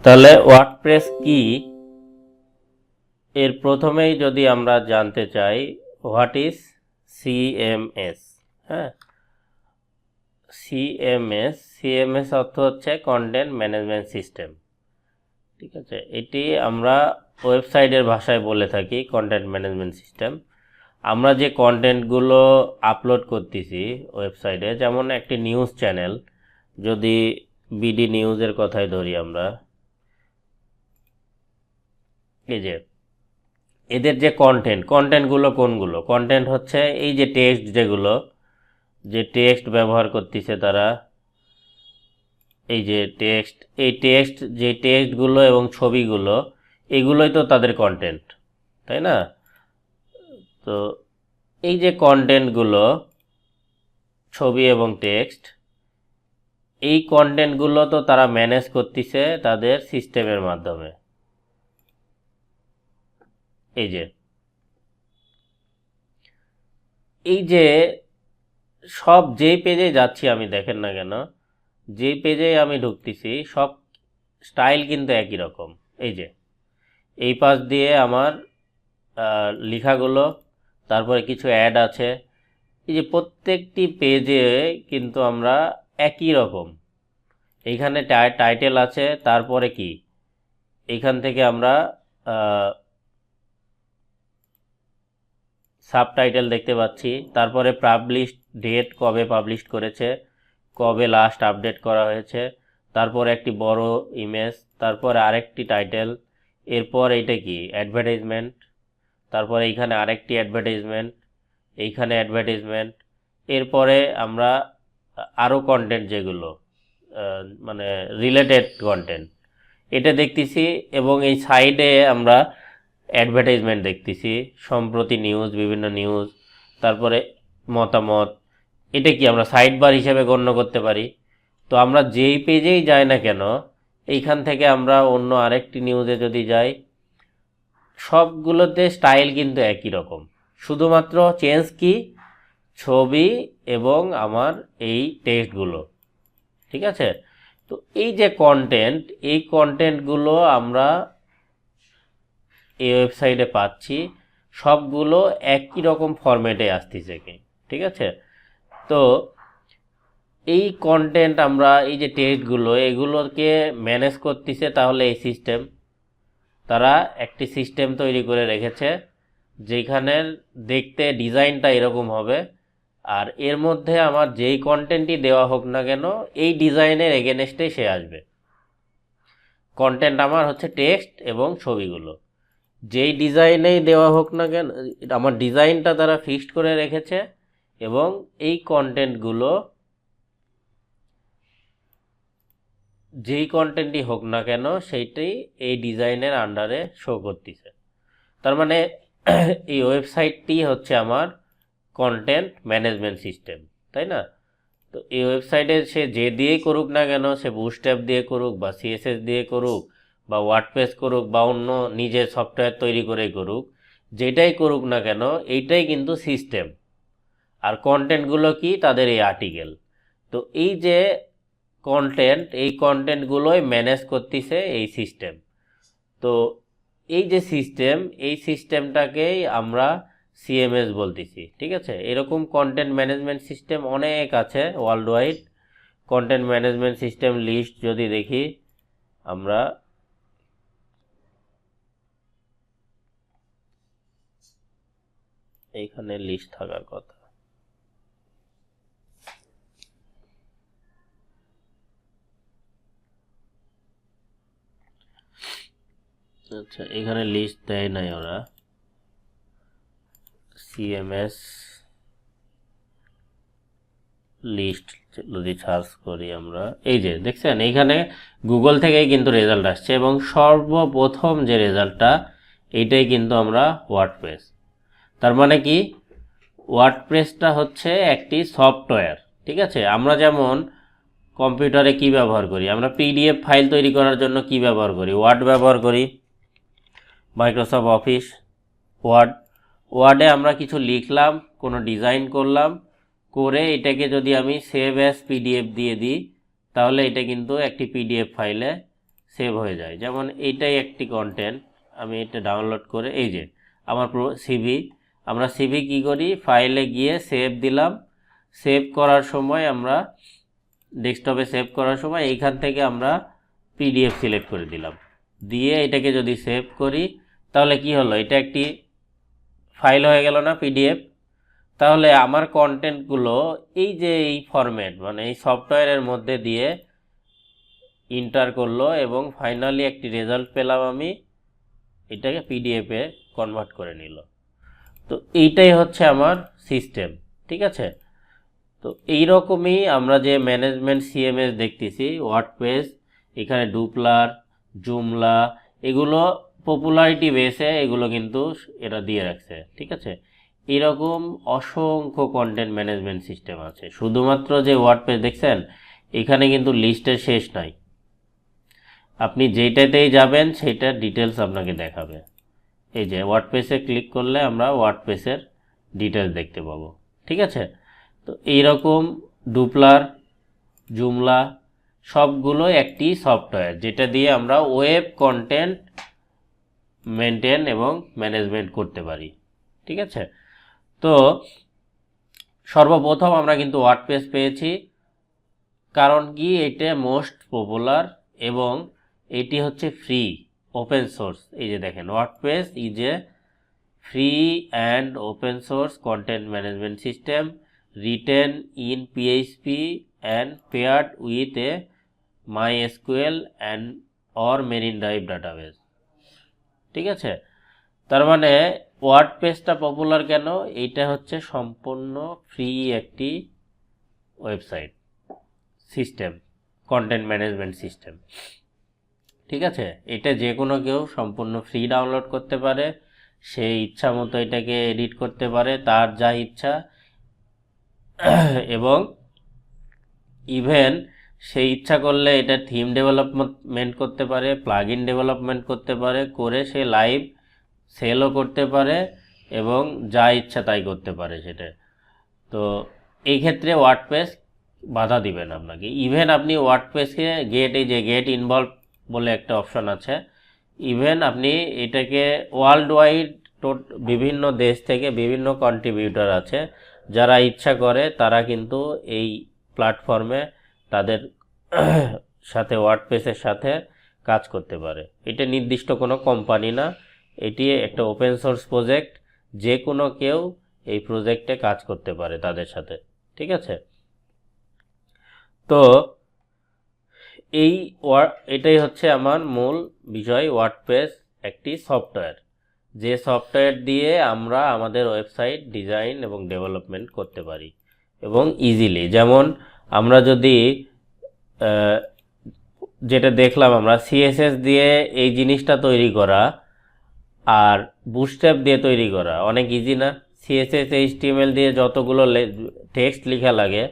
তাহলে ওয়ার্ডপ্রেস কি এর প্রথমেই যদি আমরা জানতে চাই হোয়াট ইজ সিএমএস। হ্যাঁ, সিএমএস অর্থ হচ্ছে কন্টেন্ট ম্যানেজমেন্ট সিস্টেম। ঠিক আছে, এটি আমরা ওয়েবসাইটের ভাষায় বলে থাকি কন্টেন্ট ম্যানেজমেন্ট সিস্টেম। আমরা যে কন্টেন্টগুলো আপলোড করতেছি ওয়েবসাইটে, যেমন একটি নিউজ চ্যানেল, যদি বিডি নিউজের কথাই ধরি আমরা, এই যে এদের যে কন্টেন্টগুলো কোনগুলো কন্টেন্ট হচ্ছে এই যে টেক্সট, যে টেক্সট ব্যবহার করতেছে তারা, এই যে যে টেক্সটগুলো এবং ছবিগুলো, এগুলোই তো তাদের কন্টেন্ট, তাই না? তো এই যে কন্টেন্টগুলো, ছবি এবং টেক্সট, এই কন্টেন্টগুলো তো তারা ম্যানেজ করতেছে তাদের সিস্টেমের মাধ্যমে। এই যে সব যেই পেজে যাচ্ছি আমি, দেখেন না কেন, যেই পেজে আমি ঢুকতেছি সব স্টাইল কিন্তু একই রকম। এই পাশ দিয়ে আমার লেখাগুলো, তারপরে কিছু অ্যাড আছে। এই যে প্রত্যেকটি পেজে কিন্তু আমরা একই রকম, এইখানে টাইটেল আছে, তারপরে কি এইখান থেকে আমরা সাবটাইটেল দেখতে পাচ্ছি, তারপরে পাবলিশ ডেট, কবে পাবলিশ করেছে, কবে লাস্ট আপডেট করা হয়েছে, তারপরে একটি বড় ইমেজ, তারপরে আরেকটি টাইটেল, এরপর এইটা কি অ্যাডভার্টাইজমেন্ট, তারপরে এইখানে আরেকটি অ্যাডভার্টাইজমেন্ট, এইখানে অ্যাডভার্টাইজমেন্ট, এরপরে আমরা আরও কন্টেন্ট যেগুলো মানে রিলেটেড কন্টেন্ট এটা দেখতেছি, এবং এই সাইডে আমরা অ্যাডভার্টাইজমেন্ট দেখতেছি, সম্প্রতি নিউজ, বিভিন্ন নিউজ, তারপরে মতামত। এটা কি আমরা সাইড বার হিসেবে গণ্য করতে পারি। তো আমরা যেই পেজেই যাই না কেন, এইখান থেকে আমরা অন্য আরেকটি নিউজে যদি যাই, সবগুলোতে স্টাইল কিন্তু একই রকম, শুধুমাত্র চেঞ্জ কি ছবি এবং আমার এই টেক্সটগুলো। ঠিক আছে, তো এই যে কন্টেন্ট, এই কন্টেন্টগুলো আমরা এই ওয়েবসাইটে পাচ্ছি, সবগুলো একই রকম ফরম্যাটে আসতেছে কি। ঠিক আছে, তো এই কন্টেন্ট আমরা এই যে টেক্সটগুলো, এগুলোকে ম্যানেজ করতেছে তাহলে এই সিস্টেম। তারা একটি সিস্টেম তৈরি করে রেখেছে যেখানে দেখতে ডিজাইনটা এরকম হবে, আর এর মধ্যে আমার যেই কন্টেন্টই দেওয়া হোক না কেন, এই ডিজাইনের এগেনস্টে সে আসবে। কন্টেন্ট আমার হচ্ছে টেক্সট এবং ছবিগুলো, যেই ডিজাইনেই দেওয়া হোক না কেন, আমার ডিজাইনটা তারা ফিক্সড করে রেখেছে, এবং এই কন্টেন্টগুলো যেই কন্টেন্টই হোক না কেন সেইটাই এই ডিজাইনের আন্ডারে শো করতেছে। তার মানে এই ওয়েবসাইটটি হচ্ছে আমার কন্টেন্ট ম্যানেজমেন্ট সিস্টেম, তাই না? তো এই ওয়েবসাইটে সে যে দিয়েই করুক না কেন, সে বুটস্ট্র্যাপ দিয়ে করুক বা সিএসএস দিয়ে করুক বা ওয়ার্ডপ্রেস করুক বা অন্য নিজের সফটওয়্যার তৈরি করেই করুক, যেটাই করুক না কেন, এইটাই কিন্তু সিস্টেম। আর কন্টেন্টগুলো কি তাদের এই আর্টিকেল। তো এই যে কন্টেন্ট, এই কন্টেন্টগুলোই ম্যানেজ করতেছে এই সিস্টেম। তো এই যে সিস্টেম, এই সিস্টেমটাকেই আমরা সিএমএস বলতেছি। ঠিক আছে, এরকম কন্টেন্ট ম্যানেজমেন্ট সিস্টেম অনেক আছে world wide. Content management system list যদি দেখি আমরা, এইখানে লিস্ট থাকার কথা। আচ্ছা, এখানে লিস্ট দেয় নাই ওরা। সিএমএস লিস্ট যদি সার্চ করি আমরা, এই যে দেখছেন এইখানে গুগল থেকেই কিন্তু রেজাল্ট আসছে, এবং সর্বপ্রথম যে রেজাল্টটা, এইটাই কিন্তু আমরা ওয়ার্ডপ্রেস। তার মানে কি, ওয়ার্ডপ্রেসটা হচ্ছে একটি সফটওয়্যার। ঠিক আছে, আমরা যেমন কম্পিউটারে কি ব্যবহার করি, আমরা পিডিএফ ফাইল তৈরি করার জন্য কি ব্যবহার করি, ওয়ার্ড ব্যবহার করি, মাইক্রোসফট অফিস ওয়ার্ডে আমরা কিছু লিখলাম, কোনো ডিজাইন করলাম, করে এটাকে যদি আমি সেভ অ্যাজ পিডিএফ দিয়ে দিই, তাহলে এটা কিন্তু একটি পিডিএফ ফাইলে সেভ হয়ে যায়। যেমন এইটাই একটি কন্টেন্ট, আমি এটা ডাউনলোড করে এই যে আমার পুরো সিভি, আমরা সিভি কী করি, ফাইলে গিয়ে সেভ দিলাম, সেভ করার সময় আমরা ডেস্কটপে সেভ করার সময় এইখান থেকে আমরা পিডিএফ সিলেক্ট করে দিলাম, দিয়ে এটাকে যদি সেভ করি তাহলে কি হলো, এটা একটি ফাইল হয়ে গেল না, পিডিএফ। তাহলে আমার কন্টেন্টগুলো এই যে এই ফরম্যাট মানে এই সফটওয়্যারের মধ্যে দিয়ে ইন্টার করলো এবং ফাইনালি একটি রেজাল্ট পেলাম, আমি এটাকে পিডিএফে কনভার্ট করে নিল। তো এইটাই হচ্ছে আমার সিস্টেম, ঠিক আছে। তো এইরকমই আমরা যে ম্যানেজমেন্ট সিএমএস দেখতেছি, ওয়ার্ডপ্রেস, এখানে ডুপলার, জুমলা, এগুলো পপুলারিটি বেসে এগুলো কিন্তু এরা দিয়ে রাখছে, ঠিক আছে। এরকম অসংখ্য কন্টেন্ট ম্যানেজমেন্ট সিস্টেম আছে। শুধুমাত্র যে ওয়ার্ডপ্রেস দেখছেন, এখানে কিন্তু লিস্টের শেষ নাই। আপনি যেটাতেই যাবেন সেটার ডিটেলস আপনাকে দেখাবে। এই যে ওয়ার্ডপ্রেসে ক্লিক করলে আমরা ওয়ার্ডপ্রেসের ডিটেলস দেখতে পাবো, ঠিক আছে। তো এইরকম ডুপলার, জুমলা সবগুলো একটি সফটওয়্যার যেটা দিয়ে আমরা ওয়েব কন্টেন্ট মেনটেন এবং ম্যানেজমেন্ট করতে পারি, ঠিক আছে। তো সর্বপ্রথম আমরা কিন্তু ওয়ার্ডপ্রেস পেয়েছি, কারণ কি এটা মোস্ট পপুলার এবং এটি হচ্ছে ফ্রি, ওপেন সোর্স। এই যে দেখেন, WordPress is a free and open source content management system written in PHP and paired with a MySQL and or Marine Drive database, ঠিক আছে। তার মানে ওয়ার্ডপ্রেসটা পপুলার কেন, এইটা হচ্ছে সম্পূর্ণ ফ্রি একটি website system, content management system, ঠিক আছে। এটা যে কোনো কেউ সম্পূর্ণ ফ্রি ডাউনলোড করতে পারে, সে ইচ্ছা মতো এটাকে এডিট করতে পারে তার যা ইচ্ছা, এবং ইভেন সে ইচ্ছা করলে এটা থিম ডেভেলপমেন্ট করতে পারে, প্লাগইন ডেভেলপমেন্ট করতে পারে, করে সে লাইভ সেলও করতে পারে এবং যা ইচ্ছা তাই করতে পারে সেটা। তো এই ক্ষেত্রে ওয়ার্ডপ্রেস বাধা দিবেন আপনাকে। ইভেন আপনি ওয়ার্ডপ্রেসকে এই যে গেট ইনভলভ বলে একটা অপশন আছে, ইভেন আপনি এটাকে ওয়ার্ল্ড ওয়াইড বিভিন্ন দেশ থেকে বিভিন্ন কন্ট্রিবিউটর আছে, যারা ইচ্ছা করে তারা কিন্তু এই প্ল্যাটফর্মে তাদের সাথে ওয়ার্ডপ্রেসের সাথে কাজ করতে পারে। এটা নির্দিষ্ট কোনো কোম্পানি না, এটি একটা ওপেন সোর্স প্রজেক্ট, যে কোনো কেউ এই প্রজেক্টে কাজ করতে পারে তাদের সাথে, ঠিক আছে। তো এটাই হচ্ছে আমার মূল বিষয়। ওয়ার্ডপ্রেস একটি সফটওয়্যার, যে সফটওয়্যার দিয়ে আমরা আমাদের ওয়েবসাইট ডিজাইন এবং ডেভেলপমেন্ট করতে পারি এবং ইজিলি। যেমন আমরা যদি যেটা দেখলাম, আমরা সিএসএস দিয়ে এই জিনিসটা তৈরি করা আর বুটস্ট্র্যাপ দিয়ে তৈরি করা অনেক ইজি না। সিএসএস এইচটিএমএল দিয়ে যতগুলো টেক্সট লেখা লাগে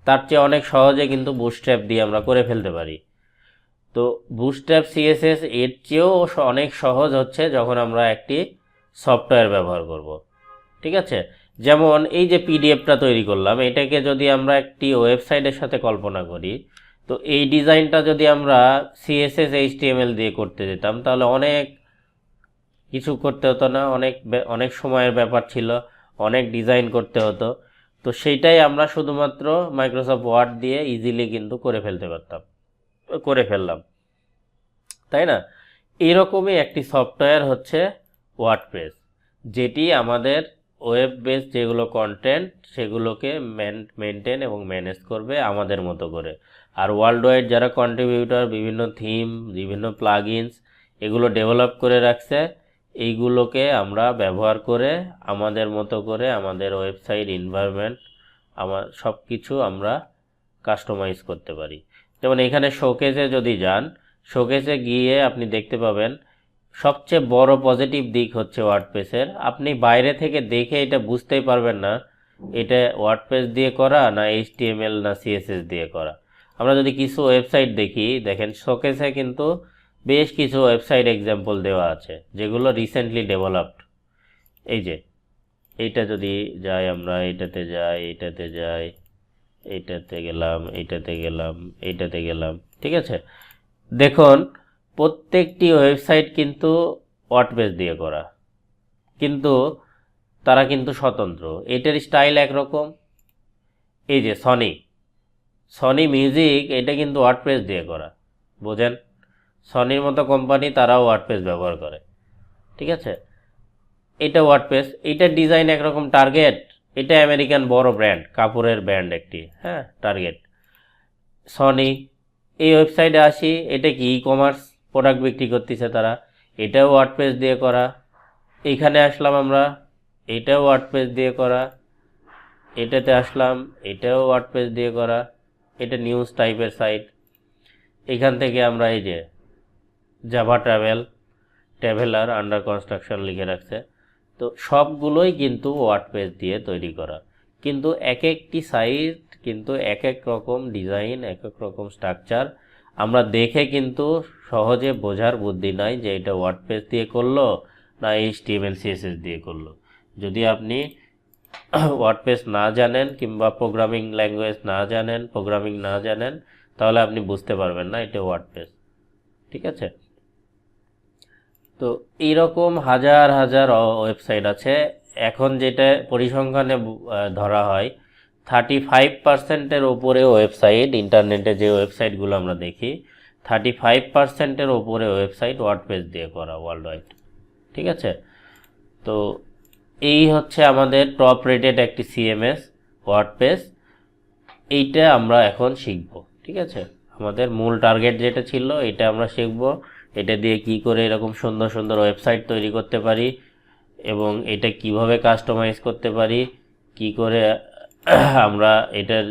তার চেয়ে অনেক সহজে কিন্তু বুটস্ট্র্যাপ দিয়ে আমরা করে ফেলতে পারি। তো বুটস্ট্র্যাপ সিএসএস এর চেয়েও অনেক সহজ হচ্ছে যখন আমরা একটি সফটওয়্যার ব্যবহার করব, ঠিক আছে। যেমন এই যে পিডিএফটা তৈরি করলাম, এটাকে যদি আমরা একটি ওয়েবসাইটের সাথে কল্পনা করি, তো এই ডিজাইনটা যদি আমরা সিএসএস এইচটিএমএল দিয়ে করতে যেতাম তাহলে অনেক কিছু করতে হতো না, অনেক সময়ের ব্যাপার ছিল, অনেক ডিজাইন করতে হতো। তো সেইটাই আমরা শুধুমাত্র মাইক্রোসফট ওয়ার্ড দিয়ে ইজিলি কিন্তু করে ফেললাম, তাই না। এইরকমই একটি সফটওয়্যার হচ্ছে ওয়ার্ডপ্রেস, যেটি আমাদের ওয়েব বেস যেগুলো কন্টেন্ট সেগুলোকে মেনটেন এবং ম্যানেজ করবে আমাদের মতো করে। আর ওয়ার্ল্ড ওয়াইড যারা কন্ট্রিবিউটর বিভিন্ন থিম, বিভিন্ন প্লাগইনস এগুলো ডেভেলপ করে রাখছে, এইগুলোকে আমরা ব্যবহার করে আমাদের মতো করে আমাদের ওয়েবসাইট এনভায়রনমেন্ট সব কিছু আমরা কাস্টমাইজ করতে পারি। যেমন এখানে শোকেসে যদি যান, শোকেসে গিয়ে আপনি দেখতে পাবেন সবচেয়ে বড় পজিটিভ দিক হচ্ছে ওয়ার্ডপ্রেসের, আপনি বাইরে থেকে দেখে এটা বুঝতেই পারবেন না এটা ওয়ার্ডপ্রেস দিয়ে করা না এইচটিএমএল না সিএসএস দিয়ে করা। আমরা যদি কিছু ওয়েবসাইট দেখি, দেখেন শোকেসে কিন্তু বেশ কিছু ওয়েবসাইট এক্সাম্পল দেওয়া আছে যেগুলো রিসেন্টলি ডেভেলপড। এই যে এইটা যদি যাই, আমরা এইটাতে যাই, এইটাতে গেলাম, ঠিক আছে। দেখুন প্রত্যেকটি ওয়েবসাইট কিন্তু ওয়ার্ডপ্রেস দিয়ে করা, কিন্তু তারা কিন্তু স্বতন্ত্র, এটার স্টাইল একরকম। এই যে সনি মিউজিক, এটা কিন্তু ওয়ার্ডপ্রেস দিয়ে করা, বোঝেন? সনির মতো কোম্পানি তারাও ওয়ার্ডপ্রেস ব্যবহার করে, ঠিক আছে? এটা ওয়ার্ডপ্রেস, এটার ডিজাইন একরকম। টার্গেট, এটা আমেরিকান বড় ব্র্যান্ড, কাপড়ের ব্র্যান্ড একটি, হ্যাঁ, টার্গেট। সনি, এই ওয়েবসাইটে আসি, এটা কি ই কমার্স প্রোডাক্ট বিক্রি করতেছে তারা, এটাও ওয়ার্ডপ্রেস দিয়ে করা। এইখানে আসলাম আমরা, এটাও ওয়ার্ডপ্রেস দিয়ে করা। এটাতে আসলাম, এটাও ওয়ার্ডপ্রেস দিয়ে করা। এটা নিউজ টাইপের সাইট। এখান থেকে আমরা এই যে জাভা ট্রাভেলার আন্ডার কনস্ট্রাকশন লিখে রাখছে, তো সবগুলোই কিন্তু ওয়ার্ডপ্রেস দিয়ে তৈরি করা। কিন্তু এক একটি সাইট কিন্তু এক এক রকম ডিজাইন, এক এক রকম স্ট্রাকচার। আমরা দেখে কিন্তু সহজে বোঝার বুদ্ধি নাই যে এটা ওয়ার্ডপ্রেস দিয়ে করলো না HTML CSS দিয়ে করলো। যদি আপনি ওয়ার্ডপ্রেস না জানেন কিংবা প্রোগ্রামিং ল্যাঙ্গুয়েজ না জানেন, প্রোগ্রামিং না জানেন, তাহলে আপনি বুঝতে পারবেন না এটা ওয়ার্ডপ্রেস, ঠিক আছে? তো এইরকম হাজার হাজার ওয়েবসাইট আছে। এখন যেটা পরিসংখ্যানে ধরা হয়, 35%-এর ওপরে ওয়েবসাইট, ইন্টারনেটে যে ওয়েবসাইটগুলো আমরা দেখি, 35%-এর ওপরে ওয়েবসাইট ওয়ার্ডপ্রেস দিয়ে করা ওয়ার্ল্ড ওয়াইড, ঠিক আছে? তো এই হচ্ছে আমাদের টপ রেটেড একটি CMS ওয়ার্ডপ্রেস। এইটা আমরা এখন শিখব, ঠিক আছে? আমাদের মূল টার্গেট যেটা ছিল এটা আমরা শিখব, এটা দিয়ে কি করে এরকম সুন্দর সুন্দর ওয়েবসাইট তৈরি করতে পারি এবং এটা কিভাবে কাস্টমাইজ করতে পারি, কি করে আমরা এটার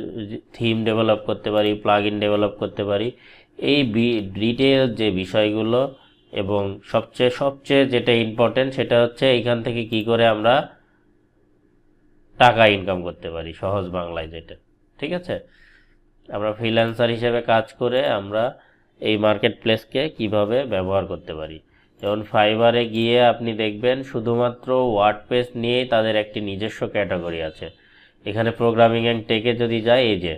থিম ডেভেলপ করতে পারি, প্লাগইন ডেভেলপ করতে পারি, এই ডিটেল যে বিষয়গুলো। এবং সবচেয়ে যেটা ইম্পর্টেন্ট সেটা হচ্ছে এইখান থেকে কি করে আমরা টাকা ইনকাম করতে পারি, সহজ বাংলায় যেটা, ঠিক আছে? আমরা ফ্রিল্যান্সার হিসেবে কাজ করে আমরা এই মার্কেট প্লেসকে কীভাবে ব্যবহার করতে পারি। যেমন ফাইবারে গিয়ে আপনি দেখবেন শুধুমাত্র ওয়ার্ডপ্রেস নিয়েই তাদের একটি নিজস্ব ক্যাটাগরি আছে। এখানে প্রোগ্রামিং অ্যান্ড টেকে যদি যায়, এই যে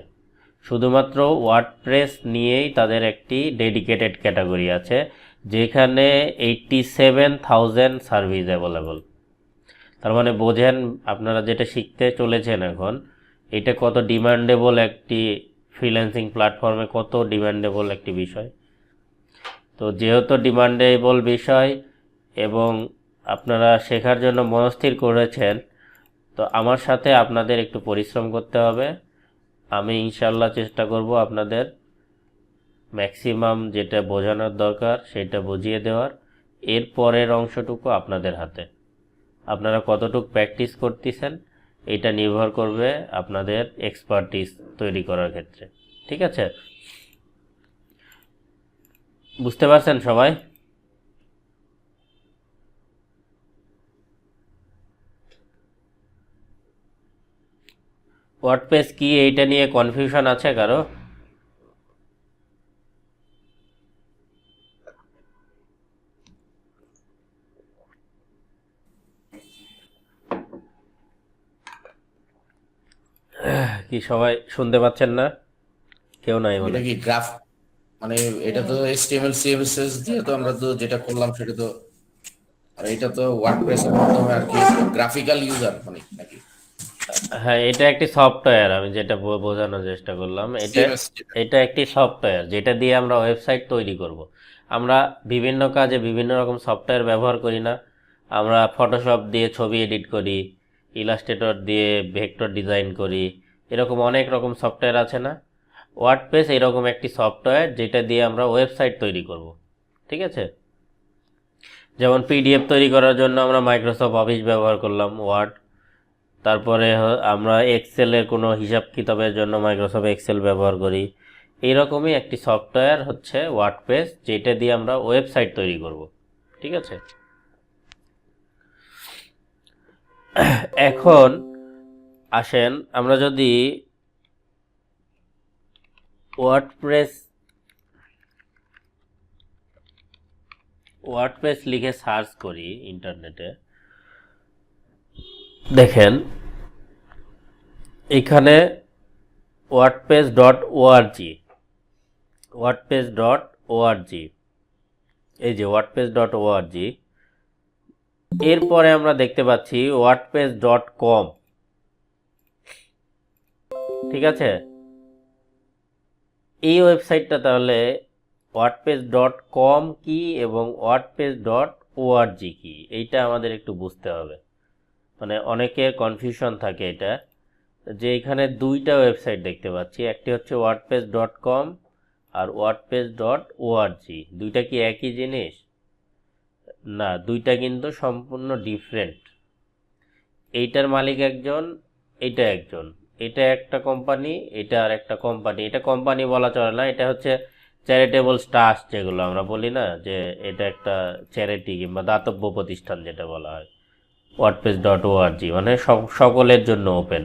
শুধুমাত্র ওয়ার্ডপ্রেস নিয়েই তাদের একটি ডেডিকেটেড ক্যাটাগরি আছে, যেখানে 87,000 সার্ভিস অ্যাভেলেবল। তার মানে বোঝেন আপনারা যেটা শিখতে চলেছেন এখন, এটা কত ডিমান্ডেবল একটি ফ্রিল্যান্সিং প্ল্যাটফর্মে, কত ডিমান্ডেবল একটি বিষয়। তো যেহেতু ডিমান্ডেবল বিষয় এবং আপনারা শেখার জন্য মনস্থির করেছেন, তো আমার সাথে আপনাদের একটু পরিশ্রম করতে হবে। আমি ইনশাল্লাহ চেষ্টা করব আপনাদের ম্যাক্সিমাম যেটা বোঝানোর দরকার সেটা বুঝিয়ে দেওয়ার। এর পরের অংশটুকু আপনাদের হাতে, আপনারা কতটুকু প্র্যাকটিস করতেছেন এটা নির্ভর করবে আপনাদের এক্সপার্টিস তৈরি করার ক্ষেত্রে, ঠিক আছে? বুঝতে পারছেন সবাই? ওয়ার্ডপ্রেস কি এইটা নিয়ে কনফিউশন আছে কারো? কি সবাই শুনতে পাচ্ছেন না? কেউ নাই বলে? এটা কি গ্রাফ, মানে এটা তো HTML CSS দিয়ে তো আমরা তো যেটা করলাম সেটা তো, আর এটা তো ওয়ার্ডপ্রেস এর মাধ্যমে আর কি গ্রাফিক্যাল ইউজার মানে নাকি হ্যাঁ, এটা একটি সফটওয়্যার, আমি যেটা বোঝানোর চেষ্টা করলাম, এটা CMS যেটা। এটা একটি সফটওয়্যার যেটা দিয়ে আমরা ওয়েবসাইট তৈরি করব। আমরা বিভিন্ন কাজে বিভিন্ন রকম সফটওয়্যার ব্যবহার করি না? আমরা ফটোশপ দিয়ে ছবি এডিট করি, ইলাস্ট্রেটর দিয়ে ভেক্টর ডিজাইন করি, এরকম অনেক রকম সফটওয়্যার আছে না? ওয়ার্ডপ্রেস এরকম একটি সফটওয়্যার যেটা দিয়ে আমরা ওয়েবসাইট তৈরি করব, ঠিক আছে? যেমন PDF তৈরি করার জন্য আমরা মাইক্রোসফট অফিস ব্যবহার করলাম, ওয়ার্ড। তারপরে আমরা এক্সেলের কোনো হিসাব কিতাবের জন্য মাইক্রোসফট এক্সেল ব্যবহার করি। এইরকমই একটি সফটওয়্যার হচ্ছে ওয়ার্ডপ্রেস, যেটা দিয়ে আমরা ওয়েবসাইট তৈরি করব, ঠিক আছে? এখন আসেন আমরা যদি ওয়ার্ডপ্রেস লিখে সার্চ করি ইন্টারনেটে, দেখেন এখানে wordpress.org এই যে wordpress.org, এরপরে আমরা দেখতে পাচ্ছি wordpress.com। ঠিক আছে, এই ওয়েবসাইটটা তাহলে wordpress.com কি এবং wordpress.org কি, এইটা আমাদের একটু বুঝতে হবে। মানে অনেকের কনফিউশন থাকে এটা, যে এখানে দুইটা ওয়েবসাইট দেখতে পাচ্ছি, একটি হচ্ছে wordpress.com আর wordpress.org। দুইটা কি একই জিনিস? না, দুইটা কিন্তু সম্পূর্ণ ডিফারেন্ট। এইটার মালিক একজন, এইটা একজন, এটা একটা কোম্পানি, এটা আর একটা কোম্পানি। এটা কোম্পানি বলা চলে না, এটা হচ্ছে চ্যারিটেবল ট্রাস্ট, যেগুলো আমরা বলি না, যে এটা একটা চ্যারিটি কিংবা দাতব্য প্রতিষ্ঠান যেটা বলা হয়। wordpress.org মানে সকলের জন্য ওপেন,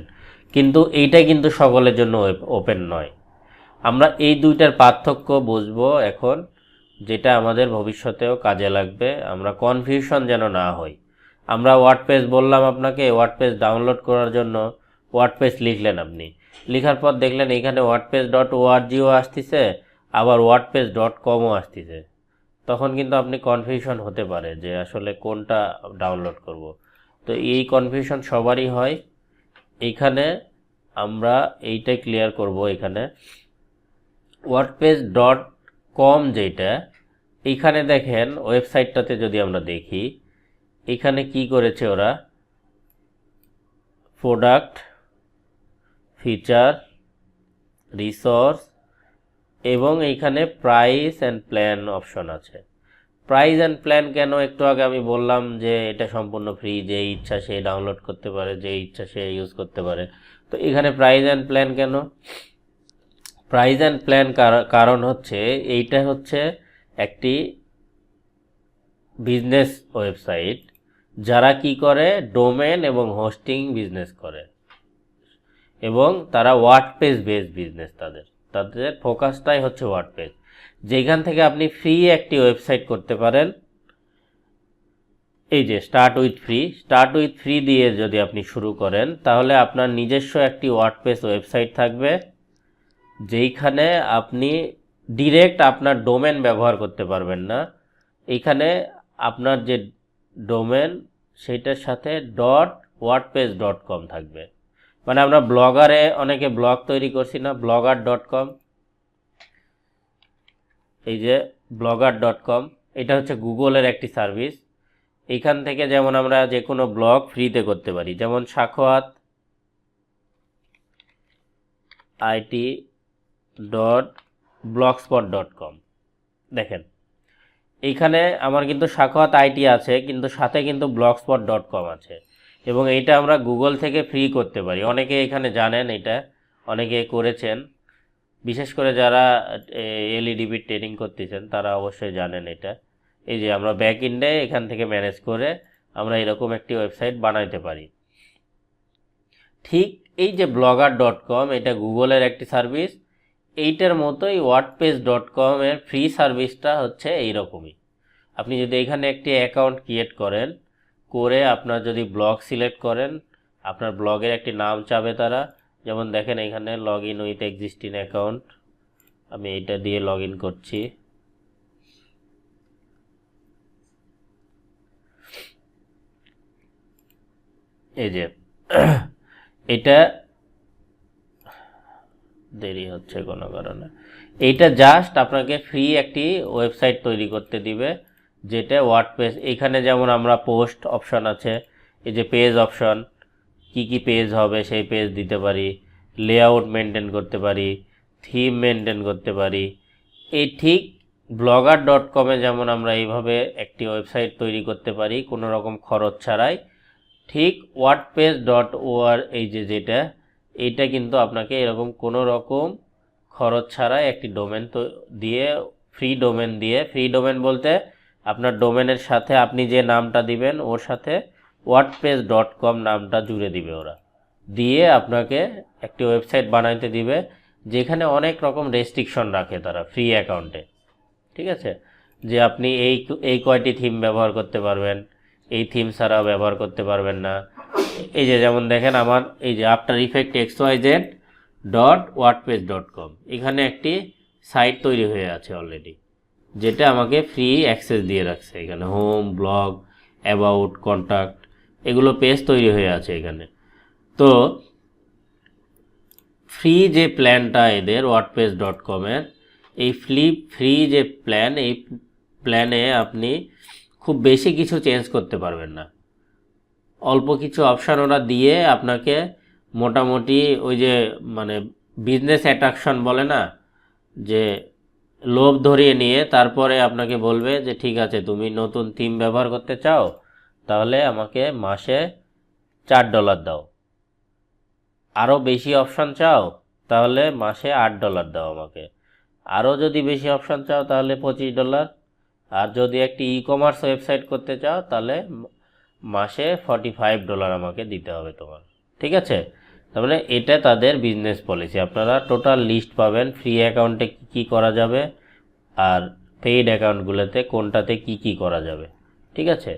কিন্তু এইটা কিন্তু সকলের জন্য ওপেন নয়। আমরা এই দুইটার পার্থক্য বুঝবো এখন, যেটা আমাদের ভবিষ্যতেও কাজে লাগবে, আমরা কনফিউশন যেন না হই। আমরা ওয়ার্ডপ্রেস বললাম আপনাকে, ওয়ার্ডপ্রেস ডাউনলোড করার জন্য ওয়ার্ডপ্রেস লিখলেন, আপনি লেখার পর দেখলেন এখানে wordpress.orgও আসতেছে, আবার wordpress.comও আসতেছে। তখন কিন্তু আপনি কনফিউশন হতে পারে যে আসলে কোনটা ডাউনলোড করব। তো এই কনফিউশন সবারই হয়। এইখানে আমরা এইটাই ক্লিয়ার করব। এখানে wordpress.com যেটা, এইখানে দেখেন ওয়েবসাইটটাতে যদি আমরা দেখি, এখানে কি করেছে ওরা, প্রোডাক্ট, ফিচার, রিসোর্স এবং এইখানে প্রাইস অ্যান্ড প্ল্যান অপশন আছে। প্রাইস অ্যান্ড প্ল্যান কেন? একটু আগে আমি বললাম যে এটা সম্পূর্ণ ফ্রি, যে ইচ্ছা সে ডাউনলোড করতে পারে, যে ইচ্ছা সে ইউজ করতে পারে। তো এখানে প্রাইস অ্যান্ড প্ল্যান কেন? প্রাইস অ্যান্ড প্ল্যান কারণ হচ্ছে এইটা হচ্ছে একটি বিজনেস ওয়েবসাইট, যারা কি করে, ডোমেন এবং হোস্টিং বিজনেস করে, এবং তারা ওয়ার্ডপ্রেস বেস বিজনেস। তাদের ফোকাসটাই হচ্ছে ওয়ার্ডপ্রেস, যেখান থেকে আপনি ফ্রি একটি ওয়েবসাইট করতে পারেন। এই যে স্টার্ট উইথ ফ্রি দিয়ে যদি আপনি শুরু করেন, তাহলে আপনার নিজস্ব একটি ওয়ার্ডপ্রেস ওয়েবসাইট থাকবে, যেইখানে আপনি ডিরেক্ট আপনার ডোমেন ব্যবহার করতে পারবেন না। এইখানে আপনার যে ডোমেন, সেইটার সাথে .wordpress.com থাকবে। মানে আমরা ব্লগারে অনেকে ব্লগ তৈরি করছি না, blogger.com, এই যে blogger.com, এটা হচ্ছে গুগলের একটি সার্ভিস। এইখান থেকে যেমন আমরা যে কোনো ব্লগ ফ্রিতে করতে পারি, যেমন সাখওয়াত IT.blogspot.com। দেখেন এইখানে আমার কিন্তু সাখওয়াত আইটি আছে, কিন্তু সাথে কিন্তু blogspot.com আছে, এবং এইটা আমরা গুগল থেকে ফ্রি করতে পারি। অনেকে এখানে জানেন, এটা অনেকে করেছেন, বিশেষ করে যারা এলইডিবি ট্রেনিং করতেছেন তারা অবশ্যই জানেন এটা। এই যে আমরা ব্যাক এন্ডে এখান থেকে ম্যানেজ করে আমরা এরকম একটি ওয়েবসাইট বানাইতে পারি। ঠিক এই যে blogger.com, এটা গুগলের একটি সার্ভিস, এইটার মতোই wordpress.com এর ফ্রি সার্ভিসটা হচ্ছে এইরকমই। আপনি যদি এখানে একটি অ্যাকাউন্ট ক্রিয়েট করেন, করে আপনার যদি ব্লগ সিলেক্ট করেন, আপনার ব্লগের একটি নাম চাবে তারা, যেমন দেখেন এখানে log in with existing account, আমি এটা দিয়ে লগ ইন করছি। এই যে এটা দেরি হচ্ছে কোনো কারণে, এইটা জাস্ট আপনাকে ফ্রি একটি ওয়েবসাইট তৈরি করতে দিবে, যেটা ওয়ার্ডপ্রেস। এখানে যেমন আমরা পোস্ট অপশন আছে, এই যে পেজ অপশন, কি পেজ হবে সেই পেজ দিতে পারি, লেআউট মেনটেন করতে পারি, থিম মেনটেন করতে পারি। এই ঠিক blogger.com-এ যেমন আমরা এইভাবে একটি ওয়েবসাইট তৈরি করতে পারি কোনো রকম খরচ ছাড়াই, ঠিক wordpress.org এই যেটা, এইটা কিন্তু আপনাকে এরকম কোনো রকম খরচ ছাড়াই একটি ডোমেন তো দিয়ে, ফ্রি ডোমেন বলতে আপনার ডোমেনের সাথে আপনি যে নামটা দিবেন ওর সাথে wordpress.com নামটা জুড়ে দিবে ওরা, দিয়ে আপনাকে একটি ওয়েবসাইট বানাইতে দিবে, যেখানে অনেক রকম রেস্ট্রিকশন রাখে তারা ফ্রি অ্যাকাউন্টে। ঠিক আছে, যে আপনি এই কয়টি থিম ব্যবহার করতে পারবেন, এই থিম ছাড়া ব্যবহার করতে পারবেন না। এই যে যেমন দেখেন আমার এই যে আফটার ইফেক্ট xyz.wordpress.com, এখানে একটি সাইট তৈরি হয়ে আছে অলরেডি। যেটা আমাকে ফ্রি অ্যাক্সেস দিয়ে রাখছে। এখানে হোম, ব্লগ, অ্যাবাউট, কন্ট্যাক্ট এগুলো পেজ তৈরি হয়ে আছে এখানে। তো ফ্রি যে প্ল্যানটা এদের wordpress.com-এর, এই ফ্রি যে প্ল্যান, এই প্ল্যানে আপনি খুব বেশি কিছু চেঞ্জ করতে পারবেন না। অল্প কিছু অপশান ওরা দিয়ে আপনাকে মোটামুটি ওই যে মানে বিজনেস অ্যাট্রাকশন বলে না, যে লোভ ধরিয়ে নিয়ে তারপরে আপনাকে বলবে যে ঠিক আছে তুমি নতুন থিম ব্যবহার করতে চাও, তাহলে আমাকে মাসে $4 দাও। আরও বেশি অপশান চাও তাহলে মাসে $8 দাও আমাকে। আরও যদি বেশি অপশান চাও তাহলে $25। আর যদি একটি ই কমার্স ওয়েবসাইট করতে চাও তাহলে মাসে $45 আমাকে দিতে হবে তোমার। ঠিক আছে, তাহলে এটা তাদের বিজনেস পলিসি। আপনারা টোটাল লিস্ট পাবেন ফ্রি অ্যাকাউন্টে কী কী করা যাবে আর পেইড অ্যাকাউন্টগুলোতে কোনটাতে কি কি করা যাবে। ঠিক আছে,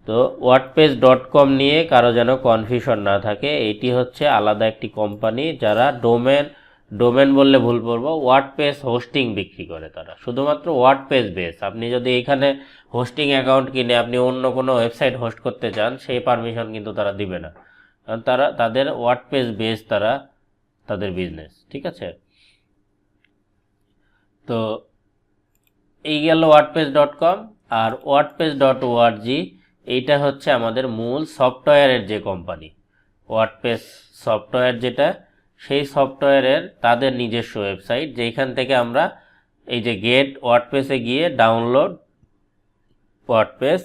তো wordpress.com নিয়ে কারো যেন কনফিউশন না থাকে। এটি হচ্ছে আলাদা একটি কোম্পানি যারা ডোমেন বললে ভুল করবো, ওয়ার্ডপ্রেস হোস্টিং বিক্রি করে। তারা শুধুমাত্র ওয়ার্ডপ্রেস বেস। আপনি যদি এখানে হোস্টিং অ্যাকাউন্ট কিনে আপনি অন্য কোনো ওয়েবসাইট হোস্ট করতে চান, সেই পারমিশন কিন্তু তারা দিবে না, কারণ তাদের ওয়ার্ডপ্রেস বেস তাদের বিজনেস। ঠিক আছে, তো এই গেল wordpress.com। আর wordpress.org এইটা হচ্ছে আমাদের মূল সফটওয়্যারের যে কোম্পানি, ওয়ার্ডপ্রেস সফটওয়্যার যেটা, সেই সফটওয়্যারের তাদের নিজস্ব ওয়েবসাইট, যেখান থেকে আমরা এই যে গেট ওয়ার্ডপ্রেসে গিয়ে ডাউনলোড ওয়ার্ডপ্রেস,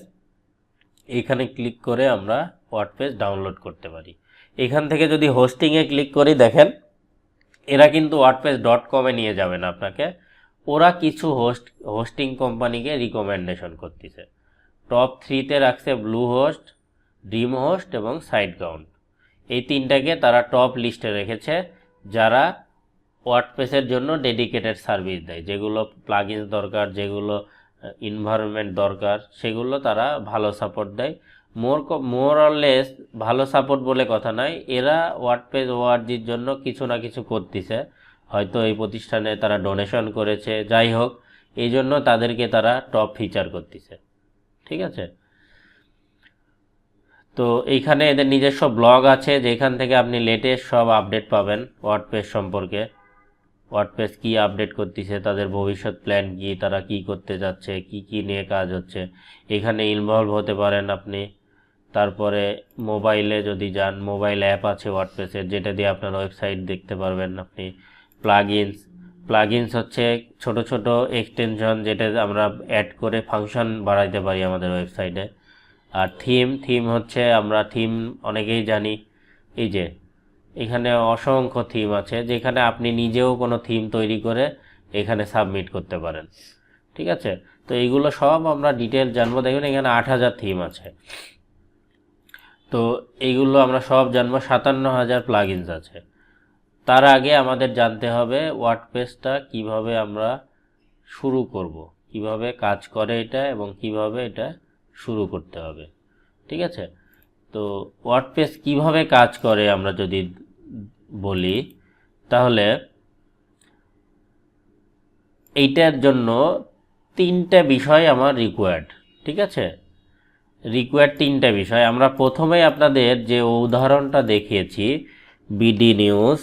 এইখানে ক্লিক করে আমরা ওয়ার্ডপ্রেস ডাউনলোড করতে পারি। এখান থেকে যদি হোস্টিংয়ে ক্লিক করি, দেখেন এরা কিন্তু wordpress.com-এ নিয়ে যাবে না আপনাকে, ওরা কিছু হোস্টিং কোম্পানিকে রিকমেন্ডেশন করতেছে। টপ 3-তে রাখছে ব্লুহোস্ট, ড্রিমহোস্ট এবং সাইটগ্রাউন্ড। এই তিনটাকে তারা টপ লিস্টে রেখেছে, যারা ওয়ার্ডপ্রেসের জন্য ডেডিকেটেড সার্ভিস দেয়। যেগুলো প্লাগইনস দরকার, যেগুলো এনভায়রনমেন্ট দরকার, সেগুলো তারা ভালো সাপোর্ট দেয়। মোর অর লেস ভালো সাপোর্ট বলে কথা নয়, এরা ওয়ার্ডপ্রেস ওআরজির জন্য কিছু না কিছু করতেছে। হয়তো এই প্রতিষ্ঠানে তারা ডোনেশন করেছে, যাই হোক, এই জন্য তাদেরকে তারা টপ ফিচার করতেছে। ঠিক আছে, তো এইখানে এদের নিজস্ব ব্লগ আছে, যেখান থেকে আপনি লেটেস্ট সব আপডেট পাবেন ওয়ার্ডপ্রেস সম্পর্কে। ওয়ার্ডপ্রেস কী আপডেট করতেছে, তাদের ভবিষ্যৎ প্ল্যান কী, তারা কি করতে যাচ্ছে, কি কি নিয়ে কাজ হচ্ছে, এখানে ইনভলভ হতে পারেন আপনি। তারপরে মোবাইলে যদি যান, মোবাইল অ্যাপ আছে ওয়ার্ডপ্রেসের, যেটা দিয়ে আপনার ওয়েবসাইট দেখতে পারবেন আপনি। প্লাগইনস হচ্ছে ছোট ছোট এক্সটেনশন, যেটা আমরা অ্যাড করে ফাংশন বাড়াইতে পারি আমাদের ওয়েবসাইটে। আর থিম হচ্ছে, আমরা থিম অনেকেই জানি, এই যে এখানে অসংখ্য থিম আছে, যেখানে আপনি নিজেও কোনো থিম তৈরি করে এখানে সাবমিট করতে পারেন। ঠিক আছে, তো এইগুলো সব আমরা ডিটেল জানবো। দেখবেন এখানে 8000 থিম আছে, তো এইগুলো আমরা সব জানবো। 57,000 প্লাগইনস আছে। তার আগে আমাদের জানতে হবে ওয়ার্ডপ্রেসটা কিভাবে আমরা শুরু করব, কিভাবে কাজ করে এটা, এবং কিভাবে এটা শুরু করতে হবে। ঠিক আছে, তো ওয়ার্ডপ্রেস কিভাবে কাজ করে আমরা যদি বলি, তাহলে এইটার জন্য 3টে বিষয় আমার রিকোয়ার্ড। ঠিক আছে, রিকোয়ার্ড 3টে বিষয়। আমরা প্রথমে আপনাদের যে উদাহরণটা দেখিয়েছি, বিডি নিউজ,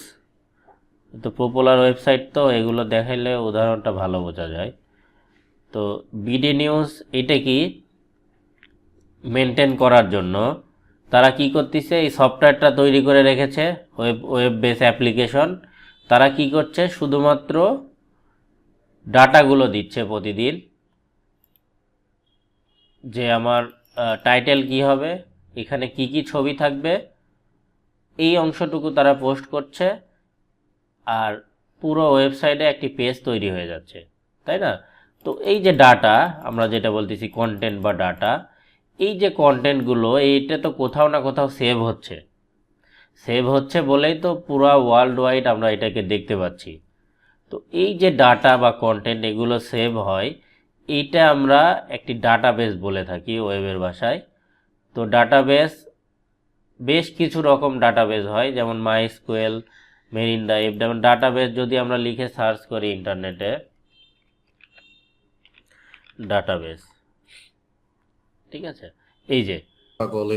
তো পপুলার ওয়েবসাইট, তো এগুলো দেখাইলে উদাহরণটা ভালো বোঝা যায়। তো বিডি নিউজ এটা কি মেনটেন করার জন্য তারা কি করতেছে, এই সফটওয়্যারটা তৈরি করে রেখেছে, ওয়েব বেস অ্যাপ্লিকেশন। তারা কি করছে, শুধুমাত্র ডাটাগুলো দিচ্ছে প্রতিদিন, যে আমার টাইটেল কি হবে, এখানে কি কি ছবি থাকবে, এই অংশটুকু তারা পোস্ট করছে, আর পুরো ওয়েবসাইটে একটি পেজ তৈরি হয়ে যাচ্ছে, তাই না? তো এই যে ডাটা, আমরা যেটা বলতেছি কন্টেন্ট বা ডাটা, এই যে কন্টেন্টগুলো, এইটা তো কোথাও না কোথাও সেভ হচ্ছে বলেই তো পুরো ওয়ার্ল্ড ওয়াইড আমরা এটাকে দেখতে পাচ্ছি। তো এই যে ডাটা বা কন্টেন্ট এগুলো সেভ হয়, এইটা আমরা একটি ডাটাবেস বলে থাকি ওয়েবের ভাষায়। তো ডাটাবেস, বেশ কিছু রকম ডাটাবেস হয়, যেমন মাইস্কুয়েল, মেরিন্ডা, যেমন ডাটাবেস যদি আমরা লিখে সার্চ করি ইন্টারনেটে, ডাটাবেস, ঠিক আছে। এই যে ওরাকল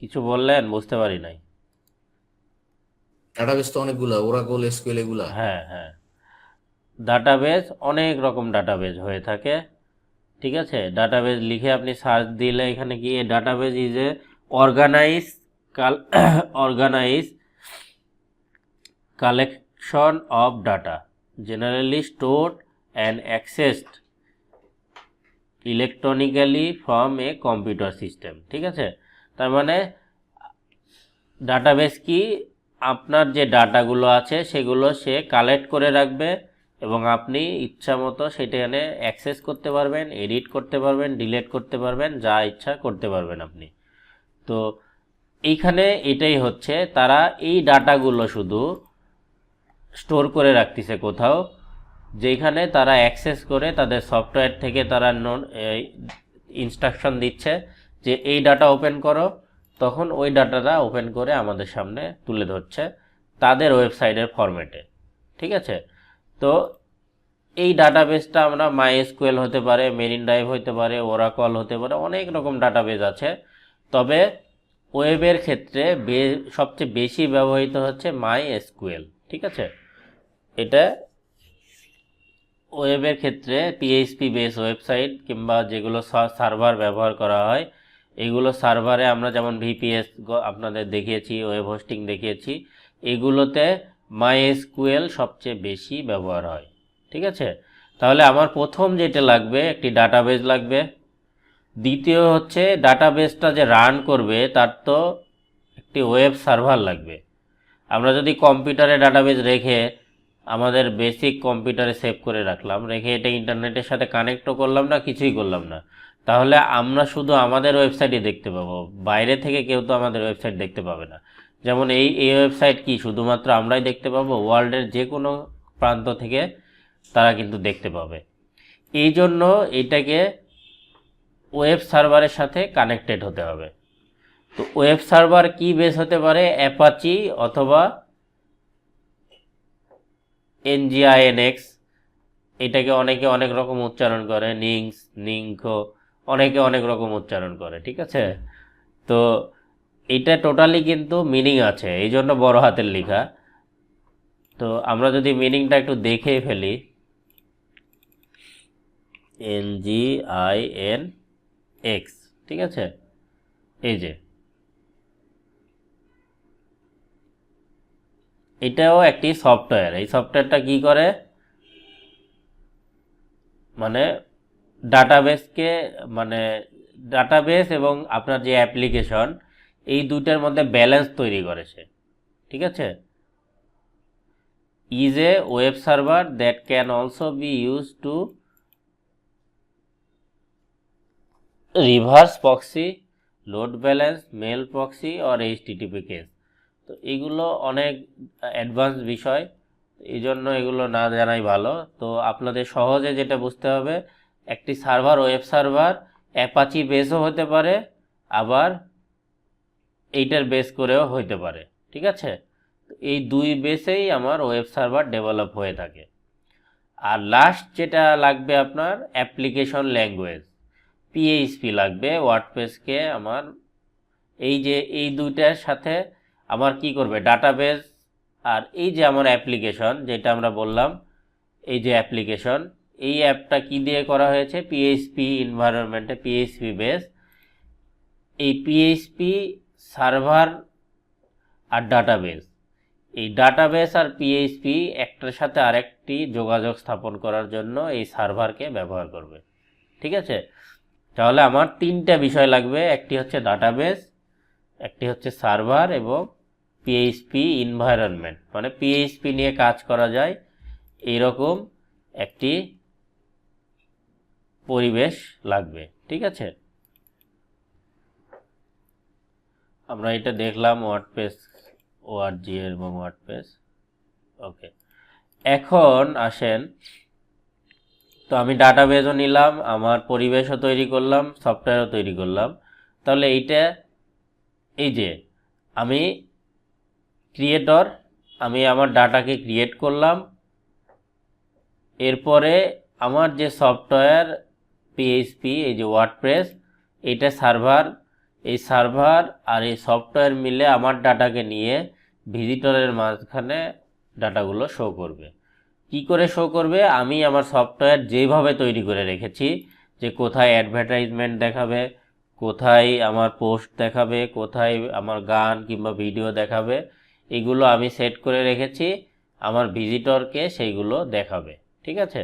কিছু বললেন, বুঝতে পারি নাই। ডাটাবেস তো অনেকগুলা, ওরাকল এসকিউএল এগুলা। হ্যাঁ হ্যাঁ, ডাটাবেস অনেক রকম ডাটাবেস হয়ে থাকে, ঠিক আছে। ডাটাবেস লিখে আপনি সার্চ দিলে এখানে গিয়ে database is a organize organize collection of data generally stored and accessed electronically from a computer system, ঠিক আছে। তার মানে ডাটাবেস কি, আপনার যে ডাটাগুলো আছে সেগুলো সে কালেক্ট করে রাখবে এবং আপনি ইচ্ছা মতো সেটাখানে অ্যাক্সেস করতে পারবেন, এডিট করতে পারবেন, ডিলিট করতে পারবেন, যা ইচ্ছা করতে পারবেন আপনি। তো এইখানে এটাই হচ্ছে, তারা এই ডাটাগুলো শুধু স্টোর করে রাখতেছে কোথাও, যেখানে তারা অ্যাক্সেস করে তাদের সফটওয়্যার থেকে তারা ইনস্ট্রাকশন দিচ্ছে যে এই ডাটা ওপেন করো, তখন ওই ডাটাটা ওপেন করে আমাদের সামনে তুলে ধরছে তাদের ওয়েবসাইটের ফরম্যাটে, ঠিক আছে। তো এই ডাটাবেসটা আমরা মাইএসকিউএল হতে পারে, মেরিন ড্রাইভ হতে পারে, ওরাকল হতে পারে, অনেক রকম ডাটাবেস আছে। তবে ওয়েবের ক্ষেত্রে সবচেয়ে বেশি ব্যবহৃত হচ্ছে মাইএসকিউএল, ঠিক আছে। এটা ওয়েবের ক্ষেত্রে পিএইচপি বেস ওয়েবসাইট কিংবা যেগুলো সার্ভার ব্যবহার করা হয়, এগুলো সার্ভারে আমরা যেমন ভিপিএস আপনাদের দেখিয়েছি, ওয়েব হোস্টিং দেখিয়েছি, এগুলোতে মাইএসকিউএল সবচেয়ে বেশি ব্যবহার হয়, ঠিক আছে। তাহলে আমার প্রথম যেটা লাগবে, একটি ডাটাবেস লাগবে। দ্বিতীয় হচ্ছে ডাটাবেসটা যে রান করবে তার তো একটি ওয়েব সার্ভার লাগবে। আমরা যদি কম্পিউটারে ডাটাবেস রেখে আমাদের বেসিক কম্পিউটারে সেভ করে রাখলাম, রেখে এটা ইন্টারনেটের সাথে কানেক্টও করলাম না, কিছুই করলাম না, তাহলে আমরা শুধু আমাদের ওয়েবসাইটই দেখতে পাবো, বাইরে থেকে কেউ তো আমাদের ওয়েবসাইট দেখতে পাবে না। যেমন এই ওয়েবসাইট কি শুধুমাত্র আমরাই দেখতে পাবো, ওয়ার্ল্ডের যে কোনো প্রান্ত থেকে তারা কিন্তু দেখতে পাবে। এই জন্য এটাকে ওয়েব সার্ভারের সাথে কানেক্টেড হতে হবে। তো ওয়েব সার্ভার কি বেস হতে পারে, অ্যাপাচি অথবা এনজিআইএনএক্স, এটাকে অনেকে অনেক রকম উচ্চারণ করে, নিংস, নিংকো, অনেকে অনেক রকম উচ্চারণ করে, ঠিক আছে। তো এটা টোটালি কিন্তু মিনিং আছে, এই জন্য বড় হাতের লেখা। তো আমরা যদি মিনিংটা একটু দেখে ফেলি, এনজিআইএনএক্স, ঠিক আছে। এই যে এটাও একটি সফটওয়্যার। এই সফটওয়্যারটা কি করে, মানে ডাটাবেসকে, মানে ডাটাবেস এবং আপনার যে অ্যাপ্লিকেশন, এই দুইটার মধ্যে ব্যালেন্স তৈরি করে সে, ঠিক আছে। Is a web server that can also be use to reverse proxy, load balance, mail proxy or HTTP case. তো এগুলো অনেক অ্যাডভান্স বিষয়, এই জন্য এগুলো না জানাই ভালো। তো আপনাদের সহজে যেটা বুঝতে হবে, একটি সার্ভার ওয়েব সার্ভার অ্যাপাচি বেসও হতে পারে, আবার এইটার বেস করেও হইতে পারে, ঠিক আছে। এই দুই বেসেই আমার ওয়েব সার্ভার ডেভেলপ হয়ে থাকে। আর লাস্ট যেটা লাগবে আপনার অ্যাপ্লিকেশন ল্যাঙ্গুয়েজ, পিএইচপি লাগবে। ওয়ার্ডপ্রেসকে আমার এই যে এই দুইটার সাথে আমার কি করবে, ডাটাবেস আর এই যে আমার অ্যাপ্লিকেশন যেটা আমরা বললাম, এই যে অ্যাপ্লিকেশন, এই অ্যাপটা কি দিয়ে করা হয়েছে, পিএইচপি এনভায়রনমেন্টে, পিএইচপি বেস। এই পিএইচপি সার্ভার আর ডাটাবেস, এই ডাটাবেস আর পিএইচপি একটার সাথে আরেকটি যোগাযোগ স্থাপন করার জন্য এই সার্ভারকে ব্যবহার করবে, ঠিক আছে। তাহলে আমার তিনটা বিষয় লাগবে, একটি হচ্ছে ডাটাবেস, একটি হচ্ছে সার্ভার এবং পিএইচপি এনভায়রনমেন্ট, মানে পিএইচপি নিয়ে কাজ করা যায় এইরকম একটি পরিবেশ লাগবে, ঠিক আছে। আমরা এটা দেখলাম ওয়ার্ডপ্রেস, ওআরজি এবং ওয়ার্ডপ্রেস, ওকে। এখন আসেন, তো আমি ডাটাবেসও নিলাম, আমার পরিবেশও তৈরি করলাম, সফটওয়্যারও তৈরি করলাম। তাহলে এইটা, এই যে আমি ক্রিয়েটর, আমি আমার ডাটাকে ক্রিয়েট করলাম, এরপরে আমার যে সফটওয়্যার পিএইচপি, এই যে ওয়ার্ডপ্রেস, এটা সার্ভার, এই সার্ভার আর এই সফটওয়্যার মিলে আমার ডাটাকে নিয়ে ভিজিটরের মাঝখানে ডাটাগুলো শো করবে। কি করে শো করবে? আমি আমার সফটওয়্যার যেভাবে তৈরি করে রেখেছি, যে কোথায় অ্যাডভার্টাইজমেন্ট দেখাবে, কোথায় আমার পোস্ট দেখাবে, কোথায় আমার গান কিংবা ভিডিও দেখাবে, এগুলো আমি সেট করে রেখেছি, আমার ভিজিটরকে সেইগুলো দেখাবে। ঠিক আছে?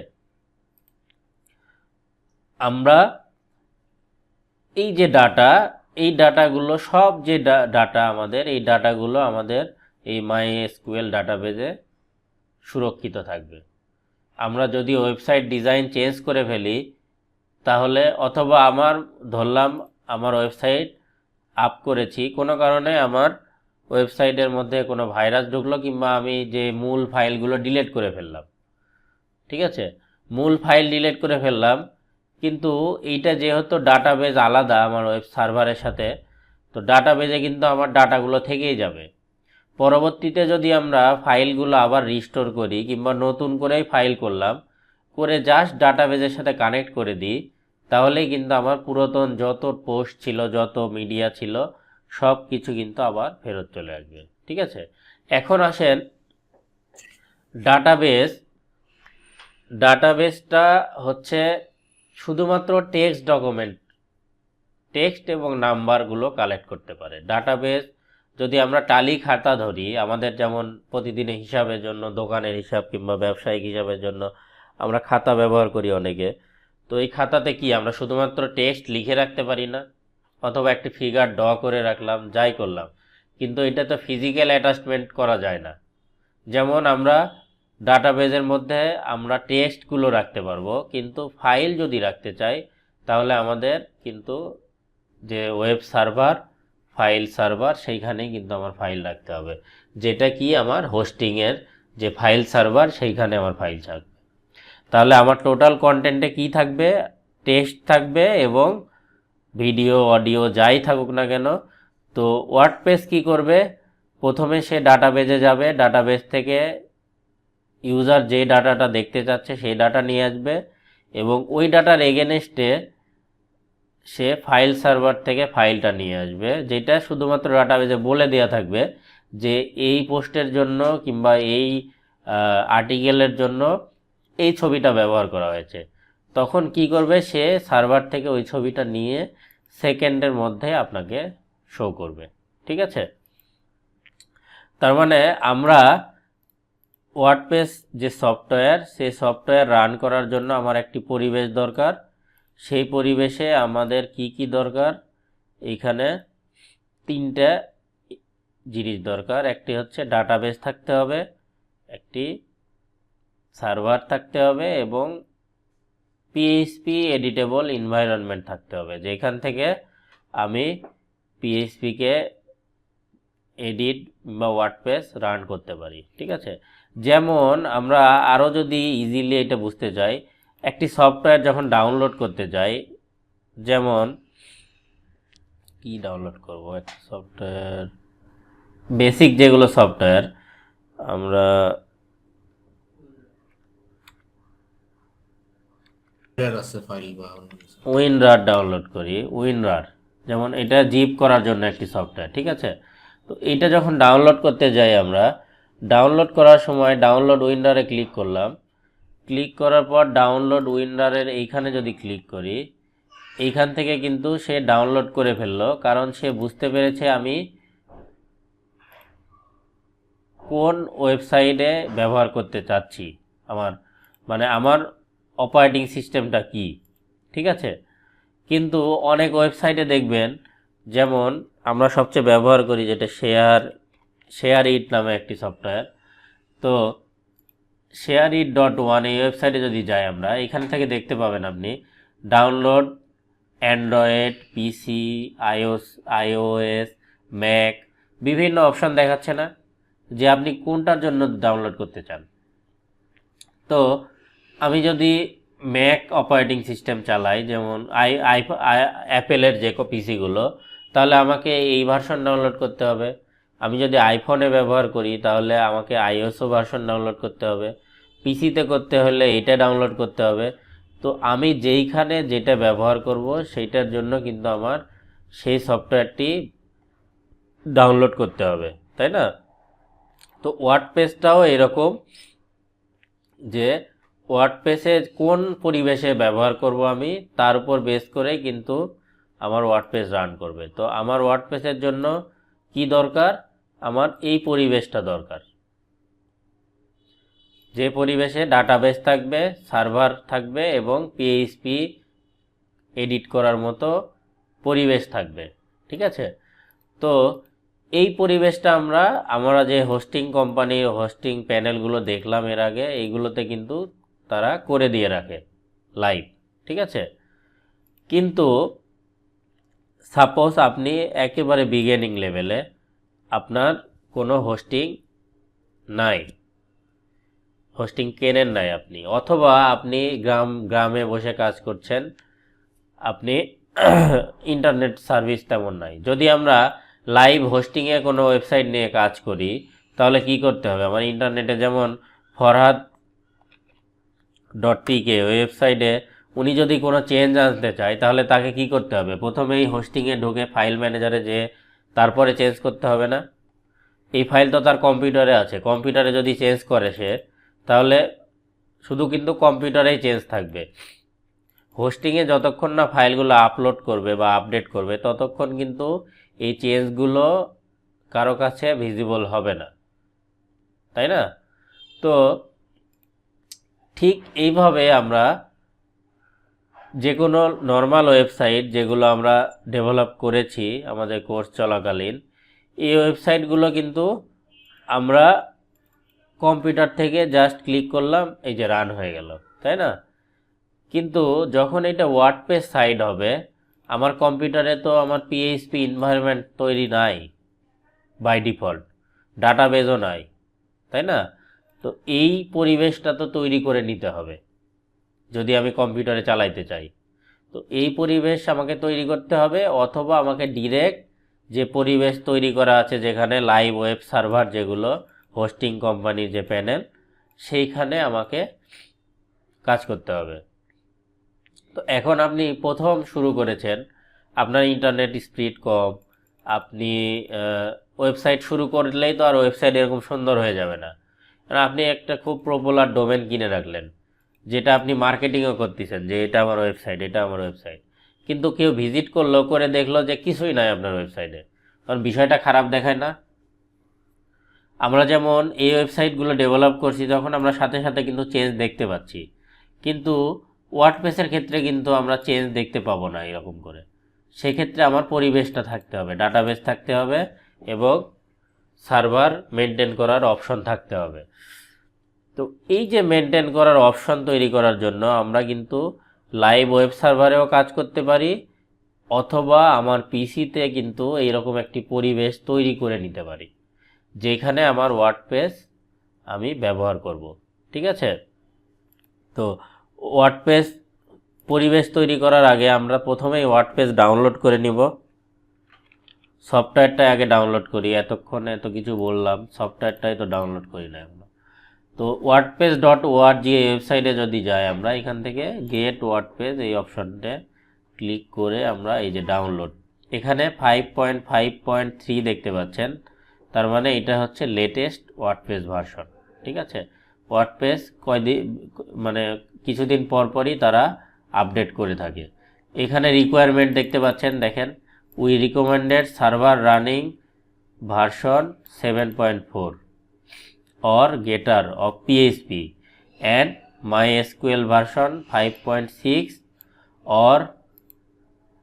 আমরা এই যে ডাটা, এই ডাটাগুলো সব যে ডাটা আমাদের, এই ডাটাগুলো আমাদের এই MySQL ডাটাবেজে সুরক্ষিত থাকবে। আমরা যদি ওয়েবসাইট ডিজাইন চেঞ্জ করে ফেলি, তাহলে অথবা ধরলাম আমার ওয়েবসাইট আপ করেছি, কোনো কারণে আমার ওয়েবসাইটের মধ্যে কোনো ভাইরাস ঢুকলো, কিংবা আমি যে মূল ফাইলগুলো ডিলিট করে ফেললাম, ঠিক আছে, মূল ফাইল ডিলিট করে ফেললাম, কিন্তু এইটা যেহেতু ডাটাবেজ আলাদা আমার ওয়েব সার্ভারের সাথে, তো ডাটাবেজে কিন্তু আমার ডাটাগুলো থেকেই যাবে। পরবর্তীতে যদি আমরা ফাইলগুলো আবার রিস্টোর করি, কিংবা নতুন করেই ফাইল করলাম, করে জাস্ট ডাটাবেজের সাথে কানেক্ট করে দিই, তাহলেই কিন্তু আমার পুরাতন যত পোস্ট ছিল, যত মিডিয়া ছিল, সব কিছু কিন্তু আবার ফেরত চলে আসবে। ঠিক আছে? এখন আসেন ডাটাবেসটা হচ্ছে শুধুমাত্র টেক্সট ডকুমেন্ট, টেক্সট এবং নাম্বারগুলো কালেক্ট করতে পারে। ডাটাবেস যদি আমরা টালি খাতা ধরি, আমাদের যেমন প্রতিদিনের হিসাবের জন্য, দোকানের হিসাব কিংবা ব্যবসায়িক হিসাবের জন্য আমরা খাতা ব্যবহার করি অনেকে, তো এই খাতাতে কি আমরা শুধুমাত্র টেক্সট লিখে রাখতে পারি না, অথবা একটি ফিগার ড্র করে রাখলাম, যাই করলাম, কিন্তু এটা তো ফিজিক্যাল অ্যাটাচমেন্ট করা যায় না। যেমন আমরা ডাটাবেজের মধ্যে আমরা টেক্সটগুলো রাখতে পারবো, কিন্তু ফাইল যদি রাখতে চাই, তাহলে আমাদের কিন্তু যে ওয়েব সার্ভার, ফাইল সার্ভার, সেইখানেই কিন্তু আমার ফাইল রাখতে হবে, যেটা কি আমার হোস্টিংয়ের যে ফাইল সার্ভার, সেইখানে আমার ফাইল থাকবে। তাহলে আমার টোটাল কন্টেন্টে কি থাকবে? টেক্সট থাকবে এবং ভিডিও, অডিও, যাই থাকুক না কেন। তো ওয়ার্ডপ্রেস কি করবে? প্রথমে সে ডাটাবেজে যাবে, ডাটাবেজ থেকে ইউজার যে ডাটাটা দেখতে চাচ্ছে সেই ডাটা নিয়ে আসবে, এবং ওই ডাটার এগেনস্টে সে ফাইল সার্ভার থেকে ফাইলটা নিয়ে আসবে, যেটা শুধুমাত্র ডাটাবেজে বলে দেওয়া থাকবে যে এই পোস্টের জন্য কিংবা এই আর্টিকেলের জন্য এই ছবিটা ব্যবহার করা হয়েছে। তখন কি করবে? সে সার্ভার থেকে ওই ছবিটা নিয়ে সেকেন্ডের মধ্যে আপনাকে শো করবে। ঠিক আছে? তার মানে আমরা ওয়ার্ডপ্রেস যে সফটওয়্যার, সেই সফটওয়্যার রান করার জন্য আমার একটি পরিবেশ দরকার। সেই পরিবেশে আমাদের কি কি দরকার? এইখানে তিনটা জিনিস দরকার। একটি হচ্ছে ডাটাবেস থাকতে হবে, একটি সার্ভার থাকতে হবে, এবং পিএইচপি এডিটেবল এনভায়রনমেন্ট থাকতে হবে, যেখান থেকে আমি পিএইচপিকে এডিট বা ওয়ার্ডপ্রেস রান করতে পারি। ঠিক আছে? যেমন আমরা আরও যদি ইজিলি এটা বুঝতে চাই, একটি সফটওয়্যার যখন ডাউনলোড করতে যাই, যেমন কি ডাউনলোড করব, একটা সফটওয়্যার, বেসিক যেগুলো সফটওয়্যার আমরা আছে ফাইল বা উইনরার ডাউনলোড করি, উইনরার, যেমন এটা জিপ করার জন্য একটি সফটওয়্যার। ঠিক আছে? তো এটা যখন ডাউনলোড করতে যাই, আমরা ডাউনলোড করার সময় ডাউনলোড উইনরারে ক্লিক করলাম, ক্লিক করার পর ডাউনলোড উইনরারের এইখানে যদি ক্লিক করি, এইখান থেকে কিন্তু সে ডাউনলোড করে ফেললো, কারণ সে বুঝতে পেরেছে আমি কোন ওয়েবসাইটে ব্যবহার করতে চাচ্ছি, আমার অপারেটিং সিস্টেমটা কি। ঠিক আছে? কিন্তু অনেক ওয়েবসাইটে দেখবেন, যেমন আমরা সবচেয়ে ব্যবহার করি যেটা শেয়ার ইট নামে একটি সফটওয়্যার, তো ShareIt.1 এই ওয়েবসাইটে যদি যাই আমরা, এখান থেকে দেখতে পাবেন আপনি ডাউনলোড অ্যান্ড্রয়েড, পিসি, আইওএস, ম্যাক, বিভিন্ন অপশন দেখাচ্ছে না, যে আপনি কোনটার জন্য ডাউনলোড করতে চান। তো আমি যদি ম্যাক অপারেটিং সিস্টেম চালাই, যেমন অ্যাপেলের যে পিসিগুলো, তাহলে আমাকে এই ভার্সন ডাউনলোড করতে হবে। আমি যদি আইফোনে ব্যবহার করি, তাহলে আমাকে আইওএসও ভার্সন ডাউনলোড করতে হবে। পিসিতে করতে হলে এটা ডাউনলোড করতে হবে। তো আমি যেইখানে যেটা ব্যবহার করব সেইটার জন্য কিন্তু আমার সেই সফটওয়্যারটি ডাউনলোড করতে হবে, তাই না? তো ওয়ার্ডপ্রেসটাও এরকম, যে ওয়ার্ডপ্রেসে কোন পরিবেশে ব্যবহার করব আমি তার উপর বেস করেই কিন্তু আমার ওয়ার্ডপ্রেস রান করবে। তো আমার ওয়ার্ডপ্রেসের জন্য কি দরকার, আমার এই পরিবেশটা দরকার, যে পরিবেশে ডাটাবেস থাকবে, সার্ভার থাকবে এবং পিএইচপি এডিট করার মতো পরিবেশ থাকবে, ঠিক আছে? তো এই পরিবেশটা আমরা যে হোস্টিং কোম্পানির হোস্টিং প্যানেলগুলো দেখলাম এর আগে, এইগুলোতে কিন্তু তারা করে দিয়ে রাখে লাইভ, ঠিক আছে? কিন্তু সাপোজ আপনি একেবারে বিগিনিং লেভেলে, আপনার কোনো হোস্টিং নাই, হোস্টিং কেনেন নাই আপনি, অথবা আপনি গ্রামে বসে কাজ করছেন, আপনি ইন্টারনেট সার্ভিস তেমন নাই। যদি আমরা লাইভ হোস্টিংয়ে কোনো ওয়েবসাইট নিয়ে কাজ করি, তাহলে কি করতে হবে? আমার ইন্টারনেটে যেমন ফরহাদ.tk ওয়েবসাইটে উনি যদি কোনো চেঞ্জ আনতে চায়, তাহলে তাকে কি করতে হবে? প্রথমেই হোস্টিংয়ে ঢুকে ফাইল ম্যানেজারে যে তারপরে চেঞ্জ করতে হবে না? এই ফাইল তো তার কম্পিউটারে আছে, কম্পিউটারে যদি চেঞ্জ করে সে, তাহলে শুধু কিন্তু কম্পিউটারেই চেঞ্জ থাকবে। হোস্টিংয়ে যতক্ষণ না ফাইলগুলো আপলোড করবে বা আপডেট করবে, ততক্ষণ কিন্তু এই চেঞ্জগুলো কারো কাছে ভিজিবল হবে না, তাই না? তো ঠিক এইভাবে আমরা যে কোনো নর্মাল ওয়েবসাইট যেগুলো আমরা ডেভেলপ করেছি আমাদের কোর্স চলাকালীন, এই ওয়েবসাইটগুলো কিন্তু আমরা কম্পিউটার থেকে জাস্ট ক্লিক করলাম, এই যে রান হয়ে গেল, তাই না? কিন্তু যখন এটা ওয়ার্ডপ্রেস সাইট হবে, আমার কম্পিউটারে তো আমার পিএইচপি এনভায়রনমেন্ট তৈরি নাই বাই ডিফল্ট, ডাটাবেজও নাই, তাই না? তো এই পরিবেশটা তো তৈরি করে নিতে হবে যদি আমি কম্পিউটারে চালাইতে চাই। তো এই পরিবেশ আমাকে তৈরি করতে হবে, অথবা আমাকে ডিরেক্ট যে পরিবেশ তৈরি করা আছে যেখানে লাইভ ওয়েব সার্ভার, যেগুলো হোস্টিং কোম্পানির যে প্যানেল, সেইখানে আমাকে কাজ করতে হবে। তো এখন আপনি প্রথম শুরু করেছেন, আপনার ইন্টারনেট স্পিড কম, আপনি ওয়েবসাইট শুরু করলেই তো আর ওয়েবসাইট এরকম সুন্দর হয়ে যাবে না। কারণ আপনি একটা খুব পপুলার ডোমেন কিনে রাখলেন, যেটা আপনি মার্কেটিংও করতেছেন যে এটা আমার ওয়েবসাইট, এটা আমার ওয়েবসাইট, কিন্তু কেউ ভিজিট করলো, করে দেখলো যে কিছুই নাই আপনার ওয়েবসাইটে, কারণ বিষয়টা খারাপ দেখায় না? আমরা যেমন এই ওয়েবসাইটগুলো ডেভেলপ করছি, তখন আমরা সাথে সাথে কিন্তু চেঞ্জ দেখতে পাচ্ছি, কিন্তু ওয়ার্ডপ্রেসের ক্ষেত্রে কিন্তু আমরা চেঞ্জ দেখতে পাবো না এরকম করে। সেক্ষেত্রে আমার পরিবেশটা থাকতে হবে, ডাটাবেস থাকতে হবে এবং সার্ভার মেনটেন করার অপশন থাকতে হবে। তো এই যে মেনটেন করার অপশন তৈরি করার জন্য আমরা কিন্তু লাইভ ওয়েব সার্ভারেও কাজ করতে পারি, অথবা আমার পিসিতে কিন্তু এইরকম একটি পরিবেশ তৈরি করে নিতে পারি, যেখানে আমার ওয়ার্ডপ্রেস আমি ব্যবহার করব, ঠিক আছে? তো ওয়ার্ডপ্রেস পরিবেশ তৈরি করার আগে আমরা প্রথমেই ওয়ার্ডপ্রেস ডাউনলোড করে নিব। সফটওয়্যারটা আগে ডাউনলোড করি, এতক্ষণে এত কিছু বললাম, সফটওয়্যারটাই তো ডাউনলোড করি না এখনো। তো wordpress.org এই ওয়েবসাইটে যদি যাই, আমরা এখান থেকে গেট ওয়ার্ডপ্রেস এই অপশনটা ক্লিক করে আমরা এই যে ডাউনলোড, এখানে 5.5.3 দেখতে পাচ্ছেন, তার মানে এটা হচ্ছে লেটেস্ট ওয়ার্ডপ্রেস ভার্সন, ঠিক আছে? ওয়ার্ডপ্রেস মানে কিছুদিন পর পরই তারা আপডেট করে থাকে। এখানে রিকোয়ারমেন্ট দেখতে পাচ্ছেন, দেখেন, we recommended server running version 7.4 or getter of PHP and MySQL version 5.6 or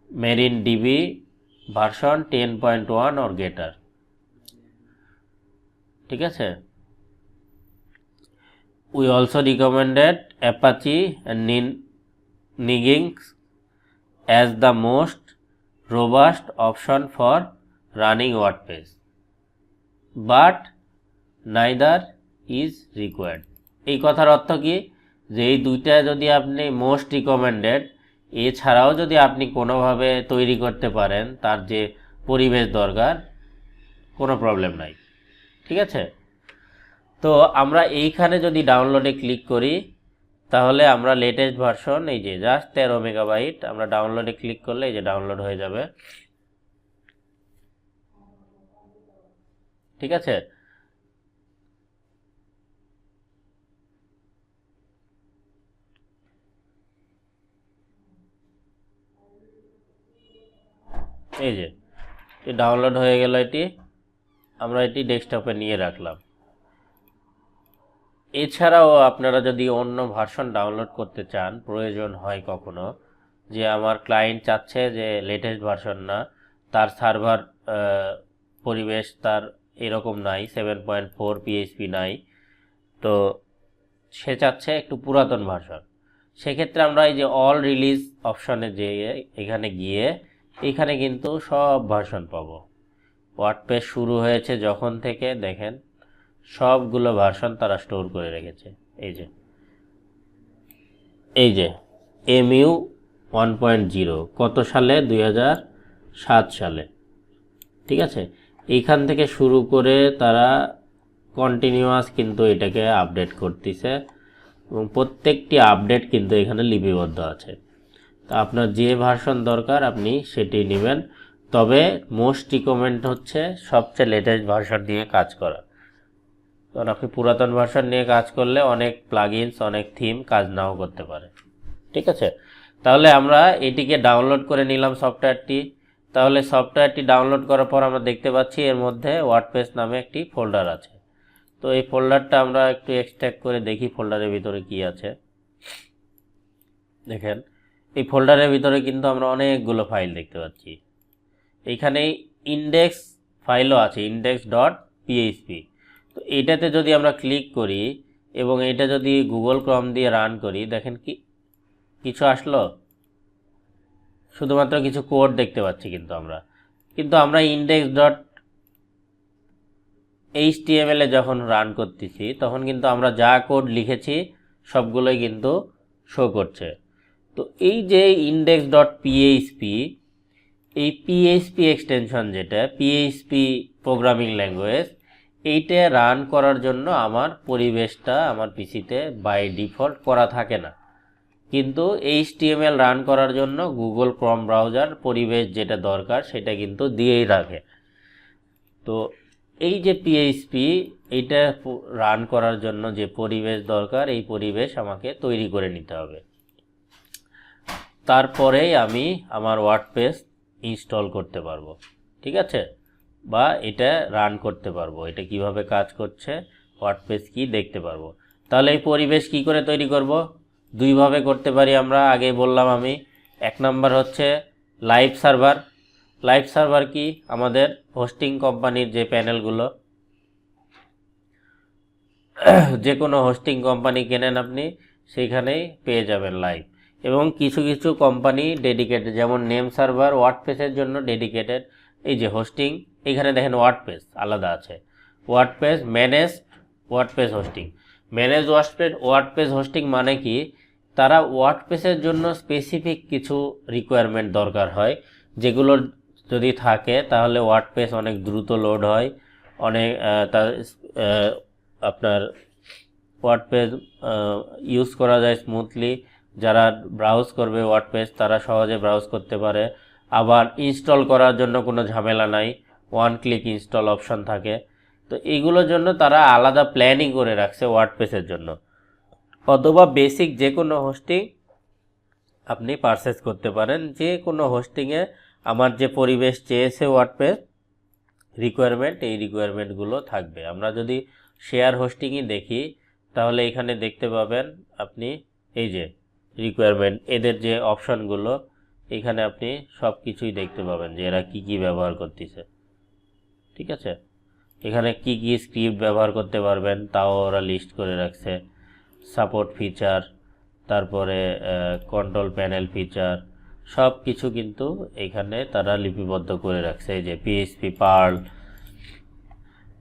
MarineDB version 10.1 or getter, ঠিক আছে? We also recommended Apache and Nginx as the most robust option for running WordPress, but neither is required। এই কথার অর্থ কি, যে এই দুইটা যদি আপনি মোস্ট রিকমেন্ডেড, এছাড়াও যদি আপনি কোনোভাবে তৈরি করতে পারেন তার যে পরিবেশ দরকার, কোনো প্রবলেম নাই, ঠিক আছে? তো আমরা এইখানে যদি ডাউনলোডে ক্লিক করি তাহলে আমরা লেটেস্ট ভার্সন এই যে জাস্ট 13 মেগাবাইট আমরা ডাউনলোডে ক্লিক করলে এই যে ডাউনলোড হয়ে যাবে, ঠিক আছে। এই যে ডাউনলোড হয়ে গেল, এটি আমরা এটি ডেস্কটপে নিয়ে রাখলাম। এছাড়াও আপনারা যদি অন্য ভার্সন ডাউনলোড করতে চান, প্রয়োজন হয় কখনো যে আমার ক্লায়েন্ট চাচ্ছে যে লেটেস্ট ভার্সন না, তার সার্ভার পরিবেশ তার এরকম নাই, 7.4 পিএইচপি নাই, তো সে চাচ্ছে একটু পুরাতন ভার্সন, সেক্ষেত্রে আমরা এই যে অল রিলিজ অপশনে যেয়ে এখানে গিয়ে এখানে কিন্তু সব ভার্সন পাবো। ওয়ার্ডপ্রেস শুরু হয়েছে যখন থেকে দেখেন সবগুলো ভার্সন তারা স্টোর করে রেখেছে। এই যে MU 1.0 কত সালে, 2007 সালে, ঠিক আছে। এইখান থেকে শুরু করে তারা কন্টিনিউয়াস কিন্তু এটাকে আপডেট করতেছে এবং প্রত্যেকটি আপডেট কিন্তু এখানে লিপিবদ্ধ আছে। তা আপনার যে ভার্সন দরকার আপনি সেটি নেবেন, তবে মোস্ট রিকমেন্ড হচ্ছে সবচেয়ে লেটেস্ট ভার্সন নিয়ে কাজ করা, কারণ আপনি পুরাতন ভার্সন নিয়ে কাজ করলে অনেক প্লাগইনস অনেক থিম কাজ নাও করতে পারে, ঠিক আছে। তাহলে আমরা এটিকে ডাউনলোড করে নিলাম সফটওয়্যারটি। তাহলে সফটওয়্যারটি ডাউনলোড করার পর আমরা দেখতে পাচ্ছি এর মধ্যে ওয়ার্ডপ্রেস নামে একটি ফোল্ডার আছে। তো এই ফোল্ডারটা আমরা একটু এক্সট্র্যাক্ট করে দেখি ফোল্ডারের ভিতরে কি আছে। দেখেন এই ফোল্ডারের ভিতরে কিন্তু আমরা অনেকগুলো ফাইল দেখতে পাচ্ছি। এইখানে ইন্ডেক্স ফাইলও আছে, index.php। তো এইটাতে যদি আমরা ক্লিক করি এবং এটা যদি গুগল ক্রোম দিয়ে রান করি, দেখেন কি কিছু আসলো, শুধুমাত্র কিছু কোড দেখতে পাচ্ছি কিন্তু আমরা index.html এ যখন রান করতেছি তখন কিন্তু আমরা যা কোড লিখেছি সবগুলোই কিন্তু শো করছে। তো এই যে index.php, এই PHP এক্সটেনশন যেটা PHP প্রোগ্রামিং ল্যাঙ্গুয়েজ, এইটা রান করার জন্য আমার পরিবেশটা আমার পিসিতে বাই ডিফল্ট করা থাকে না, কিন্তু HTML রান করার জন্য গুগল ক্রোম ব্রাউজার পরিবেশ যেটা দরকার সেটা কিন্তু দিয়েই রাখে। তো এই যে PHP এইটা রান করার জন্য যে পরিবেশ দরকার, এই পরিবেশ আমাকে তৈরি করে নিতে হবে, তারপরেই আমি আমার ওয়ার্ডপ্রেস ইনস্টল করতে পারবো, ঠিক আছে, বা এটা রান করতে পারবো, এটা কিভাবে কাজ করছে ওয়ার্ডপ্রেস কি দেখতে পারবো। তাহলে এই পরিবেশ কি করে তৈরি করব, দুইভাবে করতে পারি আমরা। আগে বললাম আমি, এক নাম্বার হচ্ছে লাইভ সার্ভার। লাইভ সার্ভার কি, আমাদের হোস্টিং কোম্পানির যে প্যানেলগুলো, যে কোনো হোস্টিং কোম্পানি কেনেন আপনি সেইখানেই পেয়ে যাবেন লাইভ। এবং কিছু কিছু কোম্পানি ডেডিকেটেড, যেমন নেম সার্ভার ওয়ার্ডপ্রেসের জন্য ডেডিকেটেড। এই যে হোস্টিং, এখানে দেখেন ওয়ার্ডপ্রেস আলাদা আছে, WordPress manage WordPress hosting. Manage WordPress hosting মানে কি, তারা ওয়ার্ডপ্রেসের জন্য স্পেসিফিক কিছু রিকোয়ারমেন্ট দরকার হয়, যেগুলো যদি থাকে তাহলে ওয়ার্ডপ্রেস অনেক দ্রুত লোড হয়, অনেক আপনার ওয়ার্ডপ্রেস ইউজ করা যায় স্মুথলি। যারা ব্রাউজ করবে ওয়ার্ডপ্রেস তারা সহজে ব্রাউজ করতে পারে, আবার ইনস্টল করার জন্য কোনো ঝামেলা নাই, ওয়ান ক্লিক ইনস্টল অপশন থাকে। তো এইগুলোর জন্য তারা আলাদা প্ল্যানিং করে রাখছে ওয়ার্ডপ্রেসের জন্য। অথবা বেসিক যে কোনো হোস্টিং আপনি পারচেস করতে পারেন, যে কোনো হোস্টিংয়ে আমার যে পরিবেশ চেয়েছে ওয়ার্ডপ্রেস রিকোয়ারমেন্ট, এই রিকোয়ারমেন্টগুলো থাকবে। আমরা যদি শেয়ার হোস্টিংই দেখি তাহলে এখানে দেখতে পাবেন আপনি এই যে রিকোয়ারমেন্ট, এদের যে অপশনগুলো, এখানে আপনি সব কিছুই দেখতে পাবেন যে এরা কি কি ব্যবহার করতেছে, ঠিক আছে। এখানে কি কি স্ক্রিপ্ট ব্যবহার করতে পারবেন তাও ওরা লিস্ট করে রাখছে, সাপোর্ট ফিচার, তারপরে কন্ট্রোল প্যানেল ফিচার, সব কিছু কিন্তু এখানে তারা লিপিবদ্ধ করে রাখছে, এই যে পিএইচপি পার্ল।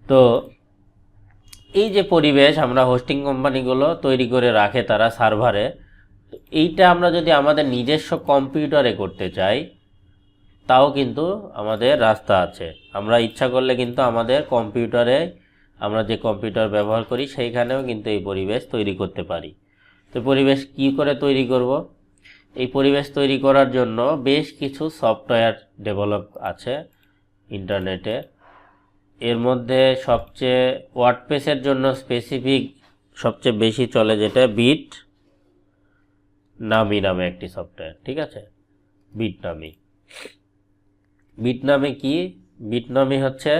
তো এই যে পরিবেশ আমরা হোস্টিং কোম্পানিগুলো তৈরি করে রাখে তারা সার্ভারে, এইটা আমরা যদি আমাদের নিজস্ব কম্পিউটারে করতে চাই তাও কিন্তু আমাদের রাস্তা আছে। আমরা ইচ্ছা করলে কিন্তু আমাদের কম্পিউটারে আমরা যে কম্পিউটার ব্যবহার করি সেইখানেও কিন্তু এই পরিবেশ তৈরি করতে পারি। তো পরিবেশ কি করে তৈরি করব? এই পরিবেশ তৈরি করার জন্য বেশ কিছু সফটওয়্যার ডেভেলপ আছে ইন্টারনেটে। এর মধ্যে সবচেয়ে ওয়ার্ডপ্রেসের জন্য স্পেসিফিক সবচেয়ে বেশি চলে যেটা বিটনামি নামে একটি সফটওয়্যার, ঠিক আছে? বিটনামি কি? বিটনামি হচ্ছে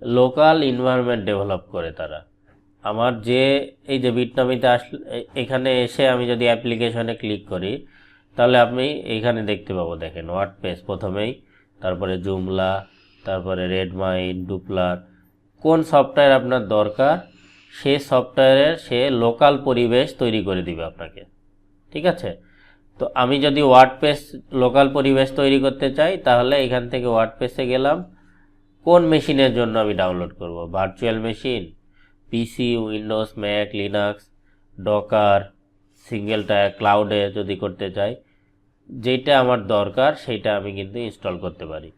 লোকাল এনভায়রনমেন্ট ডেভেলপ করে তারা। আমার যে এই যে বিটনামিতে আসলে এখানে এসে আমি যদি অ্যাপ্লিকেশনে ক্লিক করি তাহলে আমি এইখানে দেখতে পাবো, দেখেন ওয়ার্ডপ্রেস প্রথমেই, তারপরে জুমলা, তারপরে রেডমাইন্ড, ডুপলার। কোন সফটওয়্যার আপনার দরকার সেই সফটওয়্যারের সে লোকাল পরিবেশ তৈরি করে দিবে আপনাকে, ঠিক আছে? তো আমি যদি ওয়ার্ডপ্রেস লোকাল পরিবেশ তৈরি করতে চাই তাহলে এখান থেকে ওয়ার্ডপ্রেসে গেলাম। কোন মেশিনের জন্য আমি ডাউনলোড করব? Virtual machine, PC, Windows, Mac, Linux, Docker, single tier, ক্লাউডে যদি করতে চাই, যেটা আমার দরকার সেইটা আমি কিন্তু ইনস্টল করতে পারি।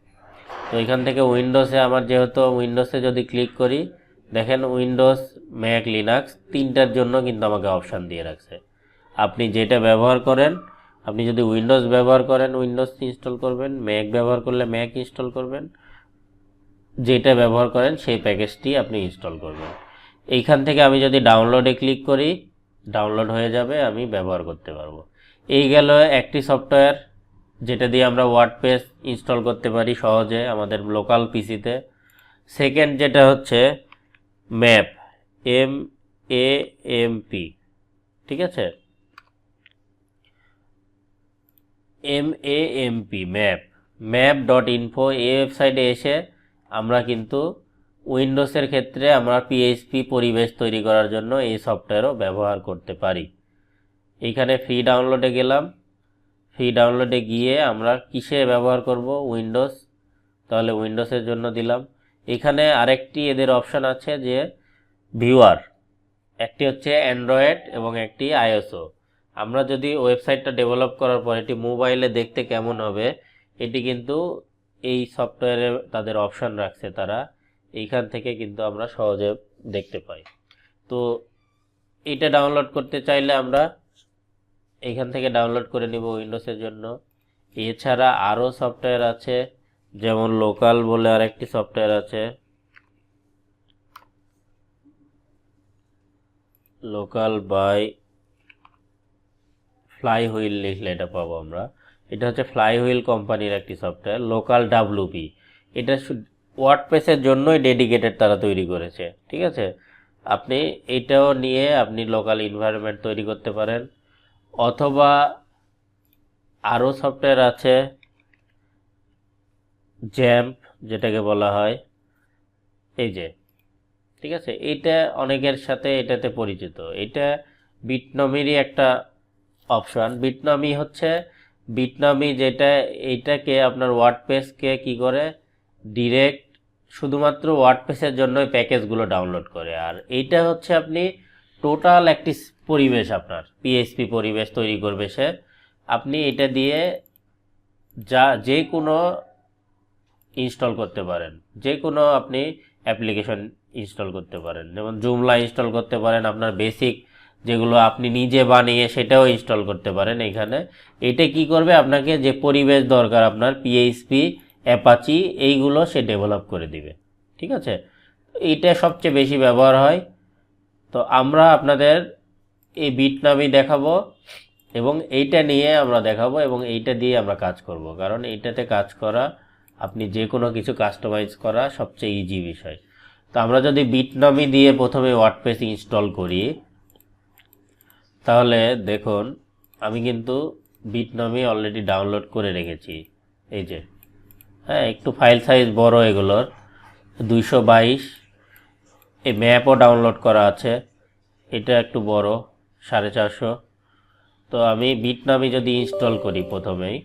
তো এখান থেকে উইন্ডোজে আমার যেহেতু উইন্ডোজে যদি ক্লিক করি, দেখেন উইন্ডোজ, ম্যাক, লিনাক্স তিনটার জন্য কিন্তু আমাকে অপশান দিয়ে রাখছে। আপনি যেটা ব্যবহার করেন, আপনি যদি উইন্ডোজ ব্যবহার করেন উইন্ডোজ ইনস্টল করবেন, ম্যাক ব্যবহার করলে ম্যাক ইনস্টল করবেন, যেটা ব্যবহার করেন সেই প্যাকেজটি আপনি ইনস্টল করবেন। এইখান থেকে আমি যদি ডাউনলোডে ক্লিক করি ডাউনলোড হয়ে যাবে, আমি ব্যবহার করতে পারবো। এই গেল একটি সফটওয়্যার যেটা দিয়ে আমরা ওয়ার্ডপ্রেস ইনস্টল করতে পারি সহজে আমাদের লোকাল পিসিতে। সেকেন্ড যেটা হচ্ছে ম্যাপ, MAMP, ঠিক আছে? ম্যাপ.ইনফো এই ওয়েবসাইটে এসে আমরা কিন্তু উইন্ডোজের ক্ষেত্রে আমরা পিএইচপি পরিবেশ তৈরি করার জন্য এই সফটওয়্যারও ব্যবহার করতে পারি। এইখানে ফ্রি ডাউনলোডে গেলাম, ফ্রি ডাউনলোডে গিয়ে আমরা কিসে ব্যবহার করব? উইন্ডোজ, তাহলে উইন্ডোজের জন্য দিলাম। এখানে আরেকটি এদের অপশান আছে যে ভিউয়ার, একটি হচ্ছে অ্যান্ড্রয়েড এবং একটি আইএসও। আমরা যদি ওয়েবসাইটটা ডেভেলপ করার পর এটি মোবাইলে দেখতে কেমন হবে এটি কিন্তু এই সফটওয়্যারে তাদের অপশান রাখছে তারা, এইখান থেকে কিন্তু আমরা সহজে দেখতে পাই। তো এটা ডাউনলোড করতে চাইলে আমরা এইখান থেকে ডাউনলোড করে নিব উইন্ডোজের জন্য। এছাড়া আরও সফটওয়্যার আছে, যেমন লোকাল বলে আরেকটি সফটওয়্যার আছে, লোকাল বাই ফ্লাইহুইল লিখলে এটা পাবো আমরা। এটা হচ্ছে ফ্লাইহুইল কোম্পানির একটি সফটওয়্যার, লোকাল WP। এটা ওয়ার্ডপ্রেসের জন্যই ডেডিকেটেড তারা তৈরি করেছে, ঠিক আছে? আপনি এটাও নিয়ে আপনি লোকাল এনভায়রনমেন্ট তৈরি করতে পারেন। অথবা আরও সফটওয়্যার আছে জ্যাম্প যেটাকে বলা হয়, এই যে, ঠিক আছে? এটা অনেকের সাথে এটাতে পরিচিত। এটা বিটনমিরই একটা অপশান। বিটনমি যেটা এইটাকে আপনার ওয়ার্ডপ্রেসকে কি করে ডিরেক্ট শুধুমাত্র ওয়ার্ডপ্রেসের জন্যই প্যাকেজগুলো ডাউনলোড করে। আর এইটা হচ্ছে আপনি টোটাল একটি পরিবেশ আপনার পিএইচপি পরিবেশ তৈরি করবে সে। আপনি এটা দিয়ে যে কোনো ইনস্টল করতে পারেন, যে কোনো আপনি অ্যাপ্লিকেশন ইনস্টল করতে পারেন, যেমন জুমলা ইনস্টল করতে পারেন, আপনার বেসিক যেগুলো আপনি নিজে বানিয়ে সেটাও ইনস্টল করতে পারেন এইখানে। এটা কি করবে, আপনাকে যে পরিবেশ দরকার আপনার পিএইচপি, অ্যাপাচি এইগুলো সে ডেভেলপ করে দিবে, ঠিক আছে? এইটা সবচেয়ে বেশি ব্যবহার হয়। তো আমরা আপনাদের এই বিটনমি দেখাবো এবং এইটা নিয়ে আমরা দেখাবো এবং এইটা দিয়ে আমরা কাজ করব, কারণ এইটাতে কাজ করা আপনি যে কোনো কিছু কাস্টমাইজ করা সবচেয়ে ইজি বিষয়। তো আমরা যদি বিটনমি দিয়ে প্রথমে ওয়ার্ডপ্রেস ইনস্টল করি তাহলে দেখুন আমি কিন্তু বিটনমি অলরেডি ডাউনলোড করে রেখেছি, এই যে, হ্যাঁ, একটু ফাইল সাইজ বড় এগুলোর 222। এই ম্যাপও ডাউনলোড করা আছে, এটা একটু বড় 450। তো আমি বিটনমি যদি ইনস্টল করি প্রথমেই,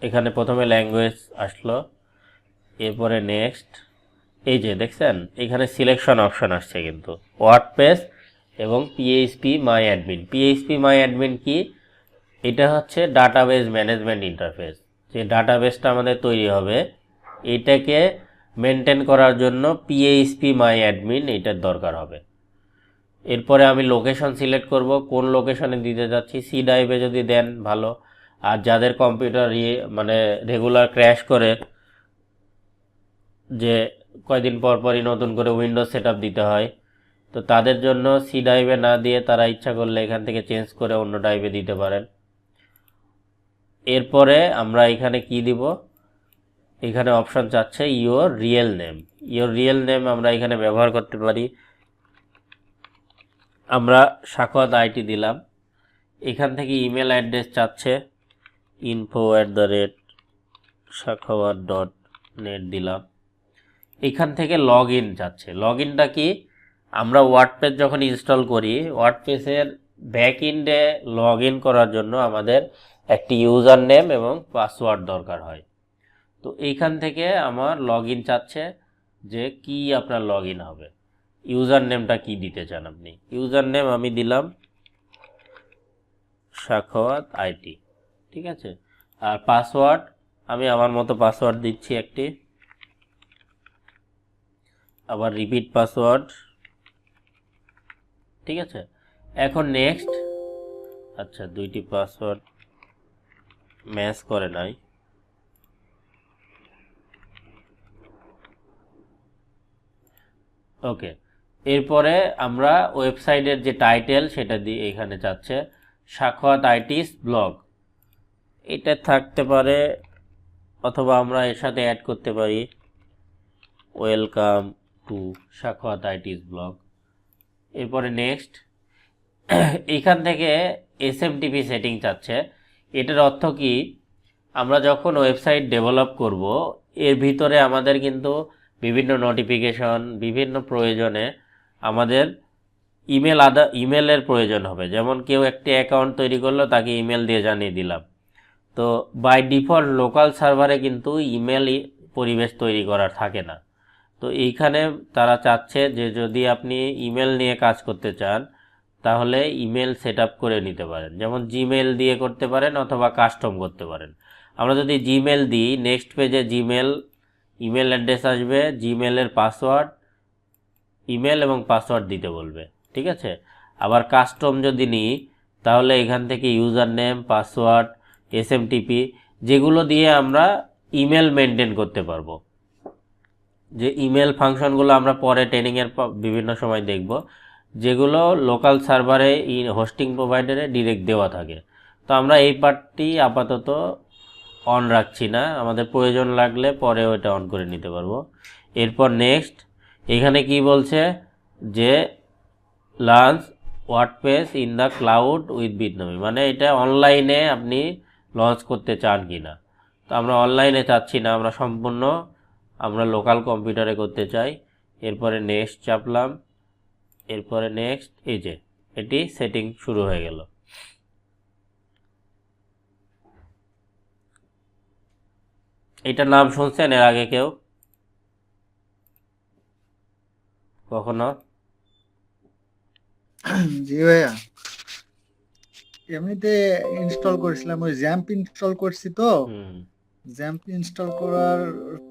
এখানে প্রথমে ল্যাঙ্গুয়েজ আসলো, এরপরে নেক্সট, এই যে দেখছেন এখানে সিলেকশন অপশন আসছে কিন্তু ওয়ার্ডপ্রেস এবং PHP my admin. PHP my admin কি? এটা হচ্ছে ডাটাবেস ম্যানেজমেন্ট ইন্টারফেস। যে ডাটাবেসটা আমাদের তৈরি হবে এটাকে মেনটেন করার জন্য পিএইচপি মাই অ্যাডমিন এটার দরকার হবে। এরপরে আমি লোকেশন সিলেক্ট করব, কোন লোকেশনে দিতে যাচ্ছি। সি ড্রাইভে যদি দেন ভালো, আর যাদের কম্পিউটার মানে রেগুলার ক্র্যাশ করে, যে কয়দিন পর পরই নতুন করে উইন্ডোজ সেটআপ দিতে হয়, তো তাদের জন্য সি ড্রাইভে না দিয়ে তারা ইচ্ছা করলে এখান থেকে চেঞ্জ করে অন্য ড্রাইভে দিতে পারেন। এরপরে আমরা এখানে কি দিব, এখানে অপশন চাচ্ছে your real name. Your real name আমরা এখানে ব্যবহার করতে পারি। আমরা সাখাওয়াত আইটি দিলাম। এখান থেকে ইমেল অ্যাড্রেস চাচ্ছে info@sakhavat.net দিলাম। এখান থেকে লগ ইন চাচ্ছে। লগ ইনটা কি, আমরা ওয়ার্ডপ্রেস যখন ইনস্টল করি ওয়ার্ডপ্রেসের ব্যাক এন্ডে লগ ইন করার জন্য আমাদের একটি ইউজার নেম এবং পাসওয়ার্ড দরকার হয়। তো এইখান থেকে আমার লগ ইন চাচ্ছে, যে কি আপনার লগ ইন হবে, ইউজার নেমটা কি দিতে চান আপনি। ইউজার নেম আমি দিলাম সাখাওয়াত আইটি, ঠিক আছে। আর পাসওয়ার্ড আমি আমার মতো পাসওয়ার্ড দিচ্ছি একটি, আবার রিপিট পাসওয়ার্ড, ঠিক আছে। এখন নেক্সট। আচ্ছা, দুইটি পাসওয়ার্ড ম্যাচ করে নাই। ওকে, এরপরে আমরা ওয়েবসাইটের যে টাইটেল সেটা দিয়ে এখানে চাচ্ছে সাখাওয়াত আইটিস ব্লগ, এটা থাকতে পারে, অথবা আমরা এর সাথে অ্যাড করতে পারি welcome to Sakhawat itis blog. এরপরে নেক্সট। এইখান থেকে এসএমটিপি সেটিং চাচ্ছে। এটার অর্থ কি, আমরা যখন ওয়েবসাইট ডেভেলপ করব এর ভিতরে আমাদের কিন্তু বিভিন্ন নোটিফিকেশন, বিভিন্ন প্রয়োজনে আমাদের ইমেলের প্রয়োজন হবে। যেমন কেউ একটি অ্যাকাউন্ট তৈরি করলো, তাকে ইমেল দিয়ে জানিয়ে দিলাম। তো বাই ডিফল্ট লোকাল সার্ভারে কিন্তু ইমেল পরিবেশ তৈরি করার থাকে না। তো এইখানে তারা চাচ্ছে যে যদি আপনি ইমেল নিয়ে কাজ করতে চান তাহলে ইমেল সেট আপ করে নিতে পারেন। যেমন জিমেল দিয়ে করতে পারেন অথবা কাস্টম করতে পারেন। আমরা যদি জিমেল দিই, নেক্সট পেজে ইমেল অ্যাড্রেস আসবে, জিমেলের পাসওয়ার্ড, ইমেল এবং পাসওয়ার্ড দিতে বলবে, ঠিক আছে। আবার কাস্টম যদি নিই তাহলে এখান থেকে ইউজার নেম, পাসওয়ার্ড, এসএমটিপি, যেগুলো দিয়ে আমরা ইমেল মেনটেন করতে পারবো। যে ইমেল ফাংশনগুলো আমরা পরে ট্রেনিংয়ের বিভিন্ন সময় দেখব, যেগুলো লোকাল সার্ভারে হোস্টিং প্রোভাইডারে ডিরেক্ট দেওয়া থাকে। তো আমরা এই পার্টটি আপাতত অন রাখছি না, আমাদের প্রয়োজন লাগলে পরে ওটা অন করে নিতে পারবো। এরপর নেক্সট। এখানে কি বলছে যে launch WordPress in the cloud with Bitnami, মানে এটা অনলাইনে আপনি লঞ্চ করতে চান কি না। তো আমরা অনলাইনে চাচ্ছি না, আমরা লোকাল কম্পিউটারে করতে চাই। এরপরে নেক্সট চাপলাম। এরপরে নেক্সট। এই যে এটি সেটিং শুরু হয়ে গেল। এটার নাম শুনছেন এর আগে কেউ কখনো? জি ভাইয়া, এমনিতে ইনস্টল করেছিলাম, ওই জ্যাম্প ইনস্টল করছি তো। জ্যাম্প ইনস্টল করার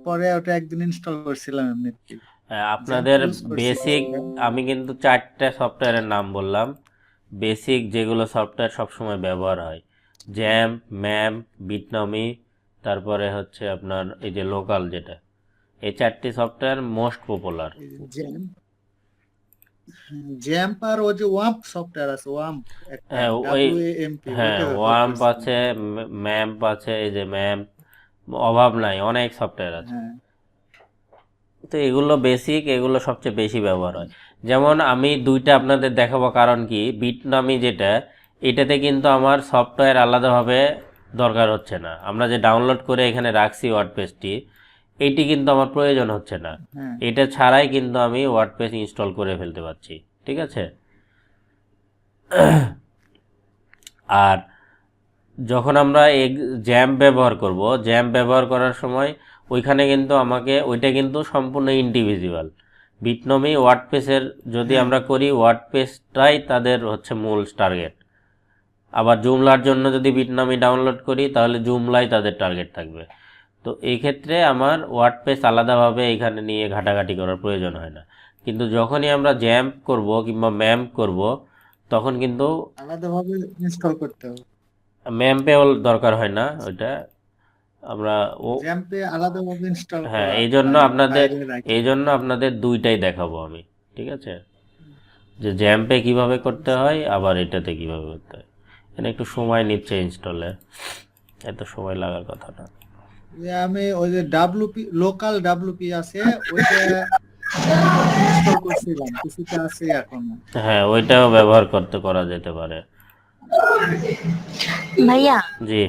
পরে ওটা একদিন ইনস্টল করছিলাম এমনিতে। আপনাদের বেসিক, আমি কিন্তু 4টে সফটওয়্যারের নাম বললাম, বেসিক যেগুলো সফটওয়্যার সবসময় ব্যবহার হয়। জ্যাম্প, ম্যাম্প, বিটনমি, তারপরে হচ্ছে আপনার এই যে লোকাল, যেটা, এই 4টি সফটওয়্যার মোস্ট পপুলার। জ্যাম্প আর ওই যে ওয়াম্প সফটওয়্যার আছে, ওয়াম্প একটা, ওয়াম্প আছে, ম্যাম্প আছে, এই যে ম্যাম্প, অভাব নাই, অনেক সফটওয়্যার আছে। তো এগুলো বেসিক, এগুলো সবচেয়ে বেশি ব্যবহার হয়। যেমন আমি 2টা আপনাদের দেখাবো, কারণ কি বিটনমি যেটা, এটাতে কিন্তু আমার সফটওয়্যার আলাদাভাবে দরকার হচ্ছে না। আমরা যে ডাউনলোড করে এখানে রাখছি ওয়ার্ডপ্রেসটি, এইটি কিন্তু আমার প্রয়োজন হচ্ছে না। এটা ছাড়াই কিন্তু আমি ওয়ার্ডপ্রেস ইনস্টল করে ফেলতে পারছি, ঠিক আছে। আর যখন আমরা জ্যাম্প ব্যবহার করব, জ্যাম্প ব্যবহার করার সময় ওইখানে কিন্তু ওইটা কিন্তু সম্পূর্ণ ইন্ডিভিজুয়াল। বিটনমি ওয়ার্ডপ্রেসের যদি আমরা করি, ওয়ার্ডপ্রেসটাই তাদের হচ্ছে মূল টার্গেট। আবার জুমলার জন্য যদি বিটনামি ডাউনলোড করি তাহলে জুমলাই তাদের টার্গেট থাকবে। তো এই ক্ষেত্রে আমার ওয়ার্ডপ্রেস আলাদাভাবে এখানে নিয়ে ঘাটাঘাটি করার প্রয়োজন হয় না। কিন্তু যখনই আমরা জ্যাম্প করব কিংবা ম্যাম্প করব তখন কিন্তু আলাদাভাবে ইনস্টল করতে হবে। ম্যাম্পেও দরকার হয় না, ওইটা আমরা জ্যাম্পে আলাদাভাবে ইনস্টল হ্যাঁ করা এই বাইরে রাখি। জন্য আপনাদের দুইটাই দেখাবো আমি, ঠিক আছে, যে জ্যাম্পে কিভাবে করতে হয় আবার এটাতে কিভাবে করতে হয়। এখানে একটু সময় নিচ্ছে ইনস্টলে, এত সময় লাগার কথা না। আমি ওই যে ডাব্লুপি লোকাল ডাব্লুপি আছে ওইটা ইনস্টল করছিলাম, কিছুটা আছে এখন। হ্যাঁ ওইটাও ব্যবহার করা যেতে পারে। ভাইয়া জি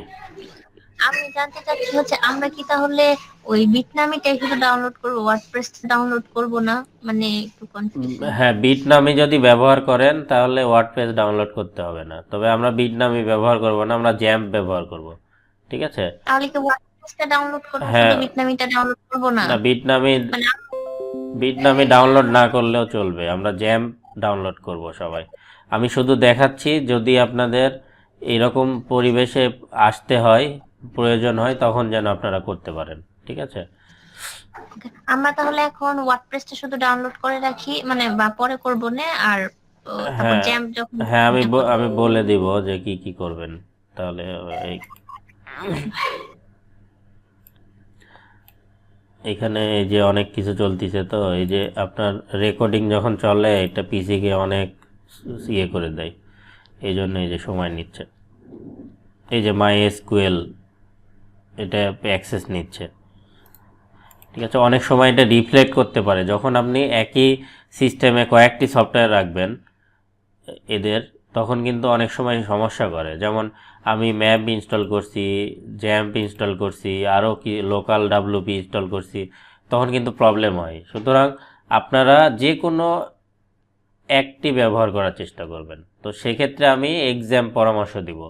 আমি জানতে চাচ্ছি হচ্ছে আমরা কি তাহলে ওই বিটনামিটাই শুধু ডাউনলোড করবো, ওয়ার্ডপ্রেস ডাউনলোড করব না? মানে একটু কনফিউশন। হ্যাঁ বিটনামি যদি ব্যবহার করেন তাহলে ওয়ার্ডপ্রেস ডাউনলোড করতে হবে না, তবে আমরা বিটনামি ব্যবহার করব না, আমরা জ্যাম্প ব্যবহার করব, ঠিক আছে। তাহলে কি ওয়ার্ডপ্রেসটা ডাউনলোড করবো, হ্যাঁ শুধু বিটনামিটা ডাউনলোড করব না? না বিটনামি মানে বিটনামি ডাউনলোড না করলেও চলবে, আমরা জ্যাম্প ডাউনলোড করব সবাই। আমি শুধু দেখাচ্ছি যদি আপনাদের এরকম পরিবেশে আসতে হয়, প্রয়োজন হয়, তখন যেন আপনারা করতে পারেন, ঠিক আছে। আমরা তাহলে এখন ওয়ার্ডপ্রেসটা শুধু ডাউনলোড করে রাখি, মানে বা পরে করবো না, আর তারপর হ্যাঁ জ্যাম্প যখন হ্যাঁ আমি এটা করবো। আমি বলে দিব যে কি কি করবেন তাহলে। এই এখানে এই যে অনেক কিছু চলতেছে, তো এই যে আপনার রেকর্ডিং যখন চলে এটা পিসিকে অনেক ইয়ে করে দেয়, এই জন্য এই যে সময় নিচ্ছে। এই যে মাই এসকিউএল এটা অ্যাক্সেস নিচ্ছে, ঠিক আছে। অনেক সময় এটা রিফ্লেক্ট করতে পারে যখন আপনি একই সিস্টেমে কয়েকটি সফটওয়্যার রাখবেন এদের, তখন কিন্তু অনেক সময় সমস্যা করে। যেমন আমি ম্যাপ ইনস্টল করছি, জ্যাম্প ইনস্টল করছি, আরও কি লোকাল ডাব্লুপি ইনস্টল করছি, তখন কিন্তু প্রবলেম হয়। সুতরাং আপনারা যে কোনো একটি ব্যবহার করার চেষ্টা করবেন। তো সেক্ষেত্রে আমি এক্সাম পরামর্শ দিব,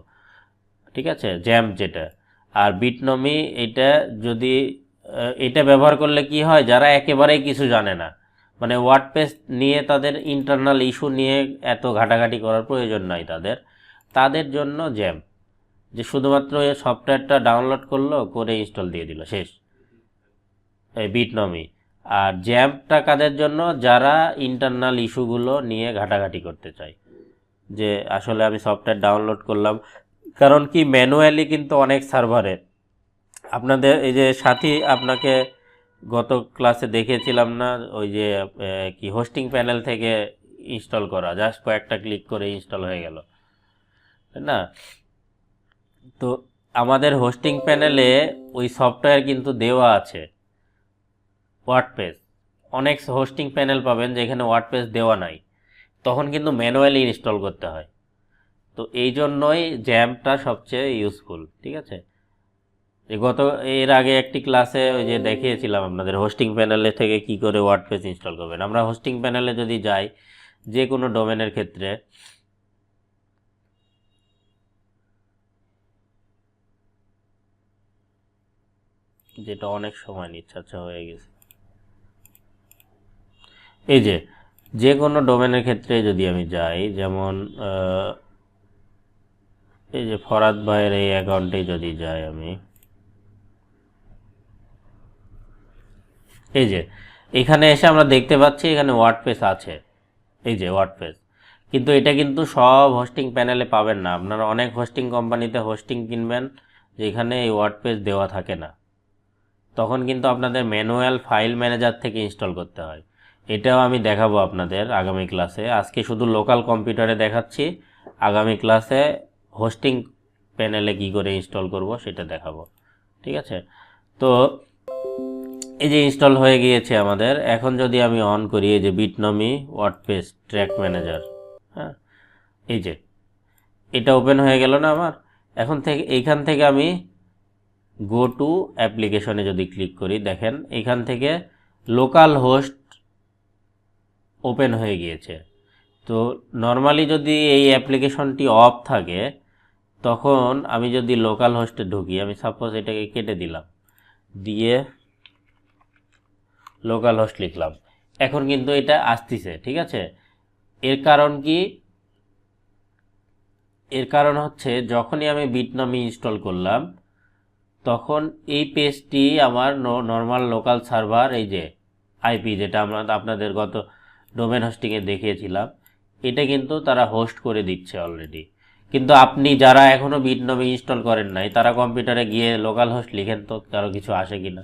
ঠিক আছে, জ্যাম্প যেটা। আর বিটনমি এটা যদি এটা ব্যবহার করলে কি হয়, যারা একেবারেই কিছু জানে না, মানে ওয়ার্ডপ্রেস নিয়ে তাদের ইন্টারনাল ইস্যু নিয়ে এত ঘাটাঘাটি করার প্রয়োজন নাই তাদের জন্য জ্যাম্প, যে শুধুমাত্র এই সফটওয়্যারটা ডাউনলোড করলো করে ইনস্টল দিয়ে দিল, শেষ, এই বিটনমি। আর জ্যাম্পটা কাদের জন্য, যারা ইন্টারনাল ইস্যুগুলো নিয়ে ঘাটাঘাটি করতে চায়, যে আসলে আমি সফটওয়্যার ডাউনলোড করলাম। কারণ কি ম্যানুয়ালি কিন্তু অনেক সার্ভারে আপনাদের এই যে সাথী আপনাকে গত ক্লাসে দেখিয়েছিলাম না, ওই যে কি হোস্টিং প্যানেল থেকে ইনস্টল করা, জাস্ট কয়েকটা ক্লিক করে ইনস্টল হয়ে গেল, তাই না। তো আমাদের হোস্টিং প্যানেলে ওই সফটওয়্যার কিন্তু দেওয়া আছে ওয়ার্ডপ্রেস। অনেক হোস্টিং প্যানেল পাবেন যেখানে ওয়ার্ডপ্রেস দেওয়া নাই, তখন কিন্তু ম্যানুয়ালি ইনস্টল করতে হয়। তো এই জন্যই জ্যাম্পটা সবচেয়ে ইউজফুল, ঠিক আছে। এর আগে একটি ক্লাসে ওই যে দেখিয়েছিলাম আপনাদের হোস্টিং প্যানেলে থেকে কি করে ওয়ার্ডপ্রেস ইনস্টল করবেন। আমরা হোস্টিং প্যানেলে যদি যাই যে কোনো ডোমেনের ক্ষেত্রে, যেটা অনেক সময় নিচ্ছে, আচ্ছা হয়ে গেছে। এই যে কোনো ডোমেনের ক্ষেত্রে যদি আমি যাই, যেমন এই যে ফরাদ ভাইয়ের এই অ্যাকাউন্টে যদি যাই আমি, এই যে এখানে এসে আমরা দেখতে পাচ্ছি এখানে ওয়ার্ডপ্রেস আছে, এই যে ওয়ার্ডপ্রেস। কিন্তু এটা কিন্তু সব হোস্টিং প্যানেলে পাবেন না। আপনারা অনেক হোস্টিং কোম্পানিতে হোস্টিং কিনবেন যেখানে এই ওয়ার্ডপ্রেস দেওয়া থাকে না, তখন কিন্তু আপনাদের ম্যানুয়াল ফাইল ম্যানেজার থেকে ইনস্টল করতে হয়। এটাও আমি দেখাবো আপনাদের আগামী ক্লাসে। আজকে শুধু লোকাল কম্পিউটারে দেখাচ্ছি, আগামী ক্লাসে হোস্টিং প্যানেলে কি করে ইনস্টল করব সেটা দেখাবো, ঠিক আছে। তো এই যে ইনস্টল হয়ে গিয়েছে আমাদের। এখন যদি আমি অন করি এই যে বিটনমি ওয়ার্ডপ্রেস ট্র্যাক ম্যানেজার, হ্যাঁ এই যে এটা ওপেন হয়ে গেল না আমার। এইখান থেকে আমি গো টু অ্যাপ্লিকেশনে যদি ক্লিক করি, দেখেন এখান থেকে লোকাল হোস্ট ওপেন হয়ে গিয়েছে। তো নর্মালি যদি এই অ্যাপ্লিকেশনটি অফ থাকে, তখন আমি যদি লোকাল হোস্টে ঢুকি, আমি সাপোজ এটাকে কেটে দিলাম, দিয়ে লোকাল হোস্ট লিখলাম, এখন কিন্তু এটা আসতেছে, ঠিক আছে। এর কারণ কি, এর কারণ হচ্ছে যখনই আমি বিটনমি ইনস্টল করলাম তখন এই পেজটি আমার নর্মাল লোকাল সার্ভার, এই যে আইপি যেটা আমরা আপনাদের গত ডোমেন হোস্টিংয়ে দেখিয়েছিলাম, এটা কিন্তু তারা হোস্ট করে দিচ্ছে অলরেডি। কিন্তু আপনি যারা এখনও বিটনমি ইনস্টল করেন নাই তারা কম্পিউটারে গিয়ে লোকাল হোস্ট লিখেন তো কারো কিছু আসে কিনা।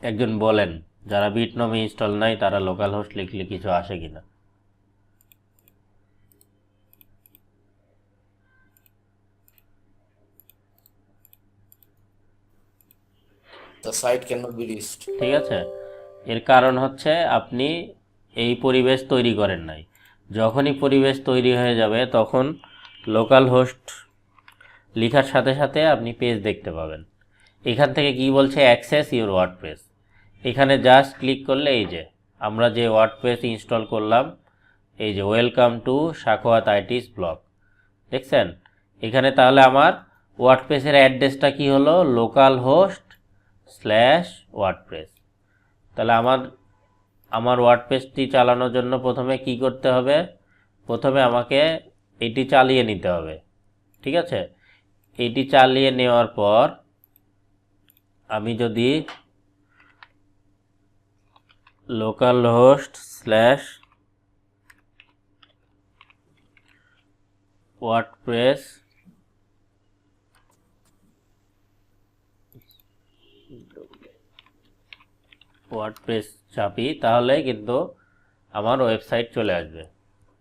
একজন বলেন যারা বিটনমি ইনস্টল নাই তারা লোকাল হোস্ট লিখলে কিছু আসে কিনা। The site cannot be reached. ঠিক আছে, এর কারণ হচ্ছে আপনি এই পরিবেশ তৈরি করেন নাই। যখনই পরিবেশ তৈরি হয়ে যাবে তখন লোকাল হোস্ট লেখার সাথে সাথে আপনি পেজ দেখতে পাবেন। এখান থেকে কি বলছে, অ্যাক্সেস ইউর ওয়ার্ডপ্রেস। এখানে জাস্ট ক্লিক করলে এই যে আমরা যে ওয়ার্ডপ্রেস ইনস্টল করলাম, এই যে welcome to Sakhawat itis blog, দেখছেন এখানে। তাহলে আমার ওয়ার্ডপ্রেসের অ্যাড্রেসটা কি হলো, লোকাল হোস্ট স্ল্যাশ ওয়ার্ডপ্রেস। তাহলে আমার ওয়ার্ডপ্রেসটি চালানোর জন্য প্রথমে কি করতে হবে, প্রথমে আমাকে এটি চালিয়ে নিতে হবে। ঠিক আছে, এটি চালিয়ে নেওয়ার পর আমি যদি লোকাল হোস্ট স্ল্যাশ ওয়ার্ডপ্রেস চাপি তাহলে কিন্তু আমার ওয়েবসাইট চলে আসবে।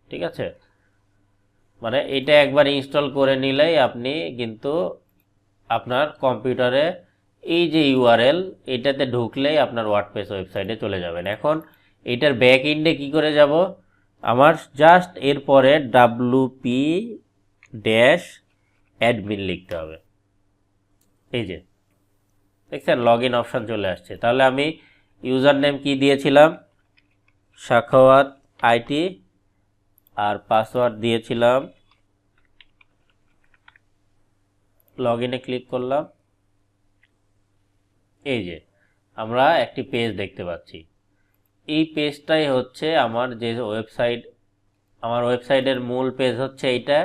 ঠিক আছে, মানে এটা একবার ইনস্টল করে নিলেই আপনি কিন্তু আপনার কম্পিউটারে এই যে ইউআরএল এটাতে ঢুকলেই আপনার ওয়ার্ডপ্রেস ওয়েবসাইটে চলে যাবেন। এখন এটার ব্যাক এন্ডে কি করে যাব, আমার জাস্ট এরপরে wp-admin লিখতে হবে। এই যে দেখছেন লগ ইন অপশান চলে আসছে। তাহলে আমি ইউজার নেম কি দিয়েছিলাম, সাখাওয়াত আইটি, আর পাসওয়ার্ড দিয়েছিলাম, লগ ইনে ক্লিক করলাম। এই যে আমরা একটি পেজ দেখতে পাচ্ছি। এই পেজটাই হচ্ছে আমার যে ওয়েবসাইট, আমার ওয়েবসাইটের মূল পেজ হচ্ছে এইটা,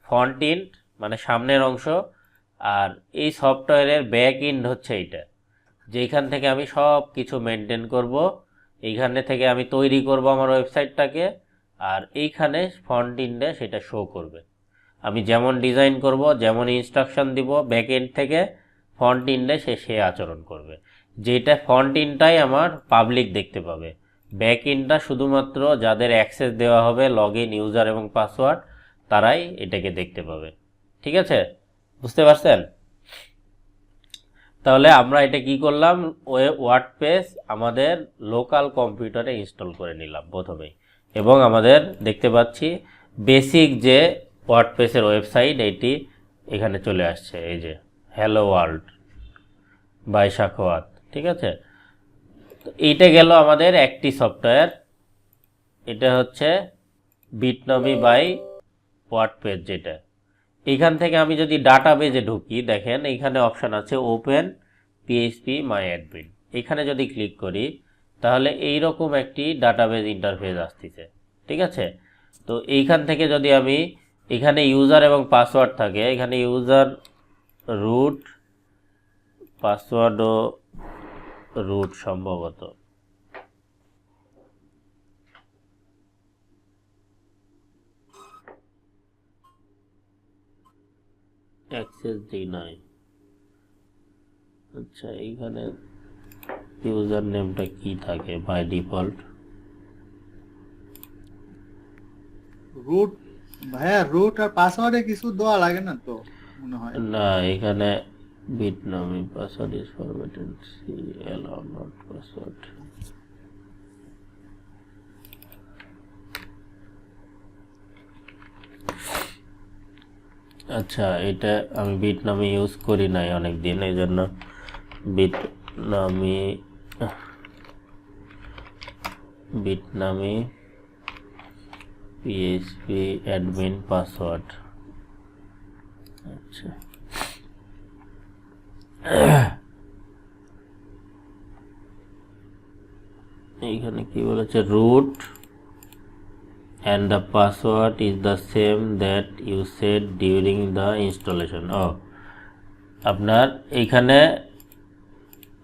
ফ্রন্ট এন্ড মানে সামনের অংশ, আর এই সফটওয়্যারের ব্যাক এন্ড হচ্ছে এইটা, যেখান থেকে আমি সব কিছু মেনটেন করব। এইখানে থেকে আমি তৈরি করব আমার ওয়েবসাইটটাকে, আর এইখানে ফ্রন্ট এন্ডে সেটা শো করবে। আমি যেমন ডিজাইন করব, যেমন ইনস্ট্রাকশন দিব, ব্যাক এন্ড থেকে ফ্রন্ট এন্ডে সে আচরণ করবে। যেটা ফ্রন্ট এন্ডটাই আমার পাবলিক দেখতে পাবে, ব্যাক এন্ডটা শুধুমাত্র যাদের অ্যাক্সেস দেওয়া হবে লগ ইন ইউজার এবং পাসওয়ার্ড তারাই এটাকে দেখতে পাবে। ঠিক আছে, বুঝতে পারছেন? তাহলে আমরা এটা কি করলাম, ওয়ার্ডপ্রেস আমাদের লোকাল কম্পিউটারে ইনস্টল করে নিলাম প্রথমেই, এবং আমাদের দেখতে পাচ্ছি বেসিক যে ওয়ার্ডপ্রেসের ওয়েবসাইট এটি এখানে চলে আসছে, এই যে হ্যালো ওয়ার্ল্ড বাই সাখাওয়াত। ঠিক আছে, তো এইটা গেল আমাদের একটি সফটওয়্যার, এটা হচ্ছে বিটনমি বাই ওয়ার্ডপ্রেস। যেটা এইখান থেকে আমি যদি ডাটাবেজে ঢুকি, দেখেন এইখানে অপশান আছে ওপেন পিএইচপি মাই অ্যাডমিন। এখানে যদি ক্লিক করি তাহলে এইরকম একটি ডাটাবেজ ইন্টারফেস আসতেছে। ঠিক আছে, তো এইখান থেকে যদি আমি, এখানে ইউজার এবং পাসওয়ার্ড থাকে, এখানে ইউজার রুট, পাসওয়ার্ডও রুট সম্ভবত, অ্যাক্সেস দিই নাই। আচ্ছা, এইখানে ইউজার নেমটা কি থাকে বাই ডিফল্ট, রুট ভাইয়া, রুট আর পাসওয়ার্ডে কিছু দেওয়া লাগে না তো মনে হয়। না, এখানে Bitnami password is formatted, see allow not password. আচ্ছা, এটা আমি বিটনমি ইউজ করি নাই অনেক দিন, এই জন্য বিটনমি পিএইচপি অ্যাডমিন পাসওয়ার্ড। আচ্ছা, এইখানে কি বলেছে, root and the password is the same that you set during the installation. আপনার এইখানে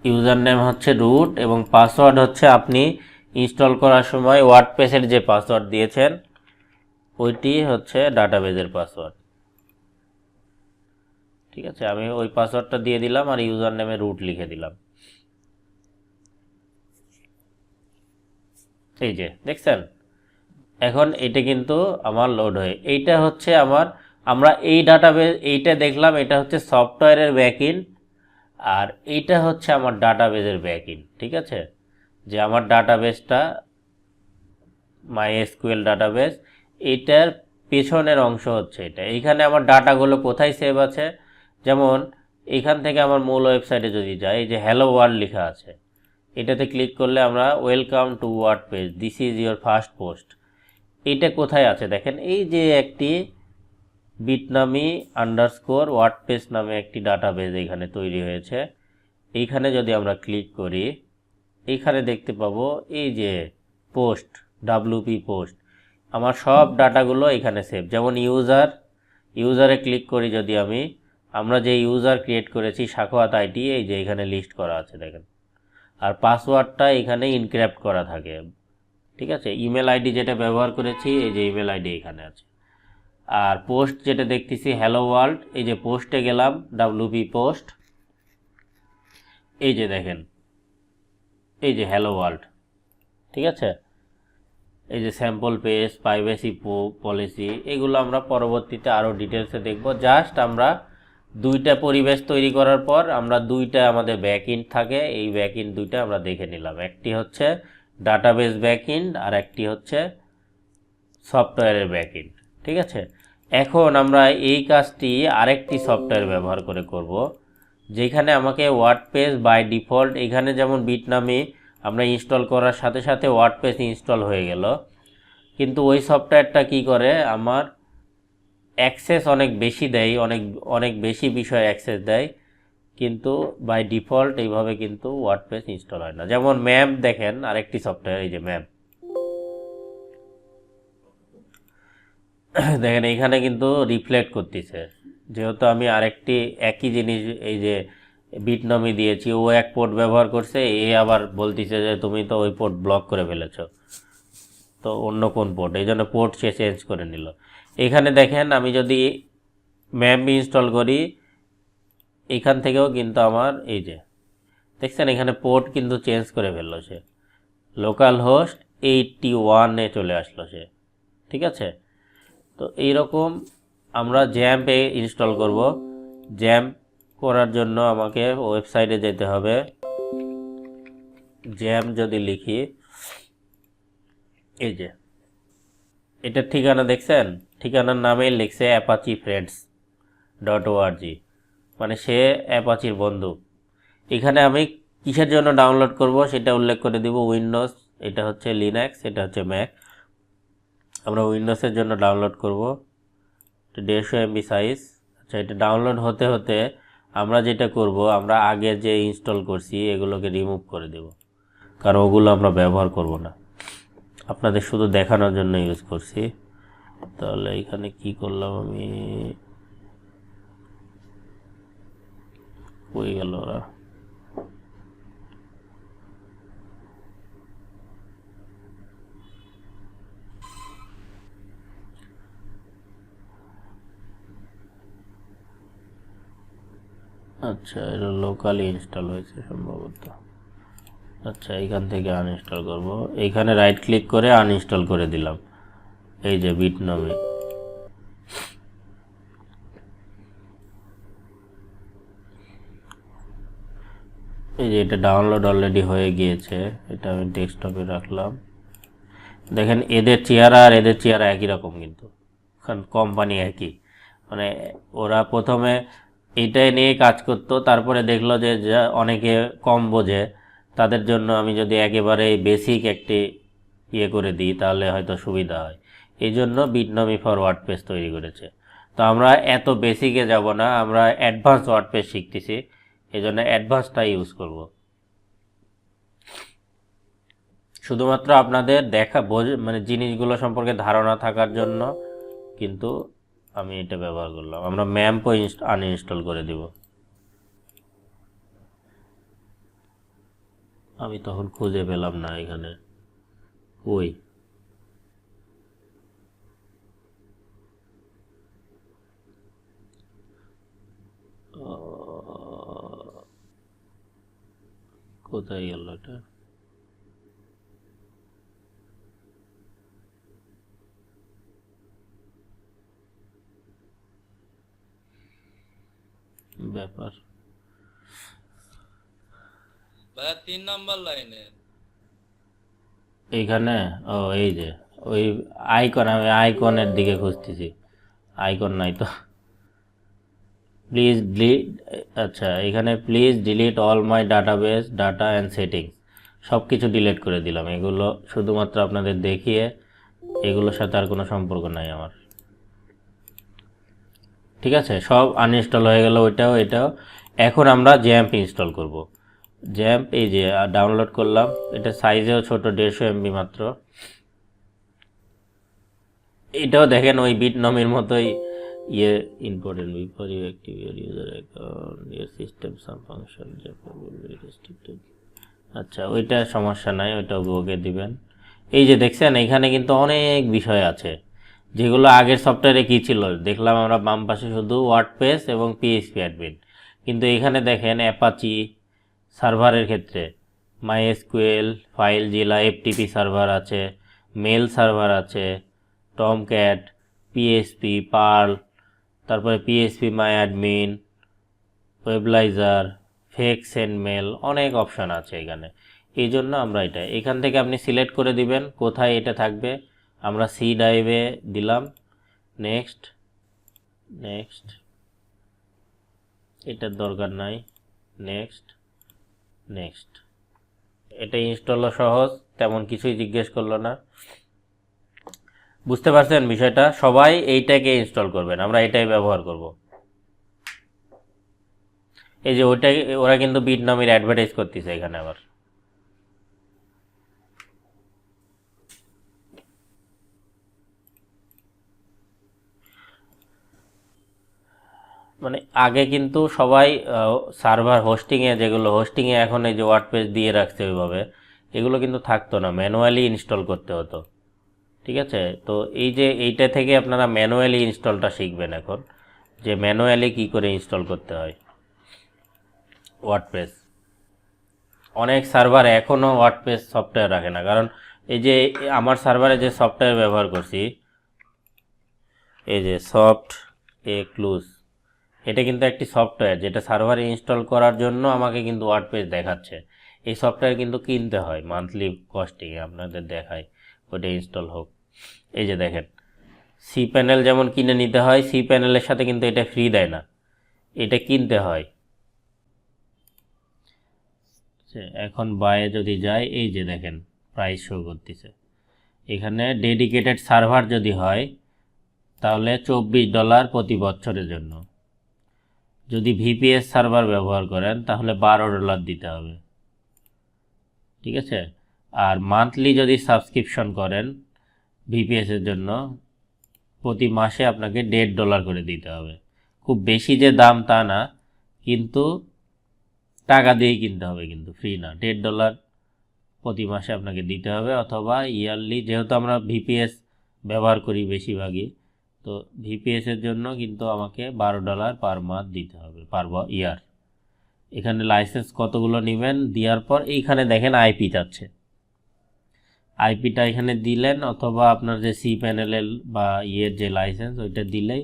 ইউজার নেম হচ্ছে রুট এবং পাসওয়ার্ড হচ্ছে আপনি ইনস্টল করার সময় ওয়ার্ডপ্রেসের যে পাসওয়ার্ড দিয়েছেন ওইটি হচ্ছে ডাটাবেজের পাসওয়ার্ড। ঠিক আছে, আমি ওই পাসওয়ার্ডটা দিয়ে দিলাম আর ইউজার নেমে রুট লিখে দিলাম। এই যে দেখছেন, এখন এটা কিন্তু আমার লোড হয়ে, এইটা হচ্ছে আমরা এই ডাটাবেজ, এইটা দেখলাম এটা হচ্ছে সফটওয়্যারের ব্যাকএন্ড আর এইটা হচ্ছে আমার ডাটাবেজের ব্যাকএন্ড। ঠিক আছে, যে আমার ডাটাবেজটা MySQL ডাটাবেজ, এইটার পেছনের অংশ হচ্ছে এটা। এইখানে আমার ডাটাগুলো কোথায় সেভ আছে, যেমন এইখান থেকে আমার মূল ওয়েবসাইটে যদি যাই, এই যে হ্যালো ওয়ার্ল্ড লেখা আছে, এটাতে ক্লিক করলে আমরা welcome to WordPress, this is your first post, এইটা কোথায় আছে দেখেন, এই যে একটি বিটনামি আন্ডারস্কোর ওয়ার্ডপ্রেস নামে একটি ডাটাবেজ এখানে তৈরি হয়েছে। এইখানে যদি আমরা ক্লিক করি, এইখানে দেখতে পাবো এই যে পোস্ট, WP পোস্ট, আমার সব ডাটাগুলো এখানে সেভ। যেমন ইউজারে ক্লিক করি যদি আমরা যে ইউজার ক্রিয়েট করেছি সাখোয়াত আইটি, এই যে এখানে লিস্ট করা আছে দেখেন, আর পাসওয়ার্ডটা এখানে ইনক্রিপ্ট করা থাকে। ঠিক আছে, ইমেল আইডি যেটা ব্যবহার করেছি এই যে ইমেল আইডি এখানে আছে। আর পোস্ট যেটা দেখতেছি হ্যালো ওয়ার্ল্ড, এই যে পোস্টে গেলাম WP পোস্ট, এই যে দেখেন এই যে হ্যালো ওয়ার্ল্ড। ঠিক আছে, এই যে স্যাম্পল পেজ, প্রাইভেসি পলিসি, এগুলো আমরা পরবর্তীতে আরও ডিটেলসে দেখব। জাস্ট আমরা দুইটা পরিবেশ তৈরি করার পর আমরা দুইটা আমাদের ব্যাকএন্ড থাকে, এই ব্যাকএন্ড দুইটা আমরা দেখে নিলাম, একটি হচ্ছে ডাটাবেজ ব্যাকএন্ড আর একটি হচ্ছে সফটওয়্যারের ব্যাকএন্ড। ঠিক আছে, এখন আমরা এই কাজটি আরেকটি সফটওয়্যার ব্যবহার করে করব, যেখানে আমাকে ওয়ার্ডপ্রেস বাই ডিফল্ট, এখানে যেমন বিটনামি আমরা ইনস্টল করার সাথে সাথে ওয়ার্ডপ্রেস ইনস্টল হয়ে গেল, কিন্তু ওই সফটওয়্যারটা কি করে, আমার অ্যাক্সেস অনেক বেশি দেয়, অনেক বেশি বিষয় অ্যাক্সেস দেয়, কিন্তু বাই ডিফল্ট এইভাবে কিন্তু ওয়ার্ডপ্রেস ইনস্টল হয় না। যেমন ম্যাপ দেখেন, আরেকটি সফটওয়্যার, এই যে ম্যাপ দেখেন এইখানে কিন্তু রিফ্লেক্ট করতেছে, যেহেতু আমি আরেকটি একই জিনিস এই যে বিটনমি দিয়েছি, ও এক পোর্ট ব্যবহার করছে, এ আবার বলতেছে যে তুমি তো ওই পোর্ট ব্লক করে ফেলেছ, তো অন্য কোন পোর্ট, এই জন্য পোর্ট সে চেঞ্জ করে নিল। এখানে দেখেন আমি যদি ম্যাপ ইনস্টল করি, এখান থেকেও কিন্তু আমার এই যে দেখছেন এখানে পোর্ট কিন্তু চেঞ্জ করে ফেললো সে, লোকাল হোস্ট 81-এ চলে আসলো সে। ঠিক আছে, তো এইরকম আমরা জ্যাম্পে ইনস্টল করব। জ্যাম্প করার জন্য আমাকে ওয়েবসাইটে যেতে হবে। জ্যাম্প যদি লিখি, এই যে এটার ঠিকানা দেখছেন, ঠিকানার নামেই লিখছে apache-friends.org, মানে সে অ্যাপাচির বন্ধু। এখানে আমি কিসের জন্য ডাউনলোড করব সেটা উল্লেখ করে দিব, উইন্ডোজ, এটা হচ্ছে লিনাক্স, এটা হচ্ছে ম্যাক। আমরা উইন্ডোজের জন্য ডাউনলোড করব, 150 MB সাইজ। আচ্ছা, এটা ডাউনলোড হতে হতে আমরা যেটা করব, আমরা আগে যে ইনস্টল করছি এগুলোকে রিমুভ করে দেব, কারণ ওগুলো আমরা ব্যবহার করব না, আপনাদের শুধু দেখানোর জন্য ইউজ করছি। তাহলে এখানে কি করলাম আমি, হয়ে গেল ওরা। আচ্ছা, এটা লোকালি ইনস্টল হয়েছে সম্ভবত। আচ্ছা, এখান থেকে আনইনস্টল করব, এইখানে রাইট ক্লিক করে আনইনস্টল করে দিলাম, এই যে বিটনমি। এই যে এটা ডাউনলোড অলরেডি হয়ে গিয়েছে, এটা আমি ডেস্কটপে রাখলাম। দেখেন এদের চেহারা আর এদের চেহারা একই রকম, কিন্তু কোম্পানি একই, মানে ওরা প্রথমে এইটাই নিয়ে কাজ করতো, তারপরে দেখলো যে অনেকে কম বোঝে, তাদের জন্য আমি যদি একেবারে বেসিক একটি ইয়ে করে দিই তাহলে হয়তো সুবিধা হয়, এই জন্য বিটনমি ফর ওয়ার্ডপ্রেস তৈরি করেছে। তো আমরা এত বেসিকে যাব না, আমরা অ্যাডভান্স ওয়ার্ডপ্রেস শিখতেছি, এই জন্য অ্যাডভান্সটা ইউজ করব। শুধুমাত্র আপনাদের মানে জিনিসগুলো সম্পর্কে ধারণা থাকার জন্য কিন্তু আমি এটা ব্যবহার করলাম। আমরা ম্যাম্পও আনইনস্টল করে দিব। আমি তখন খুঁজে পেলাম না এখানে, ওই কোথায় গেল এটা? ব্যাপার ভাইয়া 3 নাম্বার লাইনে এইখানে, ও এই যে ওই আইকন, আমি আইকনের দিকে খুঁজতেছি, আইকন নাই তো। প্লিজ ডিলিট, আচ্ছা এখানে please delete all my database data and settings, সব কিছু ডিলিট করে দিলাম। এগুলো শুধুমাত্র আপনাদের দেখিয়ে, এগুলোর সাথে আর কোনো সম্পর্ক নাই আমার। ঠিক আছে, সব আনইনস্টল হয়ে গেল ওইটাও এটাও। এখন আমরা জ্যাম্প ইনস্টল করব। জ্যাম্প এই যে ডাউনলোড করলাম, এটা সাইজেও ছোট, 150 MB মাত্র। এটাও দেখেন ওই বিটনমির মতোই important before you active your user account your system some function restricted. আচ্ছা ওইটা সমস্যা নাই, ওইটা ওকে দিবেন। এই যে দেখছেন এখানে কিন্তু অনেক বিষয় আছে, যেগুলো আগের সফটওয়্যারে কী ছিল দেখলাম আমরা বাম পাশে শুধু ওয়ার্ডপ্রেস এবং পিএইচপি অ্যাডমিন, কিন্তু এখানে দেখেন অ্যাপাচি সার্ভারের ক্ষেত্রে মাইএসকিউএল, ফাইলজিলা, এফটিপি সার্ভার আছে, মেল সার্ভার আছে, টমক্যাট, পিএইচপি, পার্ল, তারপরে PHP my admin, Webalizer, fake send mail, অনেক অপশান আছে এখানে। এই জন্য আমরা এখান থেকে আপনি সিলেক্ট করে দিবেন কোথায় এটা থাকবে। আমরা সি ড্রাইভে দিলাম, নেক্সট নেক্সট, এটার দরকার নাই, নেক্সট নেক্সট। এটা ইনস্টলও সহজ, তেমন কিছুই জিজ্ঞেস করলো না। বুঝতে পারছেন বিষয়টা? সবাই এইটাকে ইনস্টল করবেন, আমরা এটাই ব্যবহার করব। এই যে ওইটাই, ওরা কিন্তু বিটনমির অ্যাডভার্টাইজ করতেছে এখানে আবার। মানে আগে কিন্তু সবাই সার্ভার হোস্টিংয়ে, যেগুলো হোস্টিংয়ে এখন এই যে ওয়ার্ডপ্রেস দিয়ে রাখছে ওইভাবে, এগুলো কিন্তু থাকতো না, ম্যানুয়ালি ইনস্টল করতে হতো। ঠিক আছে, তো এই যে এইটা থেকে আপনারা ম্যানুয়ালি ইনস্টলটা শিখবেন এখন, যে ম্যানুয়ালি কি করে ইনস্টল করতে হয় ওয়ার্ডপ্রেস। অনেক সার্ভার এখনও ওয়ার্ডপ্রেস সফটওয়্যার রাখে না, কারণ এই যে আমার সার্ভারে যে সফটওয়্যার ব্যবহার করছি, এই যে সফট এক্লুজ, এটা কিন্তু একটি সফটওয়্যার যেটা সার্ভারে ইনস্টল করার জন্য আমাকে কিন্তু ওয়ার্ডপ্রেস দেখাচ্ছে। এই সফটওয়্যার কিন্তু কিনতে হয় মান্থলি কস্টিংয়ে, আপনাদের দেখায় ওটা ইনস্টল হোক। এই যে দেখেন সি প্যানেল যেমন কিনে নিতে হয়, সি প্যানেলের সাথে কিন্তু এটা ফ্রি দেয় না, এটা কিনতে হয়। এখন বাইরে যদি যাই, এই যে দেখেন প্রাইস শো করতেছে এখানে। ডেডিকেটেড সার্ভার যদি হয় তাহলে $24 প্রতি বছরের জন্য। যদি ভিপিএস সার্ভার ব্যবহার করেন তাহলে $12 দিতে হবে। ঠিক আছে, আর মান্থলি যদি সাবস্ক্রিপশন করেন ভিপিএসের জন্য, প্রতি মাসে আপনাকে $1.5 করে দিতে হবে। খুব বেশি যে দাম তা না, কিন্তু টাকা দিয়েই কিনতে হবে, কিন্তু ফ্রি না। $1.5 প্রতি মাসে আপনাকে দিতে হবে, অথবা ইয়ারলি, যেহেতু আমরা ভিপিএস ব্যবহার করি বেশিরভাগই, তো ভিপিএসের জন্য কিন্তু আমাকে $12 পার মান্থ দিতে হবে, পার ইয়ার। এখানে লাইসেন্স কতগুলো নেবেন দেওয়ার পর এইখানে দেখেন আইপি চাচ্ছে, আইপিটা এখানে দিলেন, অথবা আপনার যে সি প্যানেলের বা যে লাইসেন্স ওইটা দিলেই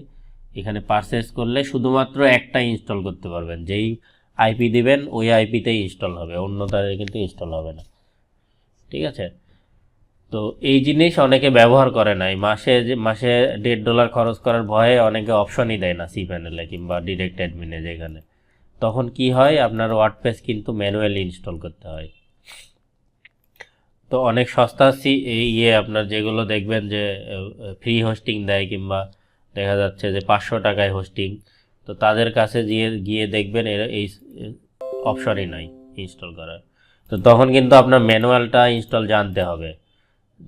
এখানে পারচেস করলে শুধুমাত্র একটা ইনস্টল করতে পারবেন। যেই আইপি দিবেন ওই আইপিতেই ইনস্টল হবে, অন্যটারে কিন্তু ইনস্টল হবে না। ঠিক আছে, তো এই জিনিস অনেকে ব্যবহার করে না, মাসে $1.5 খরচ করার ভয়ে অনেকে অপশনই দেয় না সি প্যানেলে কিংবা ডিরেক্ট অ্যাডমিনে যেখানে। তখন কি হয়, আপনার ওয়ার্ডপ্রেস কিন্তু ম্যানুয়ালি ইনস্টল করতে হয়। তো অনেক সস্তা আপনার যেগুলো দেখবেন যে ফ্রি হোস্টিং দেয়, কিংবা দেখা যাচ্ছে যে 500 টাকায় হোস্টিং, তো তাদের কাছে গিয়ে দেখবেন এই অপশনই নাই ইনস্টল করার। তো তখন কিন্তু আপনার ম্যানুয়ালটা ইনস্টল জানতে হবে,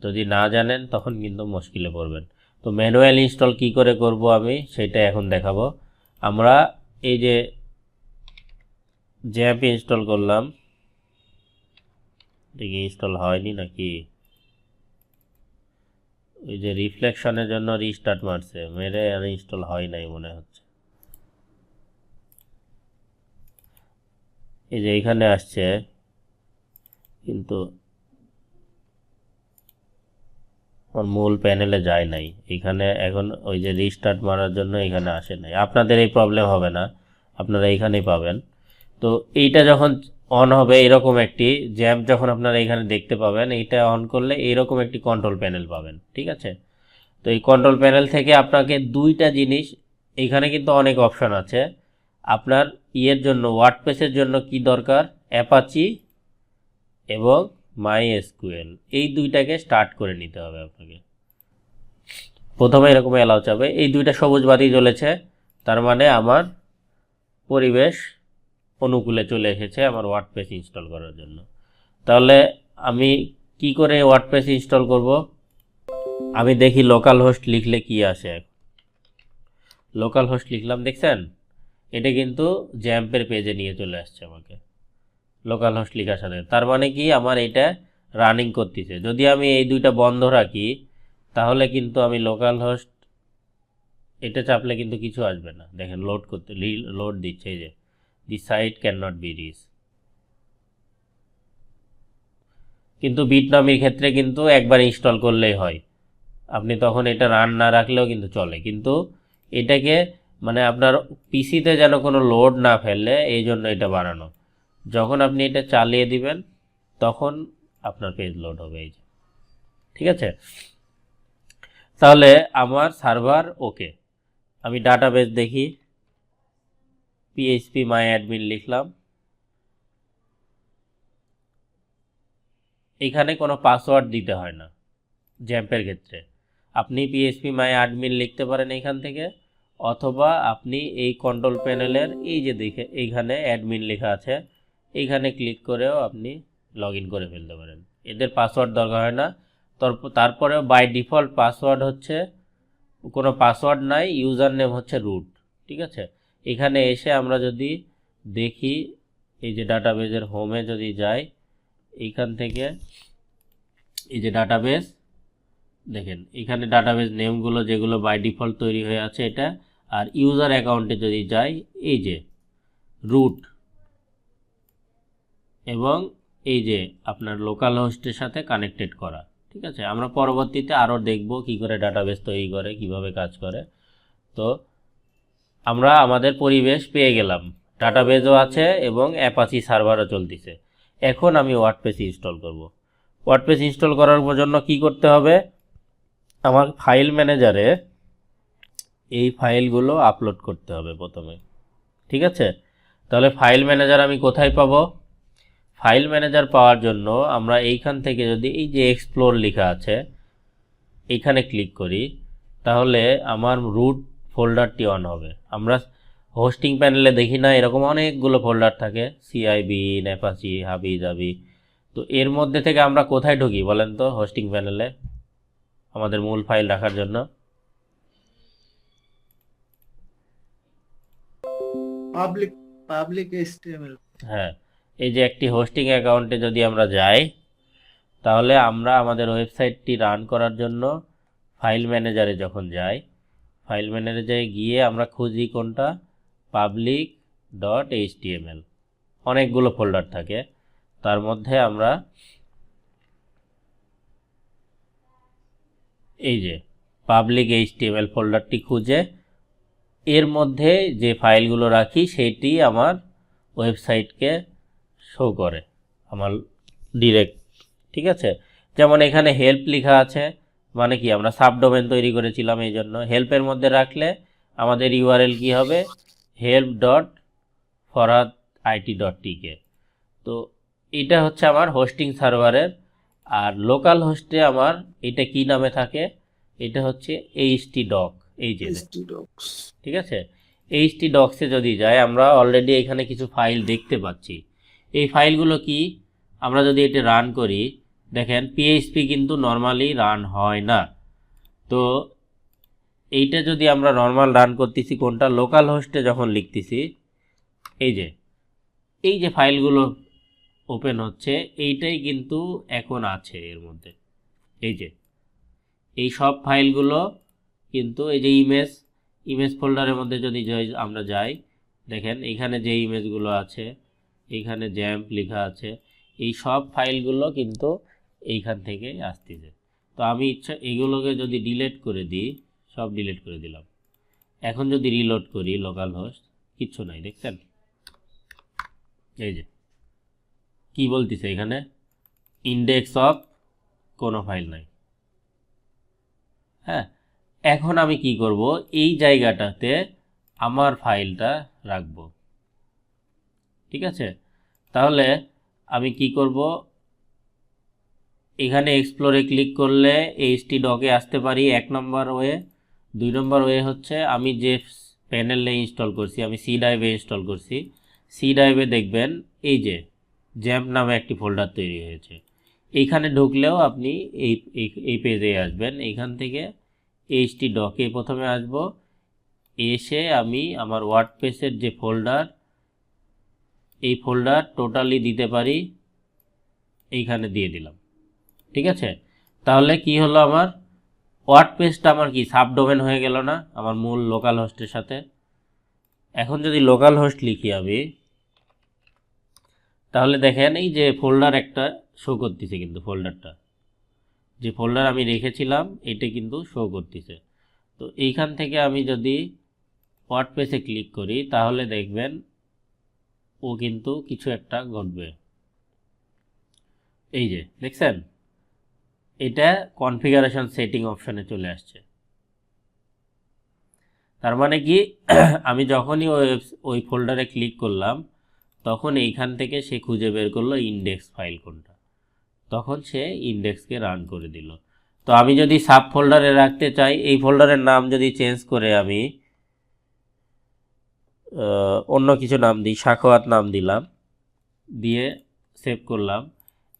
যদি না জানেন তখন কিন্তু মুশকিলে পড়বেন। তো ম্যানুয়াল ইনস্টল কি করে করব আমি সেটা এখন দেখাবো। আমরা এই যে জ্যাম্প ইনস্টল করলাম, দেখি ইনস্টল হয়নি নাকি, ওই যে রিফ্লেকশনের জন্য রিস্টার্ট মারছে, মেরে আর ইনস্টল হয় নাই মনে হচ্ছে। এই যে এখানে আসছে কিন্তু আমার মূল প্যানেলে যায় নাই, এখানে এখন ওই যে রিস্টার্ট মারার জন্য এখানে আসে নাই। আপনাদের এই প্রবলেম হবে না, আপনারা এইখানেই পাবেন। তো এইটা যখন অন হবে এরকম একটি জ্যাম্প যখন আপনারা এখানে দেখতে পাবেন, এইটা অন করলে এইরকম একটি কন্ট্রোল প্যানেল পাবেন, ঠিক আছে। তো এই কন্ট্রোল প্যানেল থেকে আপনাকে দুইটা জিনিস, এখানে কিন্তু অনেক অপশন আছে। আপনার ইয়ের জন্য ওয়ার্ডপ্রেসের জন্য কি দরকার, অ্যাপাচি এবং MySQL, এই দুইটাকে স্টার্ট করে নিতে হবে আপনাকে। প্রথমে এরকম অ্যালাউ চাবে, এই দুইটা সবুজ বাতি জ্বলেছে, তার মানে আমার পরিবেশ অনুকূলে চলে এসেছে আমার ওয়ার্ডপ্রেস ইনস্টল করার জন্য। তাহলে আমি কি করে ওয়ার্ডপ্রেস ইনস্টল করব, আমি দেখি লোকাল হোস্ট লিখলে কি আসে। লোকাল হোস্ট লিখলাম, দেখছেন এটা কিন্তু জ্যাম্পের পেজে নিয়ে চলে আসছে আমাকে লোকাল হোস্ট লেখার সাথে। তার মানে কি আমার এটা রানিং করতেছে। যদি আমি এই দুইটা বন্ধ রাখি তাহলে কিন্তু আমি লোকাল হোস্ট এটা চাপলে কিন্তু কিছু আসবে না। দেখেন লোড করতে লোড দিচ্ছে, এই যে the site can not be reach. কিন্তু বিটনমির ক্ষেত্রে কিন্তু একবার ইনস্টল করলেই হয়, আপনি তখন এটা রান না রাখলেও কিন্তু চলে। কিন্তু এটাকে মানে আপনার পিসিতে যেন কোনো লোড না ফেলে এই জন্য এটা বানানো। যখন আপনি এটা চালিয়ে দিবেন তখন আপনার পেজ লোড হবে, এই যে, ঠিক আছে। তাহলে আমার সার্ভার ওকে। আমি ডাটাবেস দেখি, PHP MyAdmin লিখলাম, এখানে কোনো পাসওয়ার্ড দিতে হয় না জ্যাম্পের ক্ষেত্রে। আপনি PHP MyAdmin লিখতে পারেন এখান থেকে, অথবা আপনি এই কন্ট্রোল প্যানেলের এই যে দেখে এইখানে অ্যাডমিন লেখা আছে, এইখানে ক্লিক করেও আপনি লগ ইন করে ফেলতে পারেন। এদের পাসওয়ার্ড দরকার হয় না। তারপরেও বাই ডিফল্ট পাসওয়ার্ড হচ্ছে, কোনো পাসওয়ার্ড নাই, ইউজার নেম হচ্ছে রুট, ঠিক আছে। এখানে এসে আমরা যদি দেখি, এই যে ডাটাবেজের হোমে যদি যাই, এইখান থেকে এই যে ডাটাবেস দেখেন, এখানে ডাটাবেস নেমগুলো যেগুলো বাই ডিফল্ট তৈরি হয়ে আছে এটা। আর ইউজার অ্যাকাউন্টে যদি যাই, এই যে রুট এবং এই যে আপনার লোকাল হোস্টের সাথে কানেক্টেড করা, ঠিক আছে। আমরা পরবর্তীতে আরও দেখব কি করে ডাটাবেস তৈরি করে, কিভাবে কাজ করে। তো আমরা আমাদের পরিবেশ পেয়ে গেলাম, ডাটাবেসও আছে এবং অ্যাপাচি সার্ভারও চলতেছে। এখন আমি ওয়ার্ডপ্রেস ইনস্টল করব। ওয়ার্ডপ্রেস ইনস্টল করার জন্য কি করতে হবে, আমার ফাইল ম্যানেজারে এই ফাইলগুলো আপলোড করতে হবে প্রথমে, ঠিক আছে। তাহলে ফাইল ম্যানেজার আমি কোথায় পাবো, ফাইল ম্যানেজার পাওয়ার জন্য আমরা এইখান থেকে যদি এই যে এক্সপ্লোর লেখা আছে এইখানে ক্লিক করি, তাহলে আমার রুট ফোল্ডারটি অন হবে। আমরা হোস্টিং প্যানেলে দেখি না এরকম অনেকগুলো ফোল্ডার থাকে, CIBin, অ্যাপাচি, হাবি জাবি। তো এর মধ্যে থেকে আমরা কোথায় ঢুকি বলেন তো, হোস্টিং প্যানেলে আমাদের মূল ফাইল রাখার জন্য? Public HTML। হ্যাঁ, এই যে একটি হোস্টিং অ্যাকাউন্টে যদি আমরা যাই, তাহলে আমরা আমাদের ওয়েবসাইটটি রান করার জন্য ফাইল ম্যানেজারে যখন যাই, ফাইল ম্যানেজারে গিয়ে আমরা খুঁজি কোনটা, public.html। অনেকগুলো ফোল্ডার থাকে, তার মধ্যে আমরা এই যে পাবলিক HTML ফোল্ডারটি খুঁজে এর মধ্যে যে ফাইলগুলো রাখি সেটি আমার ওয়েবসাইটকে শো করে আমার ডিরেক্ট, ঠিক আছে। যেমন এখানে হেল্প লেখা আছে, মানে কি আমরা সাবডোমেন তৈরি করেছিলাম, এই জন্য হেল্পের মধ্যে রাখলে আমাদের URL কি হবে, help.farhadit.tk। তো এটা হচ্ছে আমার হোস্টিং সার্ভারের। আর লোকাল হোস্টে আমার এটা কি নামে থাকে, এটা হচ্ছে htdoc, এই যে ঠিক আছে। htdocs-এ যদি যাই, আমরা অলরেডি এখানে কিছু ফাইল দেখতে পাচ্ছি। এই ফাইলগুলো কি, আমরা যদি এটা রান করি, দেখেন পিএইচপি কিন্তু নর্মালি রান হয় না। তো এইটা যদি আমরা নর্মাল রান করতেছি কোনটা, লোকাল হোস্টে যখন লিখতেছি, এই যে ফাইলগুলো ওপেন হচ্ছে, এইটাই কিন্তু এখন আছে এর মধ্যে। এই সব ফাইলগুলো কিন্তু এই যে ইমেজ ফোল্ডারের মধ্যে যদি আমরা যাই, দেখেন এইখানে যে ইমেজগুলো আছে, এইখানে জ্যাম্প লেখা আছে, এই সব ফাইলগুলো কিন্তু এইখান থেকে আসতেছে। তো আমি এইগুলোকে যদি ডিলিট করে দিই, সব ডিলিট করে দিলাম। এখন যদি রিলোড করি লোকাল হোস্ট, কিচ্ছু নাই, দেখছেন? এই যে কি বলতেছে এখানে, ইন্ডেক্স অফ কোনো ফাইল নাই। হ্যাঁ, এখন আমি কি করব, এই জায়গাটাতে আমার ফাইলটা রাখব। ঠিক আছে, তাহলে আমি কি করব, এখানে এক্সপ্লোরে ক্লিক করলে htdoc-এ আসতে পারি 1 নম্বর ওয়ে। 2 নম্বর ওয়ে হচ্ছে আমি যে প্যানেলে ইনস্টল করছি, আমি সি ড্রাইভে ইনস্টল করছি, সি ড্রাইভে দেখবেন এই যে জ্যাম্প নামে একটি ফোল্ডার তৈরি হয়েছে। এইখানে ঢুকলেও আপনি এই পেজে আসবেন। এইখান থেকে htdoc-এ প্রথমে আসব, এসে আমি আমার ওয়ার্ডপ্রেসের যে ফোল্ডার, এই ফোল্ডার টোটালি দিতে পারি, এইখানে দিয়ে দিলাম। ঠিক আছে, তাহলে কি হলো, আমার ওয়ার্ডপ্রেসটা আমার কি সাবডোমেন হয়ে গেল না আমার মূল লোকাল হোস্টের সাথে। এখন যদি লোকাল হোস্ট লিখি আমি, তাহলে দেখেন এই যে ফোল্ডার একটা শো করতেছে, কিন্তু ফোল্ডারটা যে ফোল্ডার আমি রেখেছিলাম এটা কিন্তু শো করতেছে। তো এইখান থেকে আমি যদি ওয়ার্ডপ্রেসে ক্লিক করি, তাহলে দেখবেন ও কিন্তু কিছু একটা ঘটবে। এই যে দেখছেন, এটা কনফিগারেশন সেটিং অপশনে চলে আসছে। তার মানে কি, আমি যখনই ওই ফোল্ডারে ক্লিক করলাম, তখন এইখান থেকে সে খুঁজে বের করলো ইন্ডেক্স ফাইল কোনটা, তখন সে ইন্ডেক্সকে রান করে দিল। তো আমি যদি সাব ফোল্ডারে রাখতে চাই, এই ফোল্ডারের নাম যদি চেঞ্জ করে আমি অন্য কিছু নাম দিই, সাখাওয়াত নাম দিলাম, দিয়ে সেভ করলাম।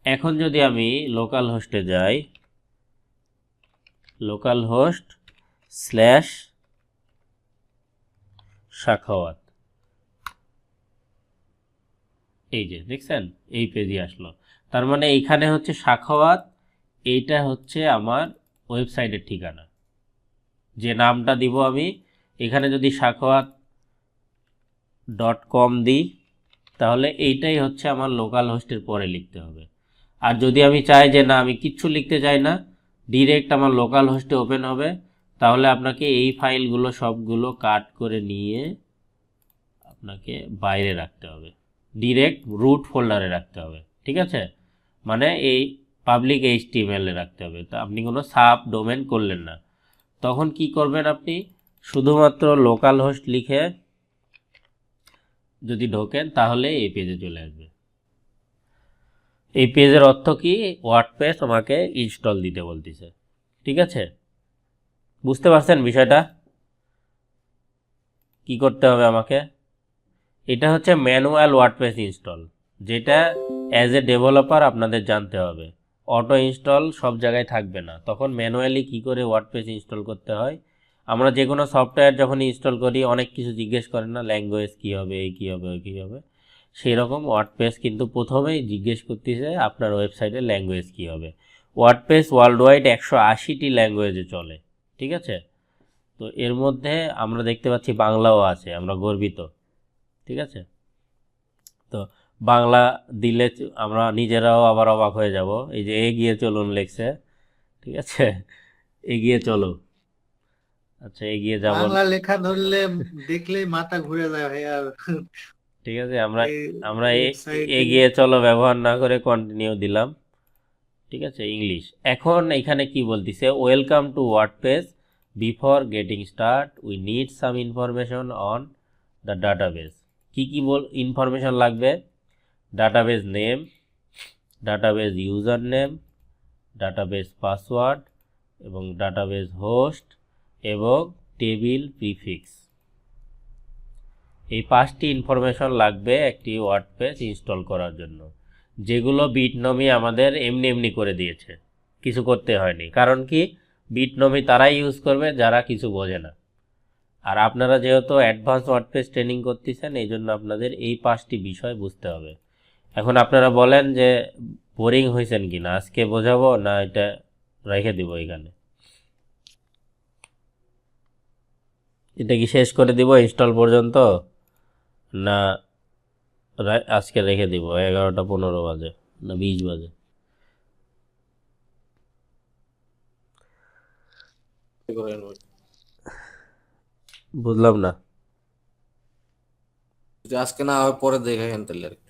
এখন যদি আমি লোকাল হোস্টে যাই, লোকাল হোস্ট /সাখাওয়াত, এই যে দেখছেন এই পেজে আসলো। তার মানে এইখানে হচ্ছে সাখাওয়াত, এইটা হচ্ছে আমার ওয়েবসাইটের ঠিকানা, যে নামটা দিব আমি। এখানে যদি sakhawaat.com দিই, তাহলে এইটাই হচ্ছে আমার লোকাল হোস্টের পরে লিখতে হবে। আর যদি আমি চাই যে না, আমি কিচ্ছু লিখতে চাই না, ডিরেক্ট আমার লোকাল হোস্টে ওপেন হবে, তাহলে আপনাকে এই ফাইলগুলো সবগুলো কাট করে নিয়ে আপনাকে বাইরে রাখতে হবে, ডিরেক্ট রুট ফোল্ডারে রাখতে হবে। ঠিক আছে, মানে এই পাবলিক HTML-এ রাখতে হবে। তো আপনি কোনো সাব ডোমেন করলেন না। তখন কি করবেন, আপনি শুধুমাত্র লোকাল হোস্ট লিখে যদি ঢোকেন, তাহলে এই পেজে চলে আসবে। এই পেজের অর্থ কি, ওয়ার্ডপ্রেস আমাকে ইনস্টল দিতে বলতেছে। ঠিক আছে, বুঝতে পারছেন বিষয়টা? কি করতে হবে আমাকে, এটা হচ্ছে ম্যানুয়াল ওয়ার্ডপ্রেস ইনস্টল, যেটা অ্যাজ এ ডেভেলপার আপনাদের জানতে হবে। অটো ইনস্টল সব জায়গায় থাকবে না, তখন ম্যানুয়ালি কি করে ওয়ার্ডপ্রেস ইনস্টল করতে হয়। আমরা যে কোনো সফটওয়্যার যখন ইনস্টল করি, অনেক কিছু জিজ্ঞেস করেন না, ল্যাঙ্গুয়েজ কী হবে, এই কী হবে, ওই কী হবে। সেই রকম ওয়ার্ডপ্রেস কিন্তু প্রথমেই জিজ্ঞেস করতেছে আপনার ওয়েবসাইটের ল্যাঙ্গুয়েজ কী হবে। ওয়ার্ডপ্রেস ওয়ার্ল্ড ওয়াইড 180টি ল্যাঙ্গুয়েজে চলে। ঠিক আছে, তো এর মধ্যে আমরা দেখতে পাচ্ছি বাংলাও আছে, আমরা গর্বিত। ঠিক আছে, তো বাংলা দিলে আমরা নিজেরাও আবার অবাক হয়ে যাব। এই যে এগিয়ে চলুন লেখছে, ঠিক আছে, এগিয়ে চলো। আচ্ছা, এগিয়ে যাব, বাংলা লেখা ধরলে দেখলেই মাথা ঘুরে যায় ভাই। আর ঠিক আছে, আমরা এগিয়ে চলো ব্যবহার না করে কন্টিনিউ দিলাম। ঠিক আছে, ইংলিশ। এখন এখানে কি বলতিছে, welcome to WordPress, before getting start we need some information on the database. কি কি ইনফরমেশন লাগবে, database name, database user name, database password এবং ডাটাবেস হোস্ট এবং টেবিল প্রিফিক্স। এই 5টি ইনফরমেশন লাগবে একটি ওয়ার্ডপ্রেস ইনস্টল করার জন্য। যেগুলো বিটনমি আমাদের এমনি এমনি করে দিয়েছে, কিছু করতে হয়নি। কারণ কি, বিটনমি তারাই ইউজ করবে যারা কিছু বোঝে না। আর আপনারা যেহেতু অ্যাডভান্স ওয়ার্ডপ্রেস ট্রেনিং করতেছেন, এই জন্য আপনাদের এই 5টি বিষয় বুঝতে হবে। এখন আপনারা বলেন যে বোরিং হয়েছেন কি না, আজকে বোঝাবো না এটা রেখে দিব এখানে? এটা কি শেষ করে দিব ইনস্টল পর্যন্ত, না আজকে রেখে দিব? 11টা 15 বাজে না 20 বাজে? বুঝলাম না। যদি আজকে না হয় পরে দেখাইন তাহলে আর কি।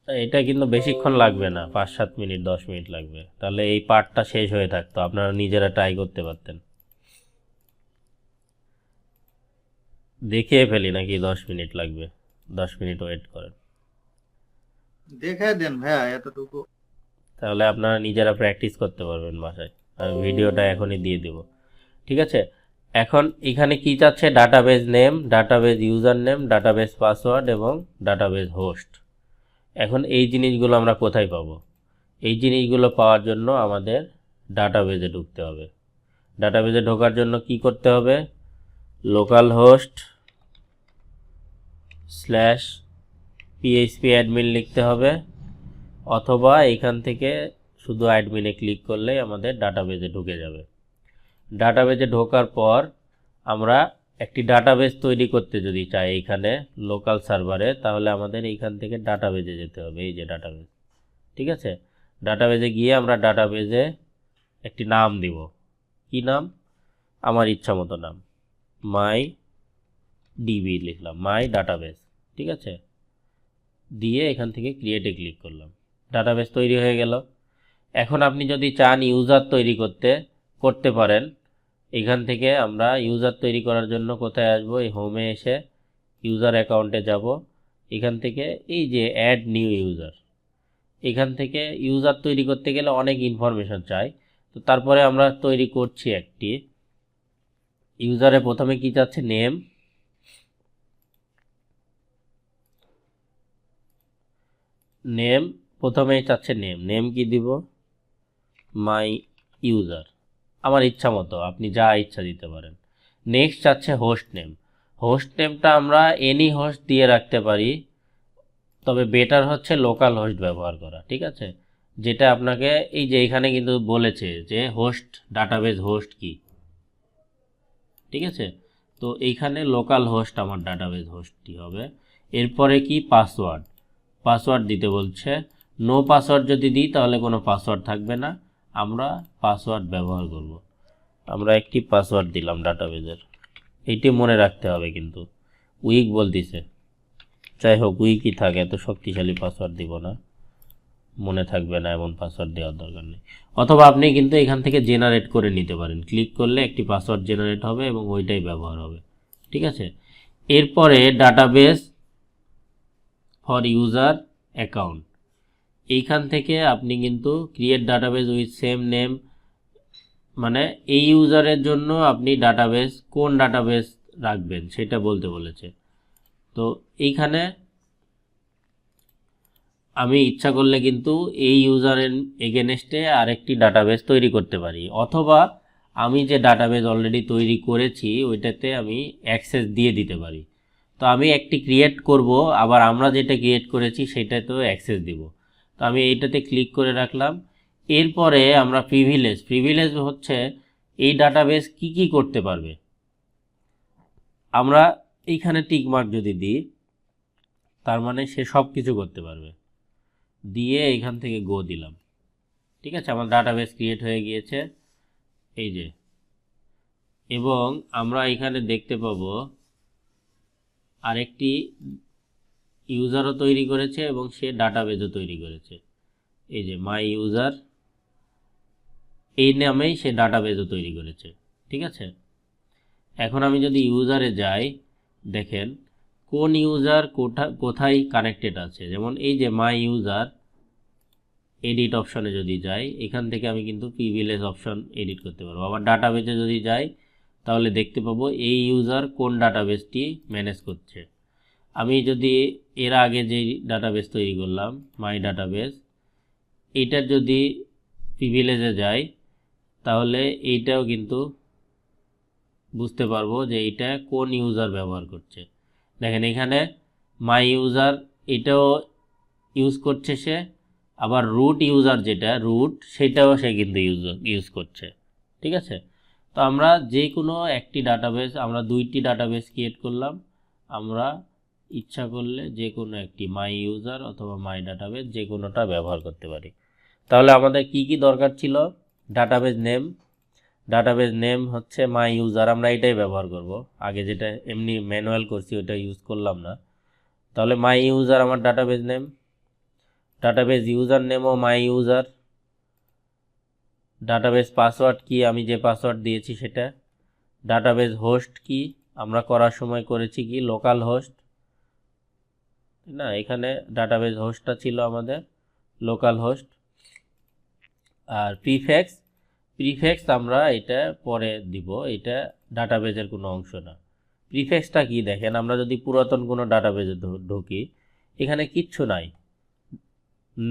এটা কিন্তু বেশিক্ষণ লাগবে না, 5-7 মিনিট 10 মিনিট লাগবে। তাহলে এই পার্টটা শেষ হয়ে থাকতো, আপনারা নিজেরা ট্রাই করতে পারতেন। দেখিয়ে ফেলি নাকি 10 মিনিট লাগবে? 10 মিনিট ওয়েট করেন, দেখাই দেন ভাইয়া এতটুকু। তাহলে আপনারা নিজেরা প্র্যাকটিস করতে পারবেন বাসায়। আমি ভিডিওটা এখনই দিয়ে দেব, ঠিক আছে? এখন এখানে কি চাচ্ছে? Database name, database user name, database password এবং ডাটাবেজ হোস্ট। এখন এই জিনিসগুলো আমরা কোথায় পাবো? এই জিনিসগুলো পাওয়ার জন্য আমাদের ডাটাবেজে ঢুকতে হবে। ডাটাবেজে ঢোকার জন্য কি করতে হবে? লোকাল হোস্ট /php অ্যাডমিন লিখতে হবে, অথবা এখান থেকে শুধু অ্যাডমিনে ক্লিক করলেই আমাদের ডাটাবেজে ঢুকে যাবে। ডাটাবেজে ঢোকার পর আমরা একটি ডাটাবেজ তৈরি করতে যদি চাই এইখানে লোকাল সার্ভারে, তাহলে আমাদের এইখান থেকে ডাটাবেজে যেতে হবে। এই যে ডাটাবেজ, ঠিক আছে? ডাটাবেজে গিয়ে আমরা ডাটাবেজে একটি নাম দিব। কি নাম? আমার ইচ্ছা মতো নাম, মাই ডিবি লিখলাম, মাই ডাটাবেজ, ঠিক আছে? দিয়ে এখান থেকে ক্রিয়েটে ক্লিক করলাম, ডাটাবেজ তৈরি হয়ে গেল। এখন আপনি যদি চান ইউজার তৈরি করতে পারেন। এখান থেকে আমরা ইউজার তৈরি করার জন্য কোথায় আসবো? এই হোমে এসে ইউজার অ্যাকাউন্টে যাব। এখান থেকে এই যে অ্যাড নিউ ইউজার, এখান থেকে ইউজার তৈরি করতে গেলে অনেক ইনফরমেশন চাই। তো তারপরে আমরা তৈরি করছি একটি ইউজারে। প্রথমে কি চাচ্ছে? নেম প্রথমেই চাচ্ছে নেম কি দিব? মাই ইউজার, আমার ইচ্ছা মতো, আপনি যা ইচ্ছা দিতে পারেন। নেক্সট চাচ্ছে হোস্ট নেম। হোস্ট নেমটা আমরা এনি হোস্ট দিয়ে রাখতে পারি, তবে বেটার হচ্ছে লোকাল হোস্ট ব্যবহার করা, ঠিক আছে? যেটা আপনাকে এই যে এখানে কিন্তু বলেছে যে হোস্ট, ডাটাবেজ হোস্ট কি, ঠিক আছে? তো এইখানে লোকাল হোস্ট আমার ডাটাবেজ হোস্টটি হবে। এরপরে কি? পাসওয়ার্ড দিতে বলছে। নো পাসওয়ার্ড যদি দিই তাহলে কোনো পাসওয়ার্ড থাকবে না, আমরা পাসওয়ার্ড ব্যবহার করব। আমরা একটি পাসওয়ার্ড দিলাম ডাটাবেজের, এইটি মনে রাখতে হবে কিন্তু। উইক বলতেছে, যাই হোক উইকই থাকে, এত শক্তিশালী পাসওয়ার্ড দিব না, মনে থাকবে না এমন পাসওয়ার্ড দেওয়ার দরকার নেই। অথবা আপনি কিন্তু এখান থেকে জেনারেট করে নিতে পারেন, ক্লিক করলে একটি পাসওয়ার্ড জেনারেট হবে এবং ওইটাই ব্যবহার হবে, ঠিক আছে? এরপরে ডাটাবেজ ফর ইউজার অ্যাকাউন্ট, এইখান থেকে আপনি কিন্তু create database with same name, মানে এই ইউজারের জন্য আপনি ডাটাবেজ, কোন ডাটাবেজ রাখবেন সেটা বলতে বলেছে। তো এইখানে আমি ইচ্ছা করলে কিন্তু এই ইউজারের এগেনস্টে আরেকটি ডাটাবেজ তৈরি করতে পারি, অথবা আমি যে ডাটাবেজ অলরেডি তৈরি করেছি ওইটাতে আমি অ্যাক্সেস দিয়ে দিতে পারি। তো আমি একটি ক্রিয়েট করব, আবার আমরা যেটা ক্রিয়েট করেছি সেটাতেও অ্যাক্সেস দিব। তো আমি এইটাতে ক্লিক করে রাখলাম। এরপরে আমরা প্রিভিলেজ হচ্ছে এই ডাটাবেজ কি করতে পারবে। আমরা এইখানে টিকমার্ক যদি দিই, তার মানে সে সব কিছু করতে পারবে। দিয়ে এইখান থেকে গো দিলাম, ঠিক আছে? আমার ডাটাবেজ ক্রিয়েট হয়ে গিয়েছে, এই যে। এবং আমরা এখানে দেখতে পাবো আরেকটি ইউজারও তৈরি করেছে এবং সে ডাটাবেজও তৈরি করেছে, এই যে মাই ইউজার, এই নামেই সে ডাটাবেজও তৈরি করেছে, ঠিক আছে? এখন আমি যদি ইউজারে যাই, দেখেন কোন ইউজার কোথায় কানেক্টেড আছে। যেমন এই যে মাই ইউজার, এডিট অপশনে যদি যাই, এখান থেকে আমি কিন্তু প্রিভিলেজ অপশন এডিট করতে পারবো। আবার ডাটাবেজে যদি যাই তাহলে দেখতে পাবো এই ইউজার কোন ডাটাবেজটি ম্যানেজ করছে। আমি যদি এর আগে যে ডাটাবেজ তৈরি করলাম মাই ডাটাবেজ, এইটা যদি প্রিভিলেজে যাই তাহলে এইটাও কিন্তু বুঝতে পারবো যে এইটা কোন ইউজার ব্যবহার করছে। দেখেন এখানে মাই ইউজার এটাও ইউজ করছে সে, আবার রুট ইউজার যেটা রুট সেটাও সে কিন্তু ইউজ করছে। ঠিক আছে, তো আমরা যে কোনো একটি ডাটাবেস, আমরা 2টি ডাটাবেস ক্রিয়েট করলাম, আমরা ইচ্ছা করলে যে কোনো একটি মাই ইউজার অথবা মাই ডাটাবেস যে কোনোটা ব্যবহার করতে পারি। তাহলে আমাদের কি কি দরকার ছিল? ডাটাবেস নেম হচ্ছে মাই ইউজার, আমরা এটাই ব্যবহার করব, আগে যেটা এমনি ম্যানুয়াল করছি ওটা ইউজ করলাম না। তাহলে মাই ইউজার আমার ডাটাবেস নেম, ডাটাবেস ইউজার নেমও মাই ইউজার, ডাটাবেস পাসওয়ার্ড কি, আমি যে পাসওয়ার্ড দিয়েছি সেটা, ডাটাবেস হোস্ট কি, আমরা করার সময় করেছি কি লোকাল হোস্ট, না এখানে ডাটাবেস হোস্টটা ছিল আমাদের লোকাল হোস্ট। আর প্রিফেক্স আমরা এটা পরে দিব, এটা ডাটাবেজের কোনো অংশ না। প্রিফেক্সটা কি দেখেন, আমরা যদি পুরাতন কোনো ডাটাবেজে ঢুকি এখানে কিচ্ছু নাই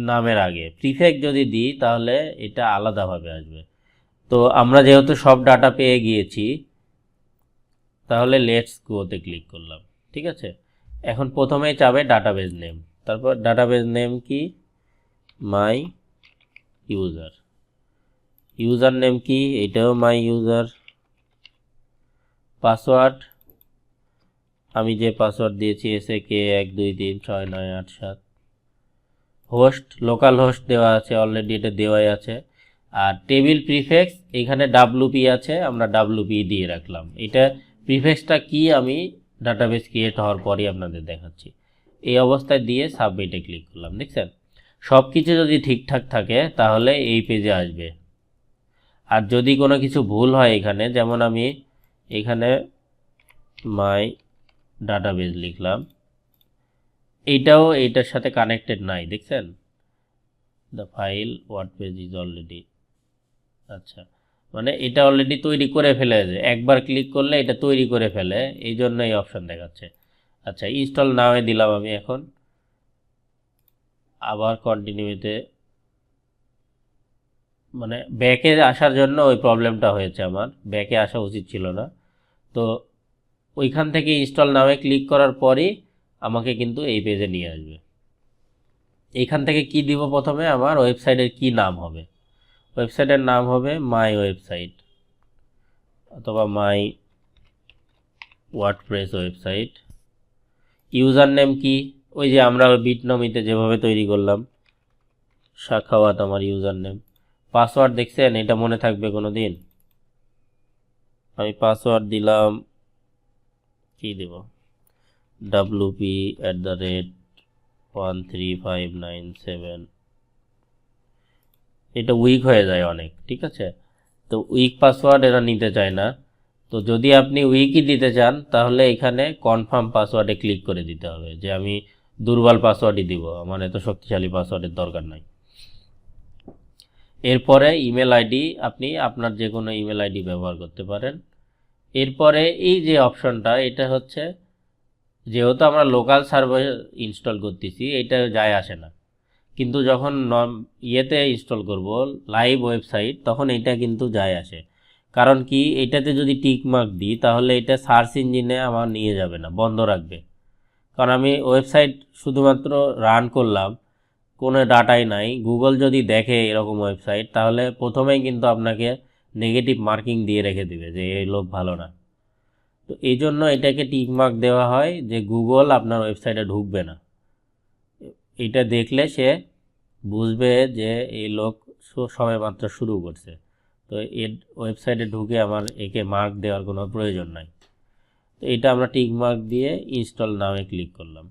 নামের আগে, প্রিফেক্স যদি দিই তাহলে এটা আলাদাভাবে আসবে। তো আমরা যেহেতু সব ডাটা পেয়ে গিয়েছি তাহলে লেটস গোতে ক্লিক করলাম। ঠিক আছে, এখন প্রথমেই চাবে ডাটাবেস নেম, তারপর ডাটাবেস নেম কি মাই ইউজার নেম কি, এটাও মাই ইউজার, পাসওয়ার্ড আমি যে পাসওয়ার্ড দিয়েছি SAK12369887, হোস্ট লোকাল হোস্ট দেওয়া আছে অলরেডি, এটা দেওয়াই আছে। আর টেবিল প্রিফেক্স এখানে WP আছে, আমরা WP দিয়ে রাখলাম। এটা প্রিফেক্সটা কি আমি ডাটাবেস ক্রিয়েট হওয়ার পরই আপনাদের দেখাচ্ছি। এই অবস্থায় দিয়ে সাবমিটে ক্লিক করলাম। দেখছেন সব কিছু যদি ঠিকঠাক থাকে তাহলে এই পেজে আসবে। আর যদি কোনো কিছু ভুল হয় এখানে, যেমন আমি এখানে মাই ডাটাবেস লিখলাম, এইটাও এইটার সাথে কানেক্টেড নাই, দেখছেন দ্য ফাইল ওয়ার্ডপেজ ইজ অলরেডি, আচ্ছা মানে এটা অলরেডি তৈরি করে ফেলেছে, একবার ক্লিক করলে এটা তৈরি করে ফেলে, এই জন্য এই অপশন দেখাচ্ছে। আচ্ছা ইনস্টল নাওয়ে দিলাম আমি, এখন আবার কন্টিনিউতে, মানে ব্যাকে আসার জন্য ওই প্রবলেমটা হয়েছে, আমার ব্যাকে আসা উচিত ছিল না। তো ওইখান থেকে ইনস্টল নাওয়ে ক্লিক করার পরই আমাকে কিন্তু এই পেজে নিয়ে আসবে। এইখান থেকে কি দিব, প্রথমে আমার ওয়েবসাইটের কি নাম হবে, ওয়েবসাইটের নাম হবে মাই ওয়েবসাইট অথবা মাই ওয়ার্ডপ্রেস ওয়েবসাইট। ইউজার নেম কি, ওই যে আমরা বিটনমিতে যেভাবে তৈরি করলাম, শাখাওয়াত আমার ইউজার নেম। পাসওয়ার্ড দেখছেন এটা মনে থাকবে কোনো দিন, আমি পাসওয়ার্ড দিলাম কি দেব WP@13597, এটা উইক হয়ে যায় অনেক। ঠিক আছে, তো উইক পাসওয়ার্ড এরা নিতে চায় না। তো যদি আপনি উইকই দিতে চান তাহলে এখানে কনফার্ম পাসওয়ার্ডে ক্লিক করে দিতে হবে, যে আমি দুর্বল পাসওয়ার্ডই দিব, আমার এত শক্তিশালী পাসওয়ার্ডের দরকার নাই। এরপরে ইমেল আইডি, আপনি আপনার যে কোনো ইমেল আইডি ব্যবহার করতে পারেন। এরপরে এই যে অপশনটা, এটা হচ্ছে যেহেতু আমরা লোকাল সার্ভার ইনস্টল করতেছি এটা যায় আসে না, কিন্তু যখন ইয়েতে ইনস্টল করব লাইভ ওয়েবসাইট তখন এটা কিন্তু যায় আসে। কারণ কি, এটাতে যদি টিক মার্ক দিই তাহলে এটা সার্চ ইঞ্জিনে আমার নিয়ে যাবে না, বন্ধ রাখবে। কারণ আমি ওয়েবসাইট শুধুমাত্র রান করলাম, কোনো ডাটাই নাই, গুগল যদি দেখে এরকম ওয়েবসাইট তাহলে প্রথমেই কিন্তু আপনাকে নেগেটিভ মার্কিং দিয়ে রেখে দেবে যে এই লোক ভালো না। তো এই জন্য এটাকে টিক মার্ক দেওয়া হয় যে গুগল আপনার ওয়েবসাইটে ঢুকবে না। এটা দেখলে সে বুঝবে যে এই লোক সবেমাত্র শুরু করছে, তো এর ওয়েবসাইটে ঢুকে আমার একে মার্ক দেওয়ার কোনো প্রয়োজন নাই। তো এটা আমরা টিক মার্ক দিয়ে ইনস্টল নামে ক্লিক করলাম।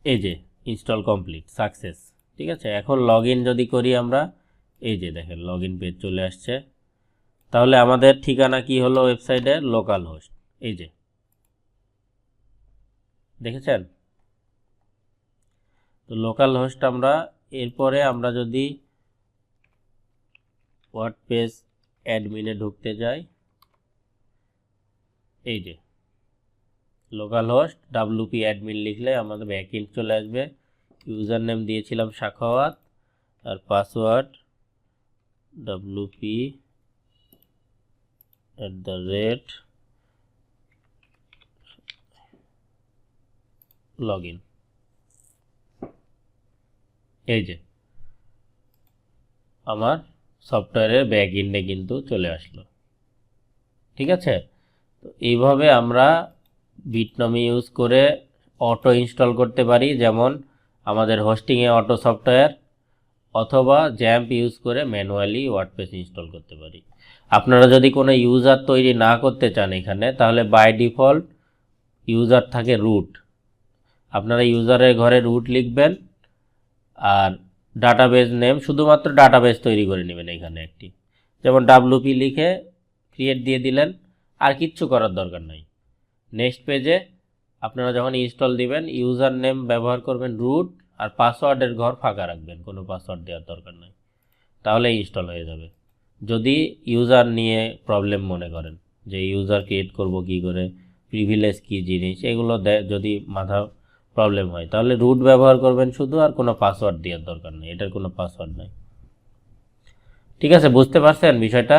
এই যে ইনস্টল কমপ্লিট সাকসেস। ঠিক আছে, এখন লগ ইন যদি করি আমরা, এই যে দেখেন লগ ইন পেজ চলে আসছে। তাহলে আমাদের ঠিকানা কি হলো ওয়েবসাইটের, লোকাল হোস্ট, এই যে দেখেছেন। তো লোকাল হোস্ট আমরা, এরপরে আমরা যদি ওয়ার্ডপ্রেস অ্যাডমিনে ঢুকতে যাই, এই যে লোকাল হোস্ট WP অ্যাডমিন লিখলে আমাদের ব্যাকএন্ড চলে আসবে। ইউজার নেম দিয়েছিলাম সাখাওয়াত, আর পাসওয়ার্ড wp@login। এই যে আমার সফটওয়্যারের ব্যাক এন্ডে কিন্তু চলে আসলো। ঠিক আছে, তো এইভাবে আমরা বিটনমি ইউজ করে অটো ইনস্টল করতে পারি, যেমন আমাদের হোস্টিংয়ে অটো সফটওয়্যার, অথবা জ্যাম্প ইউজ করে ম্যানুয়ালি ওয়ার্ডপ্রেস ইনস্টল করতে পারি। আপনারা যদি কোনো ইউজার তৈরি না করতে চান এখানে, তাহলে বাই ডিফল্ট ইউজার থাকে রুট। আপনারা ইউজারের ঘরে রুট লিখবেন, আর ডাটাবেস নেম শুধুমাত্র ডাটাবেস তৈরি করে নেবেন এখানে একটি, যেমন wp লিখে ক্রিয়েট দিয়ে দিলেন, আর কিচ্ছু করার দরকার নাই। নেক্সট পেজে আপনারা যখন ইনস্টল দিবেন ইউজার নেম ব্যবহার করবেন রুট, আর পাসওয়ার্ডের ঘর ফাঁকা রাখবেন, কোনো পাসওয়ার্ড দেওয়ার দরকার নাই, তাহলে ইনস্টল হয়ে যাবে। যদি ইউজার নিয়ে প্রবলেম মনে করেন যে ইউজার ক্রিয়েট করব কি করে, প্রিভিলেজ কি জিনিস, এগুলো যদি মাথা প্রবলেম হয়, তাহলে রুট ব্যবহার করবেন শুধু, আর কোনো পাসওয়ার্ড দেওয়ার দরকার নেই, এটার কোনো পাসওয়ার্ড নাই। ঠিক আছে, বুঝতে পারছেন বিষয়টা?